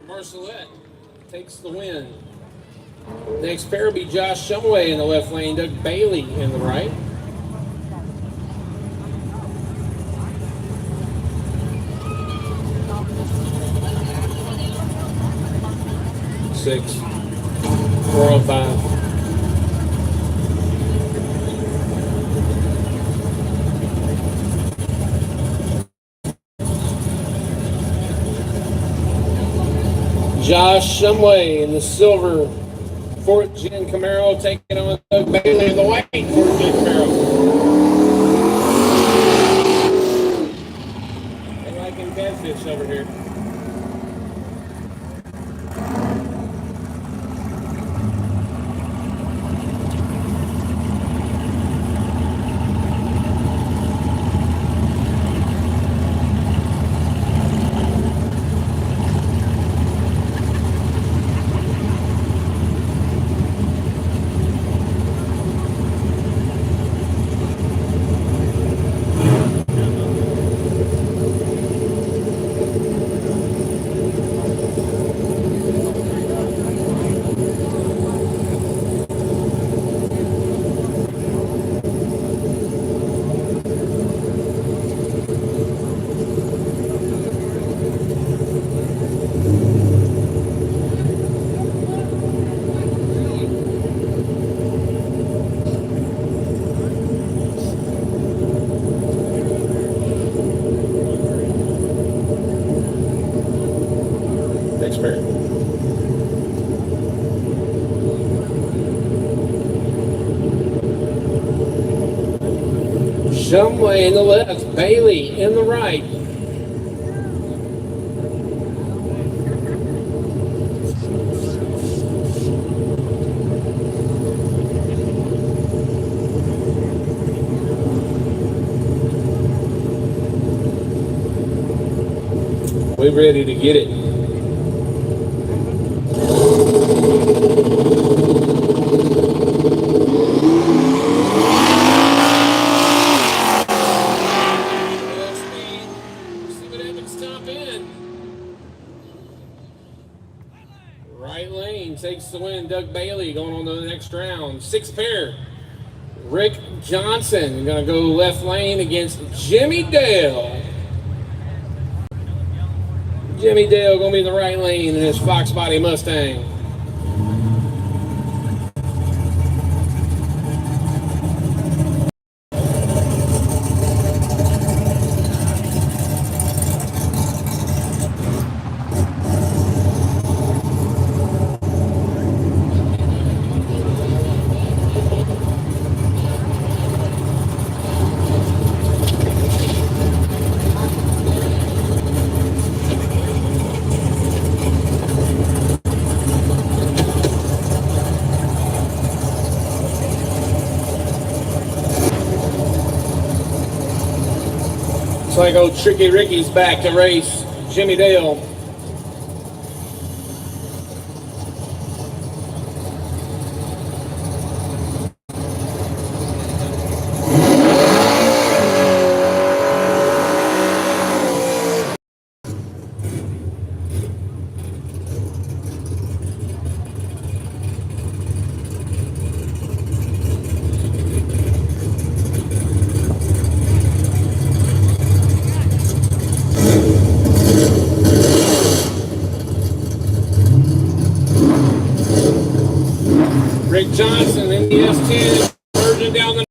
Marcellette takes the win. Next pair will be Josh Shumway in the left lane, Doug Bailey in the right. Six, 405. Josh Shumway in the silver 4th Gen Camaro taking on Doug Bailey in the white 4th Gen Camaro. They like him catfish over here. 6 pair. Shumway in the left, Bailey in the right. We're ready to get it. See what happens top end. Right lane takes the win. Doug Bailey going on to the next round. 6 pair. Rick Johnson going to go left lane against Jimmy Dale. Jimmy Dale going to be in the right lane in his Fox Body Mustang. Looks like old Tricky Ricky's back to race Jimmy Dale. Rick Johnson in the S10, merging down the.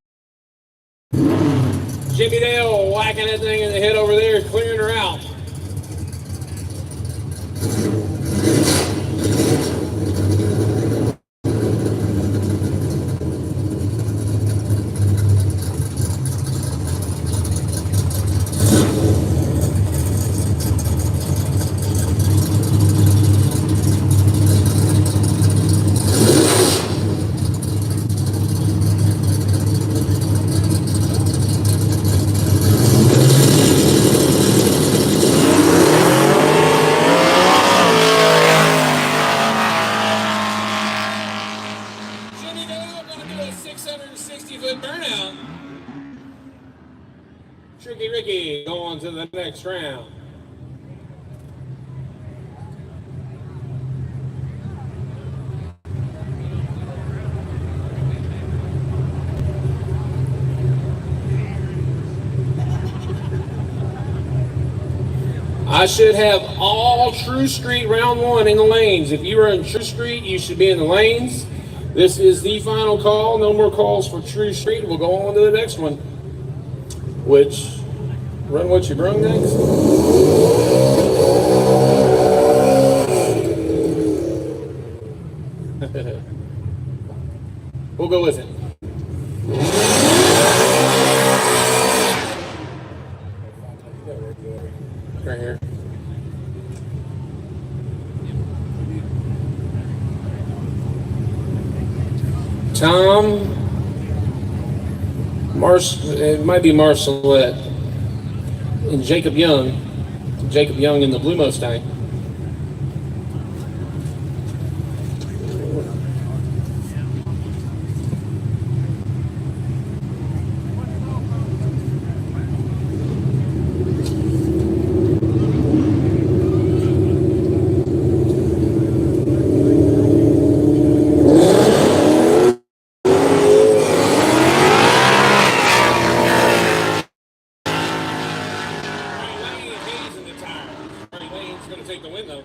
Jimmy Dale whacking that thing in the head over there, clearing her out. Jimmy Dale going to do a 660-foot burnout. Tricky Ricky going to the next round. I should have all True Street round 1 in the lanes. If you are in True Street, you should be in the lanes. This is the final call. No more calls for True Street. We'll go on to the next one. Which, run what you brung next? We'll go with it. Right here. Tom, it might be Marcelette, and Jacob Young. Jacob Young in the blue Mustang. Take the win though.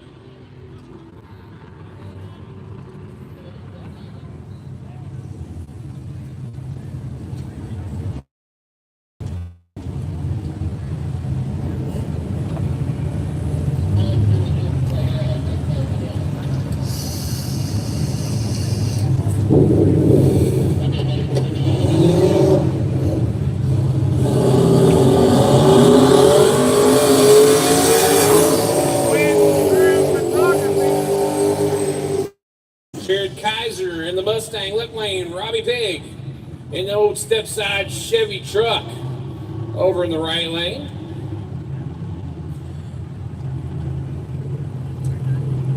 flip lane, Robbie Pig in the old step-side Chevy truck over in the right lane.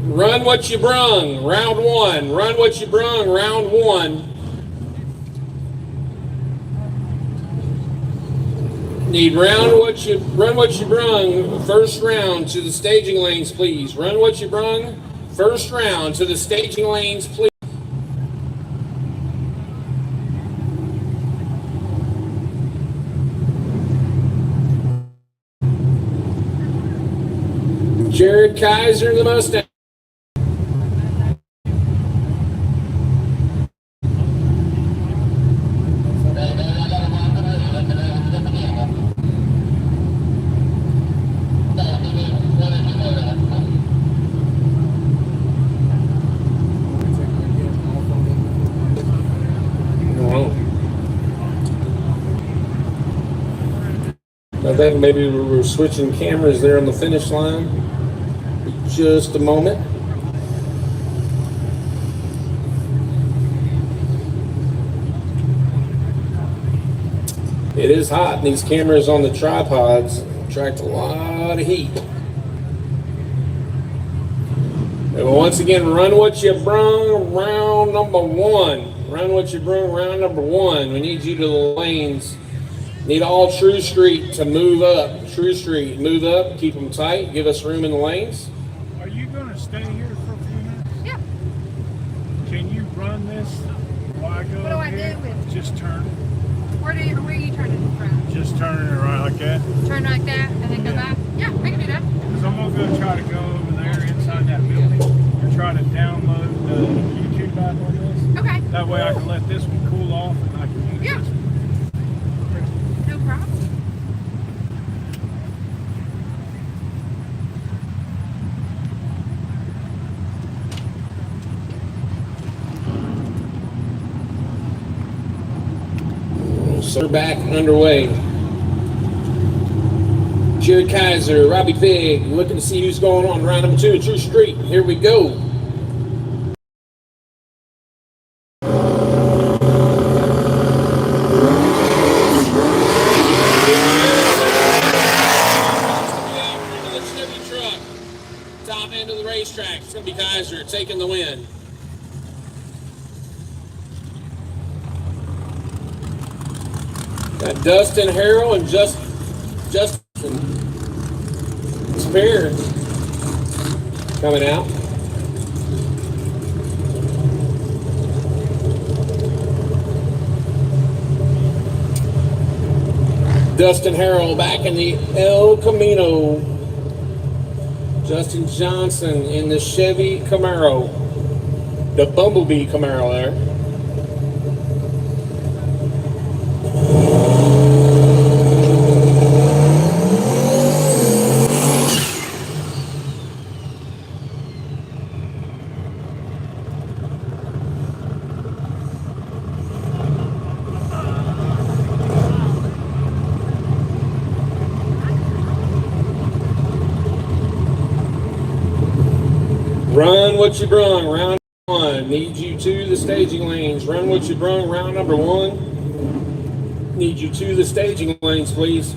Run what you brung, round one. Run what you brung, round one. Need run what you brung, first round to the staging lanes, please. Run what you brung, first round to the staging lanes, please. Jared Kaiser, the Mustang. I think maybe we're switching cameras there on the finish line. Just a moment. It is hot, and these cameras on the tripods attract a lot of heat. And once again, run what you brung, round number one. Run what you brung, round number one. We need you to the lanes. Need all True Street to move up. True Street, move up, keep them tight, give us room in the lanes. Are you going to stay here for a few minutes? Yeah. Can you run this while I go What do I here? do with it? Just turn it. Where are you turning it from? Just turn it around like that. Turn like that and then go back? Yeah, I can do that. Because I'm going to try to go over there inside that building and try to download the YouTube app on this. Okay. That way I can let this one cool off and I can use this one. No problem. So we're back underway. Jared Kaiser, Robbie Pig, looking to see who's going on round number two, True Street. Here we go. Top end of the racetrack. It's going to be Kaiser taking the win. Got Dustin Harrell and Justin Spear coming out. Dustin Harrell back in the El Camino. Justin Johnson in the Chevy Camaro. The Bumblebee Camaro there. Run what you brung, round one. Need you to the staging lanes. Run what you brung, round number one. Need you to the staging lanes, please.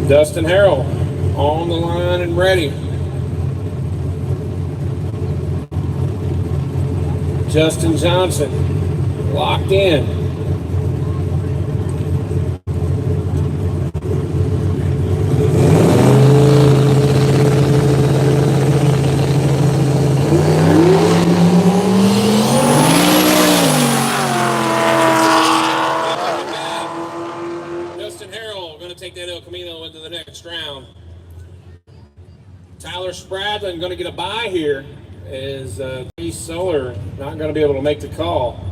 Dustin Harrell on the line and ready. Justin Johnson locked in. Justin Harrell going to take that El Camino into the next round. Tyler Spradlin going to get a bye here. Is East Solar not going to be able to make the call?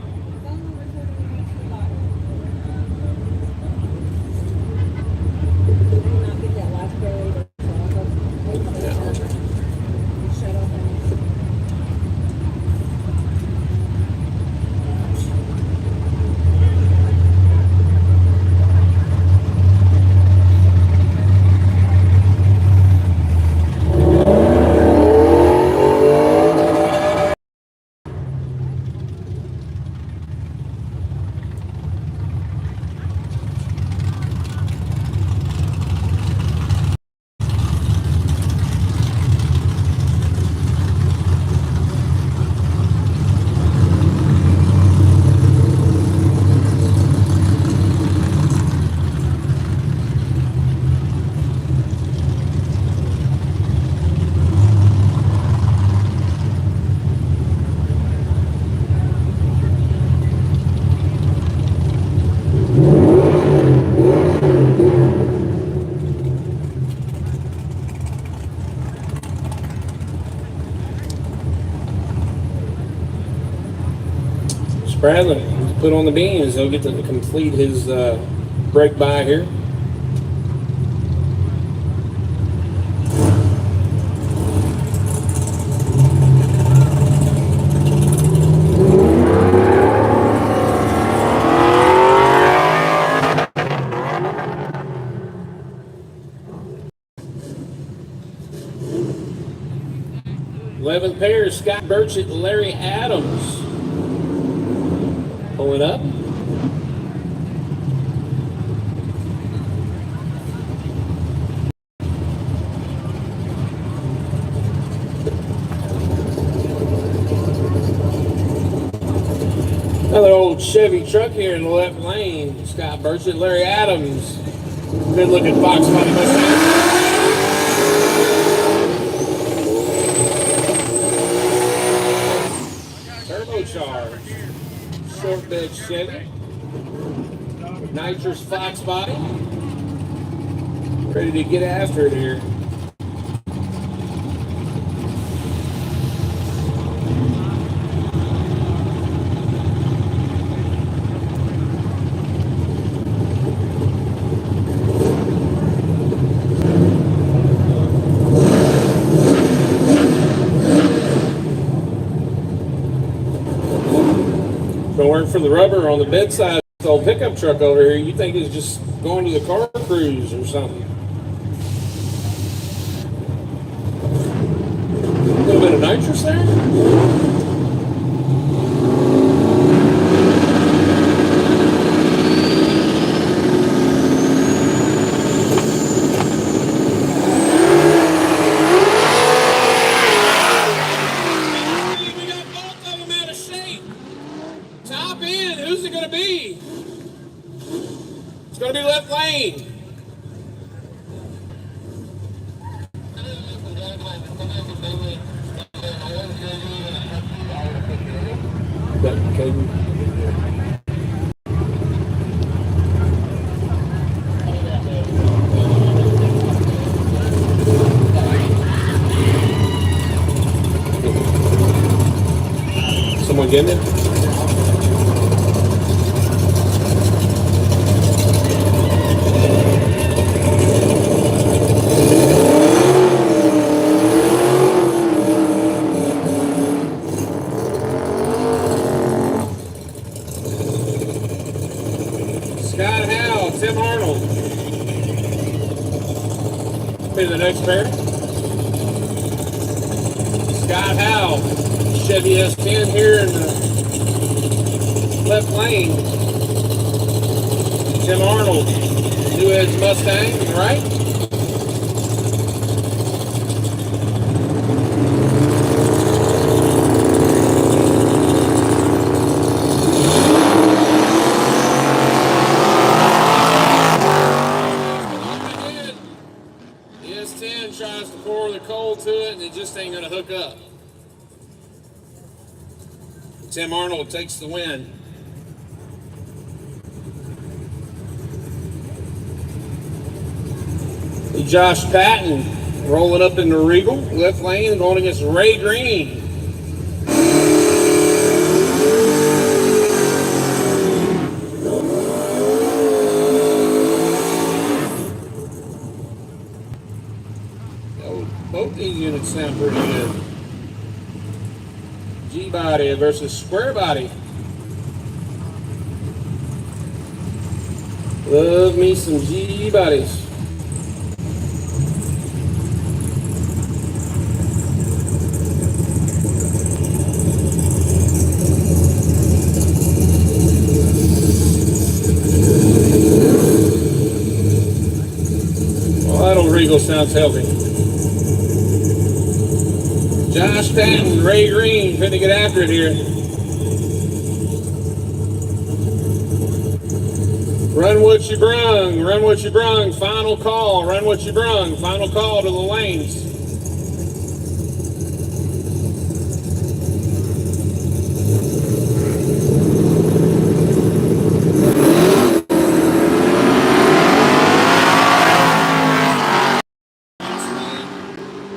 Bradley, put on the beans. He'll get to complete his break by here. Eleventh pair, Scott Burchett, Larry Adams. Pulling up. Another old Chevy truck here in the left lane. Scott Burchett, Larry Adams. Good looking Fox body Mustang. Turbocharged. Short bed Chevy. Nitrous Fox body. Ready to get after it here. Been working for the rubber on the bedside. This old pickup truck over here, you think it's just going to the car cruise or something. A little bit of nitrous there. It's going to be left lane. Someone getting it? The next pair. Scott Howe, Chevy S10 here in the left lane. Tim Arnold, New Edge Mustang, right? Tries to pour the coal to it and it just ain't gonna hook up. Tim Arnold takes the win. Josh Patton rolling up in the Regal, left lane, going against Ray Green. Both these units sound pretty good. G-body versus square body. Love me some G-bodies. Well, that old Regal sounds healthy. Josh Patton, Ray Green, finna get after it here. Run what you brung, run what you brung, final call, run what you brung, final call to the lanes.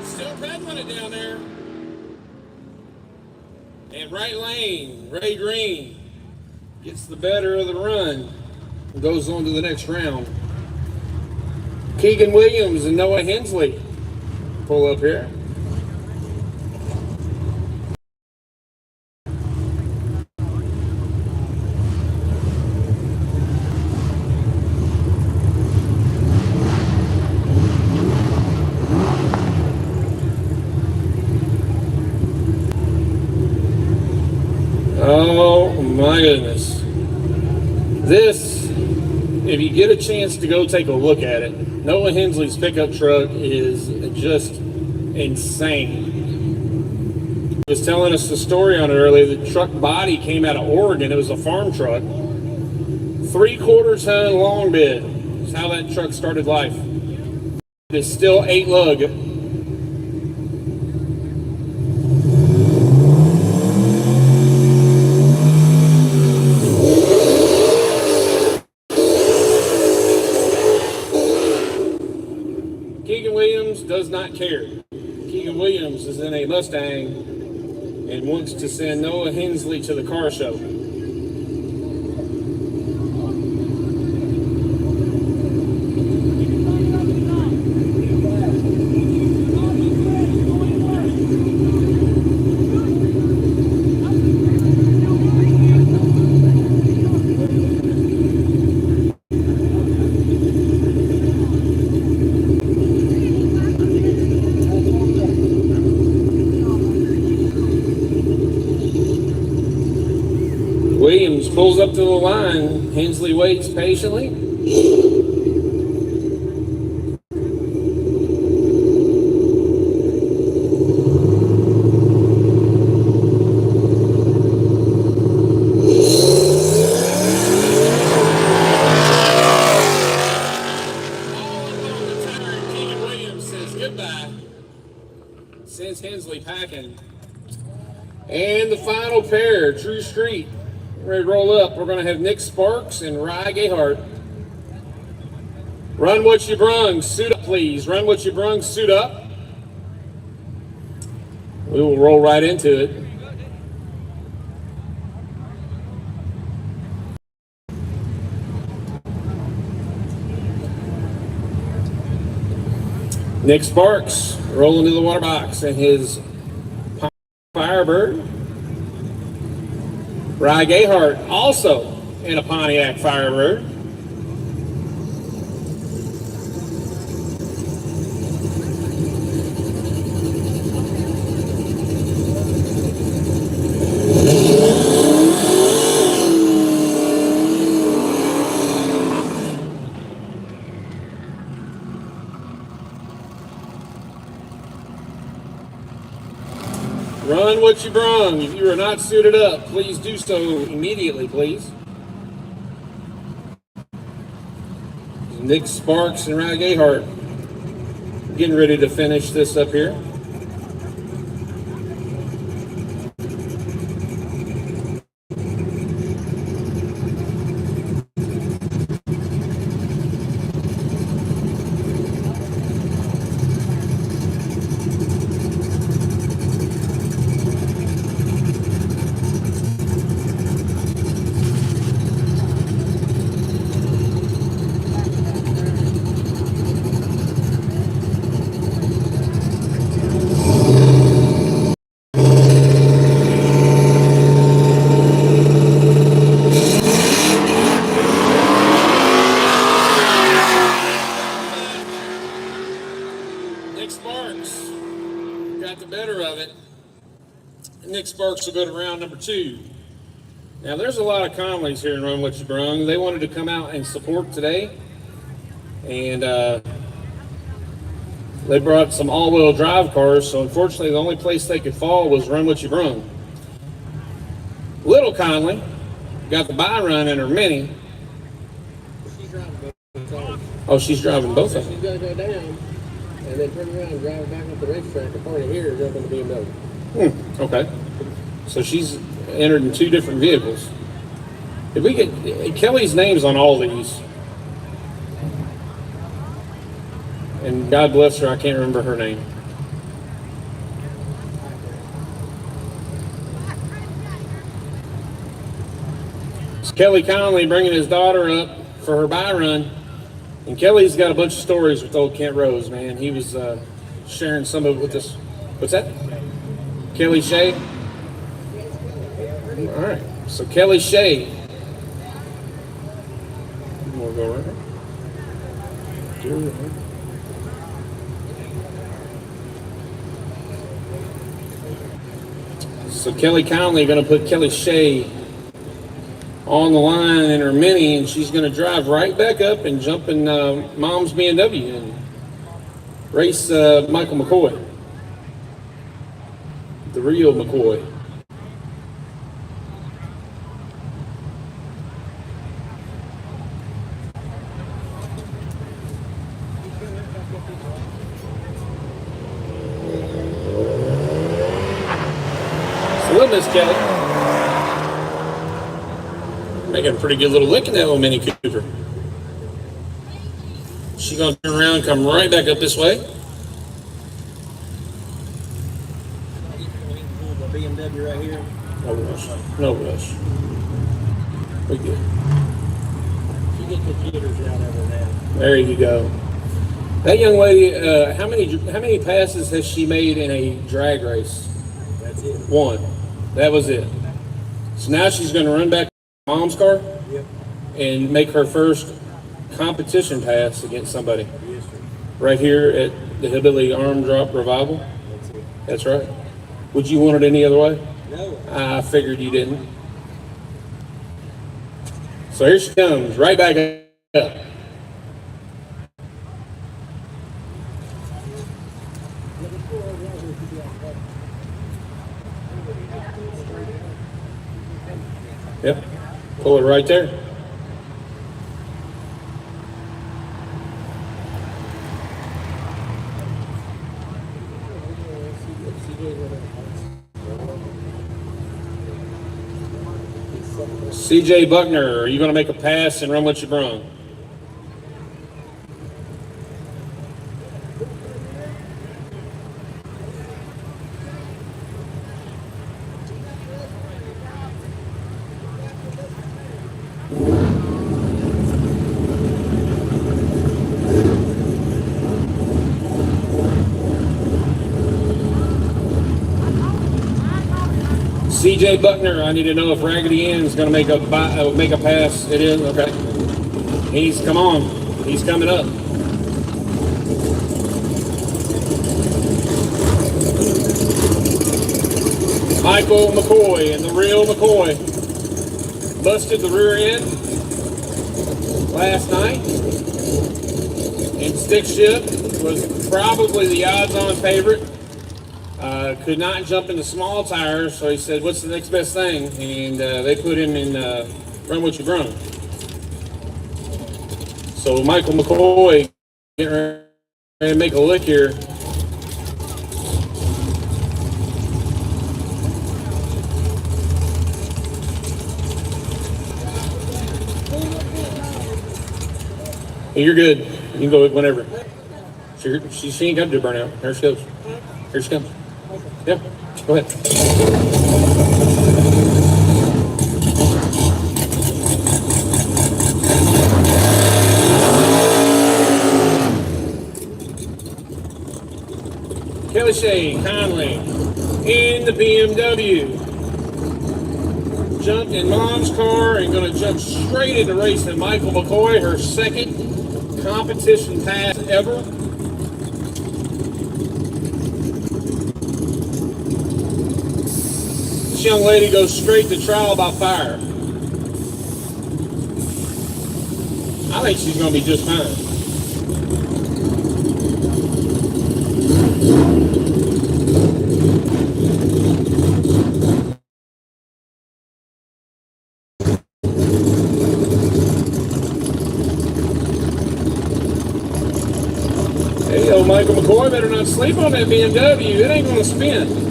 Still pedaling it down there. And right lane, Ray Green. gets the better of the run and goes on to the next round. Keegan Williams and Noah Hensley pull up here. Oh my goodness. This, if you get a chance to go take a look at it, Noah Hensley's pickup truck is just insane. He was telling us the story on it earlier. The truck body came out of Oregon. It was a farm truck. 3/4 ton long bed is how that truck started life. It's still 8 lug. Keegan Williams does not care. Keegan Williams is in a Mustang and wants to send Noah Hensley to the car show. Williams pulls up to the line. Hensley waits patiently. Keegan Williams says goodbye. Sends Hensley packing. And the final pair, True Street. Ready to roll up. We're going to have Nick Sparks and Rye Gayhart. Run what you brung. Suit up, please. Run what you brung. Suit up. We will roll right into it. Nick Sparks rolling to the water box in his Firebird. Rye Gayhart also in a Pontiac Firebird. Run what you brung. If you are not suited up, please do so immediately, please. Nick Sparks and Rye Gayhart getting ready to finish this up here. Nick Sparks got the better of it. Nick Sparks will go to round number 2. Now there's a lot of Conleys here in Run What You Brung. They wanted to come out and support today. And they brought some all-wheel drive cars, so unfortunately the only place they could fall was Run What You Brung. Little Conley got the buy run in her Mini. Oh, she's driving both of them. She's going to go down and then turn around and drive back up the racetrack and party here and jump in the BMW. Okay. So she's entered in 2 different vehicles. Did we get Kelly's name's on all these? And God bless her, I can't remember her name. Kelly Conley bringing his daughter up for her bye run. And Kelly's got a bunch of stories with old Kent Rose, man. He was sharing some of it with us. What's that? Kelly Shea? All right. So Kelly Shea. We'll go right here. So Kelly Conley going to put Kelly Shea on the line in her Mini, and she's going to drive right back up and jump in Mom's BMW and race Michael McCoy, the real McCoy. So little Miss Kelly making a pretty good little lick in that little Mini Cooper. She's going to turn around, come right back up this way. BMW right here. No rush. No rush. We good. You get the jitters out of her now. There you go. That young lady, how many passes has she made in a drag race? That's it. One. That was it. So now she's going to run back to Mom's car. Yep. And make her first competition pass against somebody. Yes, sir. Right here at the Hillbilly Arm Drop Revival. That's it. That's right. Would you want it any other way? No. I figured you didn't. So here she comes, right back up. Yep. Pull it right there. CJ Buckner, are you going to make a pass and run what you brung? CJ Buckner, I need to know if Raggedy Ann is going to make a pass. It is? Okay. Come on. He's coming up. Michael McCoy and the real McCoy busted the rear end last night. And stick shift was probably the odds-on favorite. Could not jump into small tires, so he said, what's the next best thing? And they put him in run what you brung. So Michael McCoy getting ready to make a lick here. You're good. You can go whenever. She ain't got to do burnout. There she goes. Here she comes. Yeah, go ahead. Kelly Shea Conley in the BMW. Jumped in Mom's car and going to jump straight into racing Michael McCoy, her second competition pass ever. This young lady goes straight to trial by fire. I think she's going to be just fine. Hey, yo, Michael McCoy better not sleep on that BMW. It ain't going to spin.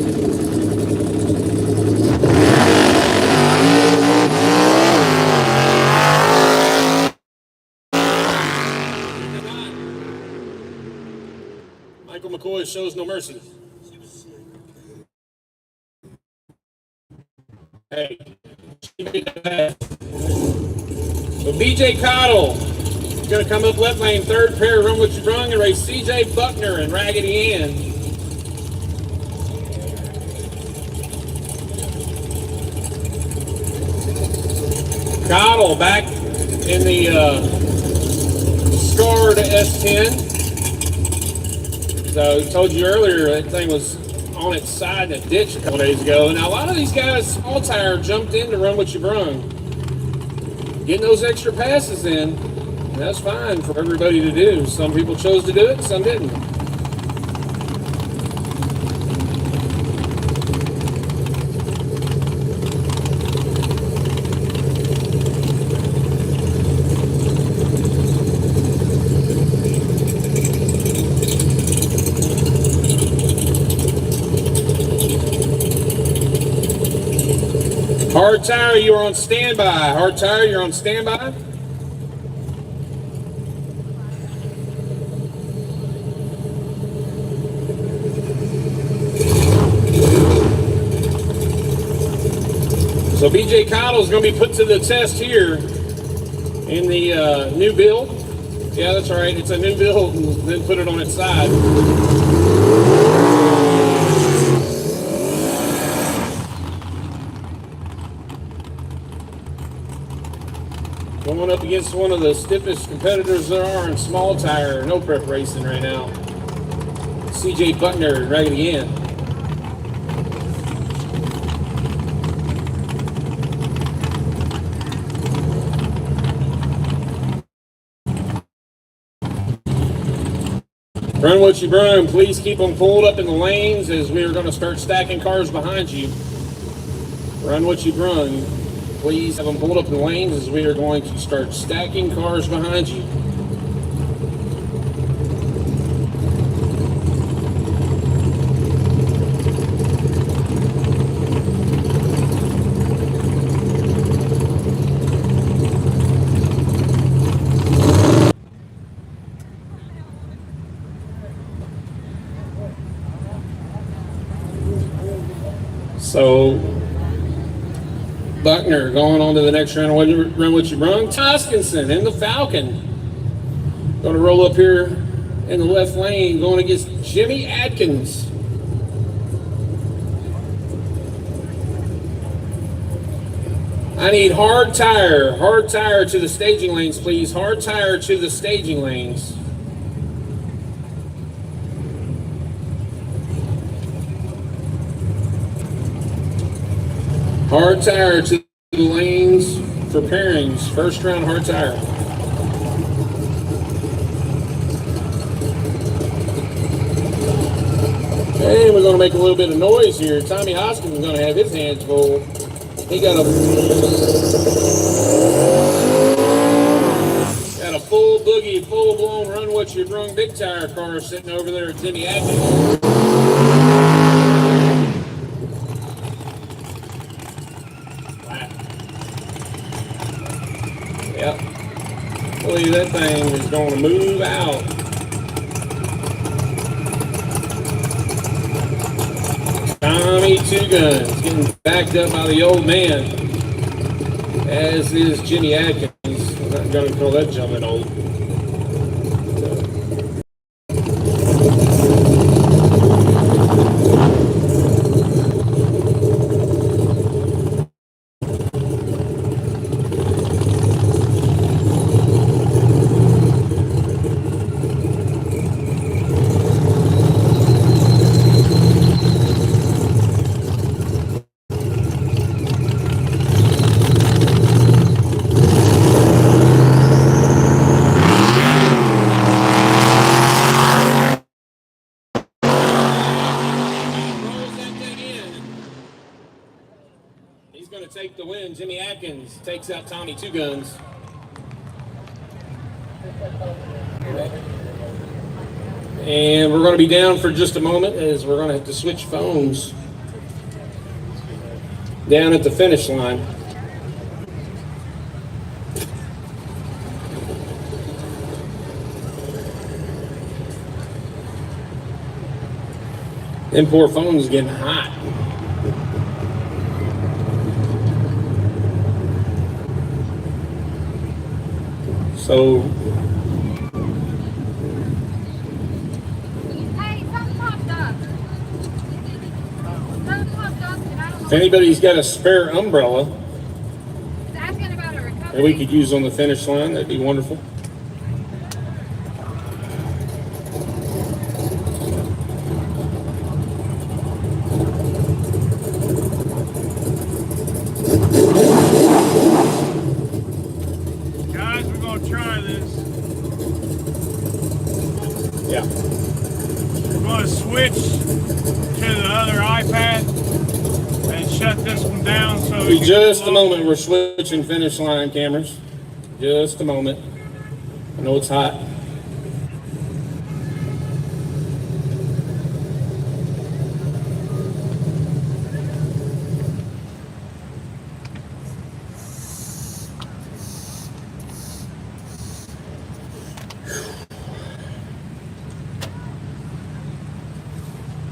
Michael McCoy shows no mercy. Hey, So BJ Cottle is going to come up left lane, third pair, run what you brung, and race CJ Buckner and Raggedy Ann. Cottle back in the scarred S10. So I told you earlier that thing was on its side in a ditch a couple days ago. Now a lot of these guys, small tire, jumped in to run what you brung. Getting those extra passes in, that's fine for everybody to do. Some people chose to do it, some didn't. Hard tire, you are on standby. Hard tire, you're on standby. So BJ Cottle is going to be put to the test here in the new build. Yeah, that's right. It's a new build, and then put it on its side. Going up against one of the stiffest competitors there are in small tire, no prep racing right now. CJ Buckner, Raggedy Ann. Run what you brung. Please keep them pulled up in the lanes as we are going to start stacking cars behind you. Run what you brung. Please have them pulled up in the lanes as we are going to start stacking cars behind you. So, Buckner going on to the next round. Run what you brung. Toskinson in the Falcon. Going to roll up here in the left lane, going against Jimmy Adkins. I need hard tire to the staging lanes, please. Hard tire to the staging lanes. Hard tire to the lanes for pairings. First round hard tire. And we're going to make a little bit of noise here. Tommy Hoskins is going to have his hands full. He got a full boogie, full blown run what you brung big tire car sitting over there at Jimmy Atkins. Yep. I believe that thing is going to move out. Tommy Two Guns getting backed up by the old man, as is Jimmy Atkins. I'm not going to call that gentleman old. Take the win. Jimmy Atkins takes out Tommy Two Guns. And we're going to be down for just a moment as we're going to have to switch phones down at the finish line. Them poor phones getting hot. So Hey, something popped up. Something popped up and I don't know. if anybody's got a spare umbrella It's asking about a recovery. that we could use on the finish line, that'd be wonderful. Guys, we're gonna try this. Yeah. We're gonna switch to the other iPad and shut this one down so we can Just a upload. moment, we're switching finish line cameras. Just a moment. I know it's hot.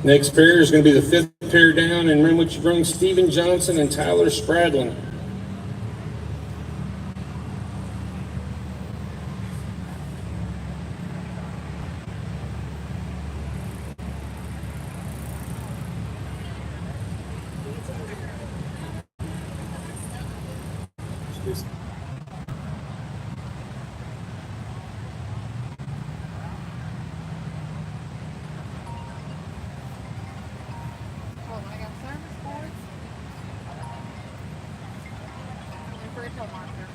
Next pair is going to be the fifth pair down, and remember what you brung, Stephen Johnson and Tyler Spradlin. Oh, I got service boards. Differential marker.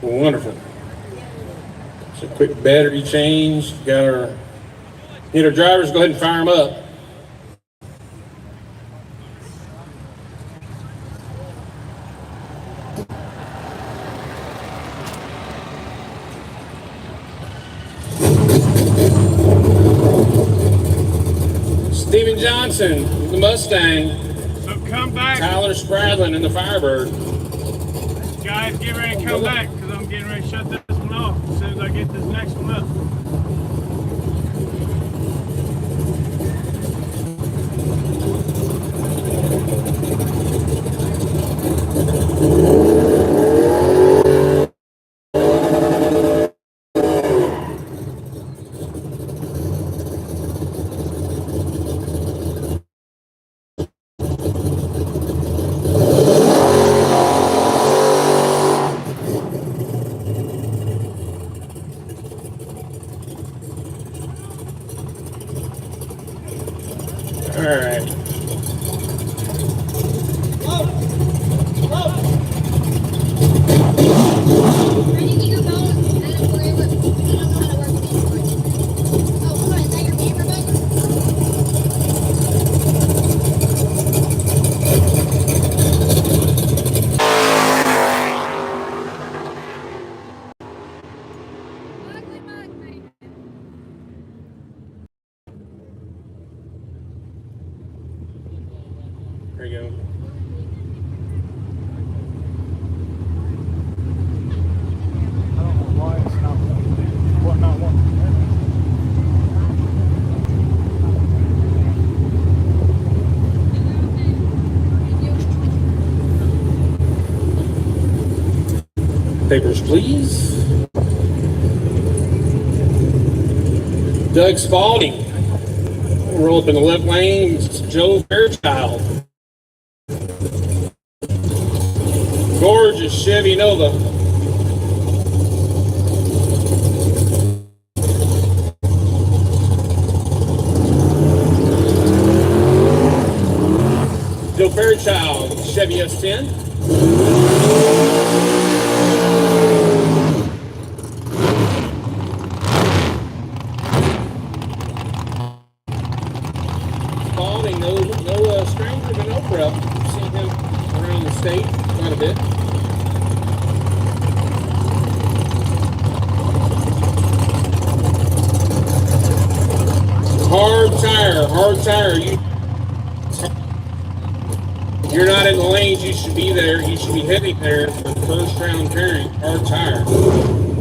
Wonderful. So quick battery change. Got our drivers, go ahead and fire them up. Stephen Johnson, the Mustang. So come back. Tyler Spradlin in the Firebird. Guys, get ready to come back because I'm getting ready to shut this one off as soon as I get this next one up. All right. There you go. I don't know why it's not wanting Papers, please. Doug Spalding. Roll up in the left lane. Joe Fairchild. Gorgeous Chevy Nova. Joe Fairchild, Chevy S10. Spalding, no stranger to no prep. Seen him around the state quite a bit. hard tire. You're not in the lanes. You should be there. You should be heading there for first round pairing. Hard tire.